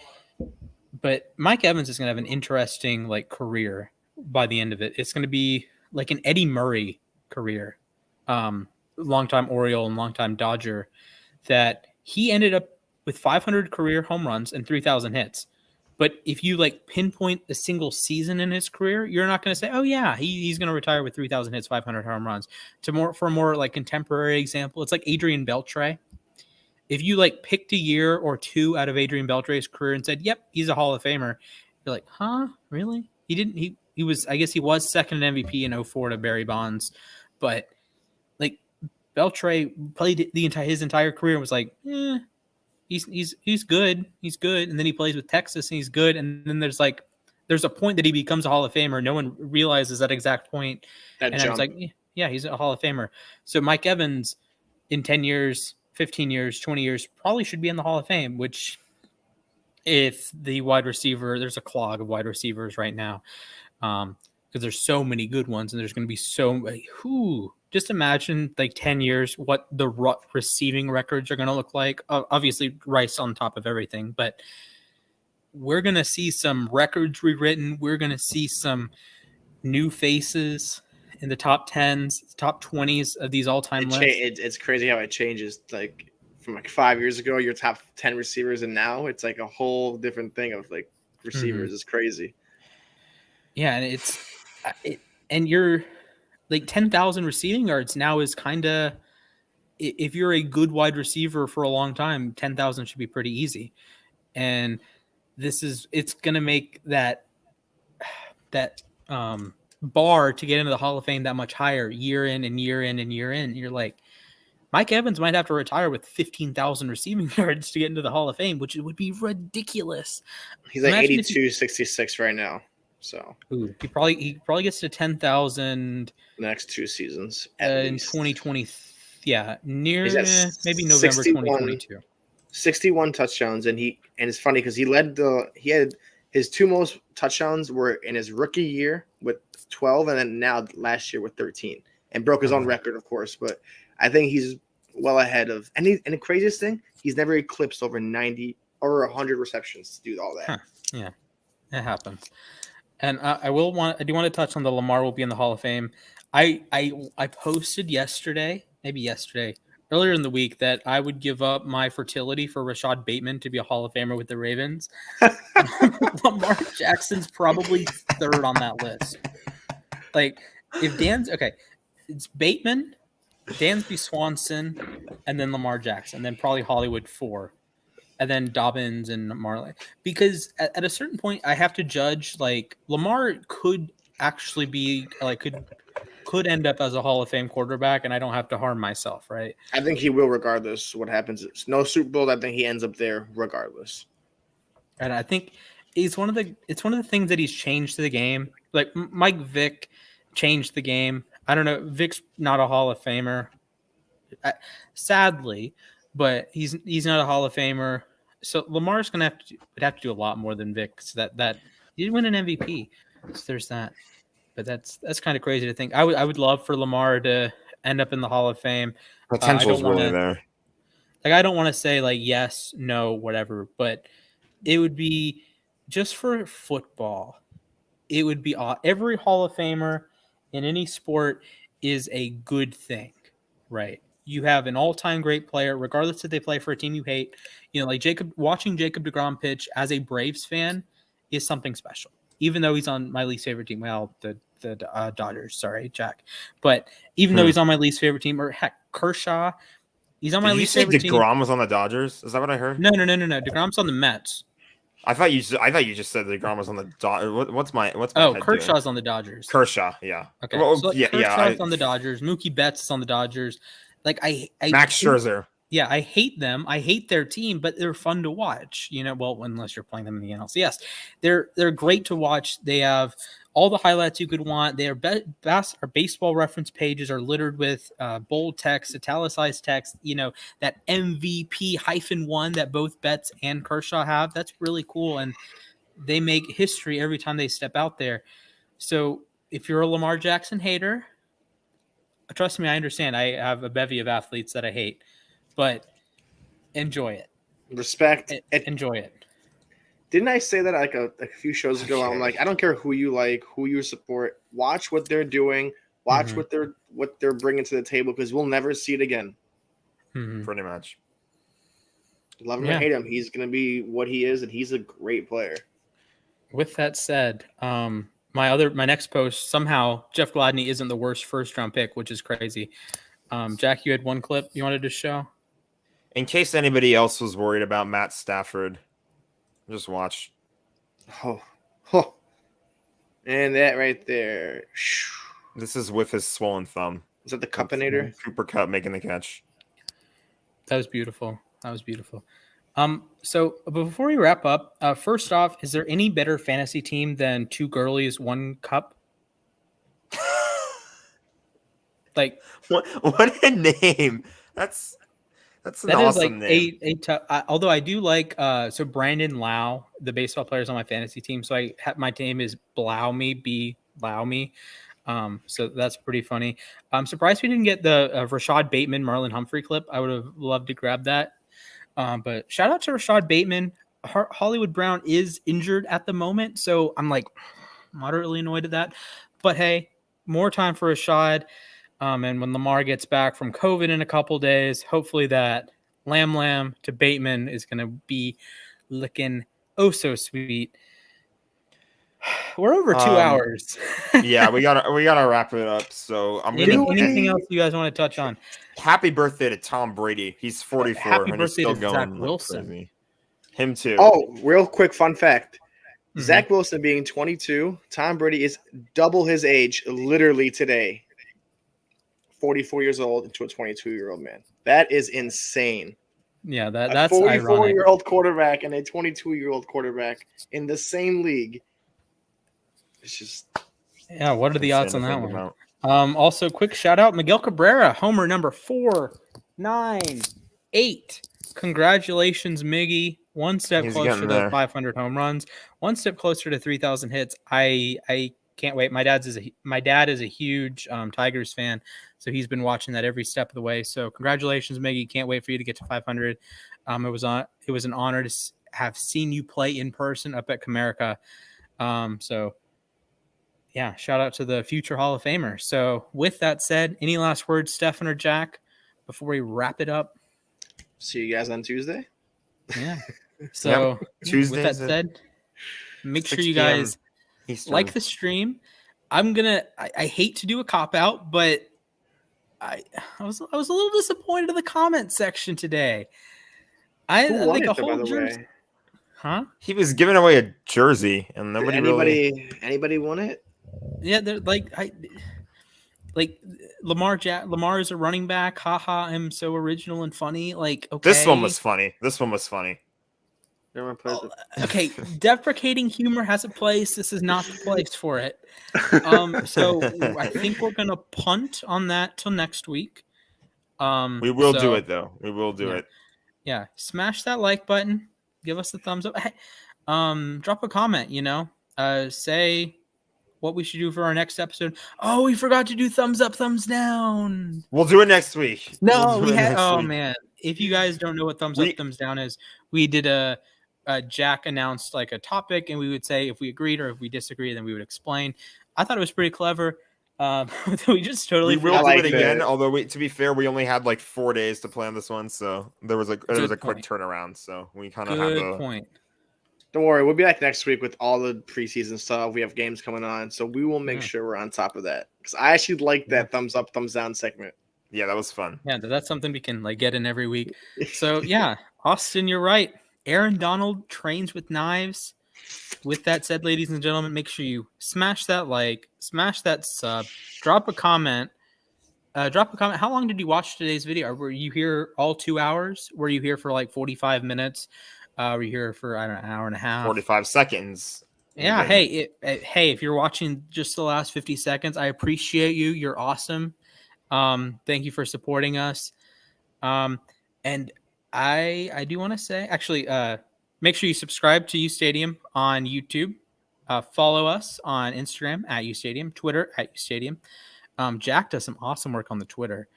but Mike Evans is going to have an interesting like career by the end of it. It's going to be like an Eddie Murray career. Longtime Oriole and longtime Dodger, that he ended up with 500 career home runs and 3,000 hits. But if you like pinpoint a single season in his career, you're not going to say, oh yeah, he's going to retire with 3,000 hits, 500 home runs. For a more like contemporary example, it's like Adrian Beltre. If you like picked a year or two out of Adrian Beltre's career and said, yep, he's a Hall of Famer, you're like, huh, really? He was, I guess he was second in MVP in 04 to Barry Bonds, but like Beltre played his entire career and was like, he's good. He's good. And then he plays with Texas and he's good. And then there's a point that he becomes a Hall of Famer. No one realizes that exact point. And I was like, yeah, he's a Hall of Famer. So Mike Evans in 10 years, 15 years, 20 years, probably should be in the Hall of Fame, which if the wide receiver, there's a clog of wide receivers right now. Because there's so many good ones and there's going to be so many. Just imagine like 10 years, what the receiving records are going to look like. Obviously Rice on top of everything, but we're going to see some records rewritten. We're going to see some new faces in the top 10s, top 20s of these all-time lists. It's crazy how it changes. Like from like 5 years ago, your top 10 receivers, and now it's like a whole different thing of like receivers. Mm-hmm. It's crazy. Yeah, and and you're like 10,000 receiving yards now is kind of, if you're a good wide receiver for a long time, 10,000 should be pretty easy. And it's going to make that bar to get into the Hall of Fame that much higher year in and year in and year in. You're like, Mike Evans might have to retire with 15,000 receiving yards to get into the Hall of Fame, which would be ridiculous. He's like 82-66 right now. So he probably gets to 10,000 next 2 seasons in 2020. Yeah, near maybe November 2022. 61 touchdowns, and it's funny because he had his 2 most touchdowns were in his rookie year with 12, and then now last year with 13, and broke his own record, of course. But I think he's well ahead of, and the craziest thing, he's never eclipsed over 90 or 100 receptions to do all that. Yeah, it happens. And I do want to touch on the Lamar will be in the Hall of Fame. I posted earlier in the week, that I would give up my fertility for Rashad Bateman to be a Hall of Famer with the Ravens. Lamar Jackson's probably third on that list. Like, if it's Bateman, Dansby Swanson, and then Lamar Jackson, then probably Hollywood 4, and then Dobbins and Marley. Because at a certain point, I have to judge, like, Lamar could actually be could end up as a Hall of Fame quarterback, and I don't have to harm myself, right? I think he will, regardless what happens. No Super Bowl, I think he ends up there regardless. And I think it's one of the things that he's changed to the game. Like, Mike Vick changed the game. I don't know. Vick's not a Hall of Famer, sadly, but he's not a Hall of Famer. So Lamar's gonna have to do a lot more than Vick. So that he did win an MVP. So there's that. But that's kind of crazy to think. I would love for Lamar to end up in the Hall of Fame. Potential's really there. Like, I don't want to say like yes, no, whatever, but it would be just for football. It would be every Hall of Famer in any sport is a good thing, right? You have an all-time great player, regardless if they play for a team you hate. Like watching Jacob deGrom pitch as a Braves fan is something special. Even though he's on my least favorite team, well, the Dodgers, sorry, Jack. But even though he's on my least favorite team, or heck, Kershaw, he's on my least favorite team. DeGrom was on the Dodgers? Is that what I heard? No. DeGrom's on the Mets. I thought you just said DeGrom was on the Dodgers. What's my Kershaw's on the Dodgers. Kershaw, yeah. Okay, Kershaw's on the Dodgers. Mookie Betts is on the Dodgers. Like, I Max Scherzer. Yeah, I hate them. I hate their team, but they're fun to watch. Well, unless you're playing them in the NLCS, they're great to watch. They have all the highlights you could want. Their our baseball reference pages are littered with bold text, italicized text. That MVP -1 that both Betts and Kershaw have. That's really cool, and they make history every time they step out there. So if you're a Lamar Jackson hater, trust me, I understand. I have a bevy of athletes that I hate. But enjoy it. Respect. Enjoy it. Didn't I say that like a few shows ago? I'm like, I don't care who you like, who you support. Watch what they're doing. Watch what they're bringing to the table, because we'll never see it again. Pretty much. Love him or hate him, he's going to be what he is, and he's a great player. With that said, my next post, somehow Jeff Gladney isn't the worst first-round pick, which is crazy. Jack, you had one clip you wanted to show? In case anybody else was worried about Matt Stafford, just watch. Oh. And that right there. This is with his swollen thumb. Is that the Cuppinator? Cooper Kupp making the catch. That was beautiful. So before we wrap up, first off, is there any better fantasy team than 2 girlies, 1 cup? Like, what a name! That's an awesome name. Although I do like so Brandon Lau, the baseball player, is on my fantasy team. So my name is Blaume. So that's pretty funny. I'm surprised we didn't get the Rashad Bateman, Marlon Humphrey clip. I would have loved to grab that. But shout out to Rashad Bateman. Hollywood Brown is injured at the moment, so I'm like moderately annoyed at that. But hey, more time for Rashad. And when Lamar gets back from COVID in a couple days, hopefully that Lamb to Bateman is going to be looking oh so sweet. We're over 2 hours. Yeah, we gotta wrap it up. So anything else you guys want to touch on? Happy birthday to Tom Brady. He's 44 Happy and birthday he's still to going. Zach Wilson. Crazy. Him too. Oh, real quick fun fact. Zach Wilson being 22, Tom Brady is double his age literally today. 44 years old into a 22-year-old man. That is insane. Yeah, that's a 44-year-old quarterback and a 22-year-old quarterback in the same league. It's just what are the odds on that one? Also, quick shout out, Miguel Cabrera, homer number 498. Congratulations, Miggy. One step closer to 500 home runs, one step closer to 3,000 hits. I can't wait. My dad is a huge Tigers fan, so he's been watching that every step of the way. So congratulations, Miggy. Can't wait for you to get to 500. It was an honor to have seen you play in person up at Comerica. So yeah, shout out to the future Hall of Famer. So with that said, any last words, Stefan or Jack, before we wrap it up? See you guys on Tuesday. Yeah. So Tuesday. With that said, make sure you guys like the stream. I hate to do a cop out, but I was a little disappointed in the comment section today. Who won it, by the way? Huh? He was giving away a jersey, and anybody won it? Yeah, they're like Lamar is a running back. Haha, I'm so original and funny. Like, okay, this one was funny. Okay, deprecating humor has a place. This is not the place for it. So I think we're gonna punt on that till next week. We will do it though. We will do it. Yeah, smash that like button. Give us a thumbs up. Drop a comment. Say what we should do for our next episode. Oh, we forgot to do thumbs up, thumbs down. We'll do it next week. No, man. If you guys don't know what thumbs up, thumbs down is, we did Jack announced like a topic, and we would say if we agreed or if we disagree, then we would explain. I thought it was pretty clever. We just totally. We will do it again. Although, to be fair, we only had like 4 days to plan this one, so there was a quick turnaround. So we kind of have a point. Don't worry, we'll be back next week with all the preseason stuff. We have games coming on, so we will make sure we're on top of that. Because I actually like that thumbs up, thumbs down segment. Yeah, that was fun. Yeah, that's something we can get in every week. So yeah, Austin, you're right. Aaron Donald trains with knives. With that said, ladies and gentlemen, make sure you smash that like, smash that sub, drop a comment. How long did you watch today's video? Were you here all 2 hours? Were you here for like 45 minutes? Were you here for, I don't know, an hour and a half? 45 seconds. Yeah. Hey, if you're watching just the last 50 seconds, I appreciate you. You're awesome. Thank you for supporting us. And I do want to say, actually, make sure you subscribe to U Stadium on YouTube. Follow us on Instagram at U Stadium, Twitter at U Stadium. Jack does some awesome work on the Twitter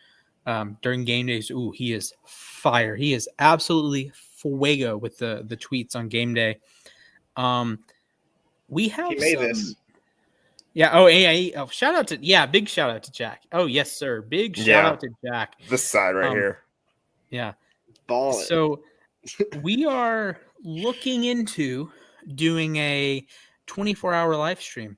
during game days. Ooh, he is fire. He is absolutely fuego with the tweets on game day. We have this. Yeah. Oh, shout out to big shout out to Jack. Oh yes, sir. Big shout out to Jack. This side right here. Yeah. Ball it. So we are looking into doing a 24-hour live stream.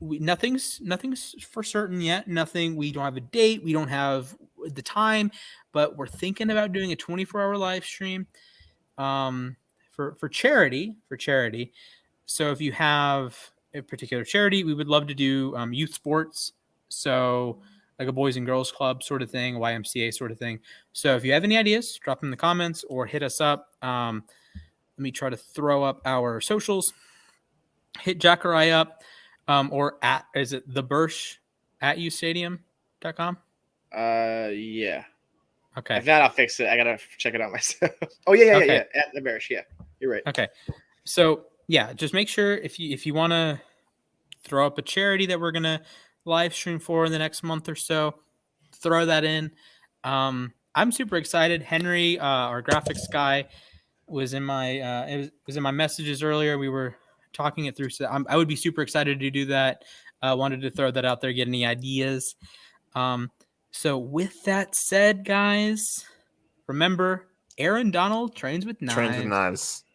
Nothing's for certain yet. We don't have a date. We don't have the time, but we're thinking about doing a 24-hour live stream for charity. So if you have a particular charity, we would love to do youth sports. So like a boys and girls club sort of thing, YMCA sort of thing. So if you have any ideas, drop them in the comments or hit us up. Let me try to throw up our socials. Hit Jack or I up. Or is it the Bursch at ustadium.com? Yeah. Okay. If not, I'll fix it. I gotta check it out myself. Oh yeah. At the Bursch, yeah. You're right. Okay. So yeah, just make sure if you want to throw up a charity that we're gonna live stream for in the next month or so, throw that in. I'm super excited. Henry, our graphics guy, was in my messages earlier. We were talking it through. So I would be super excited to do that. Wanted to throw that out there, get any ideas. So with that said, guys, remember, Aaron Donald trains with knives.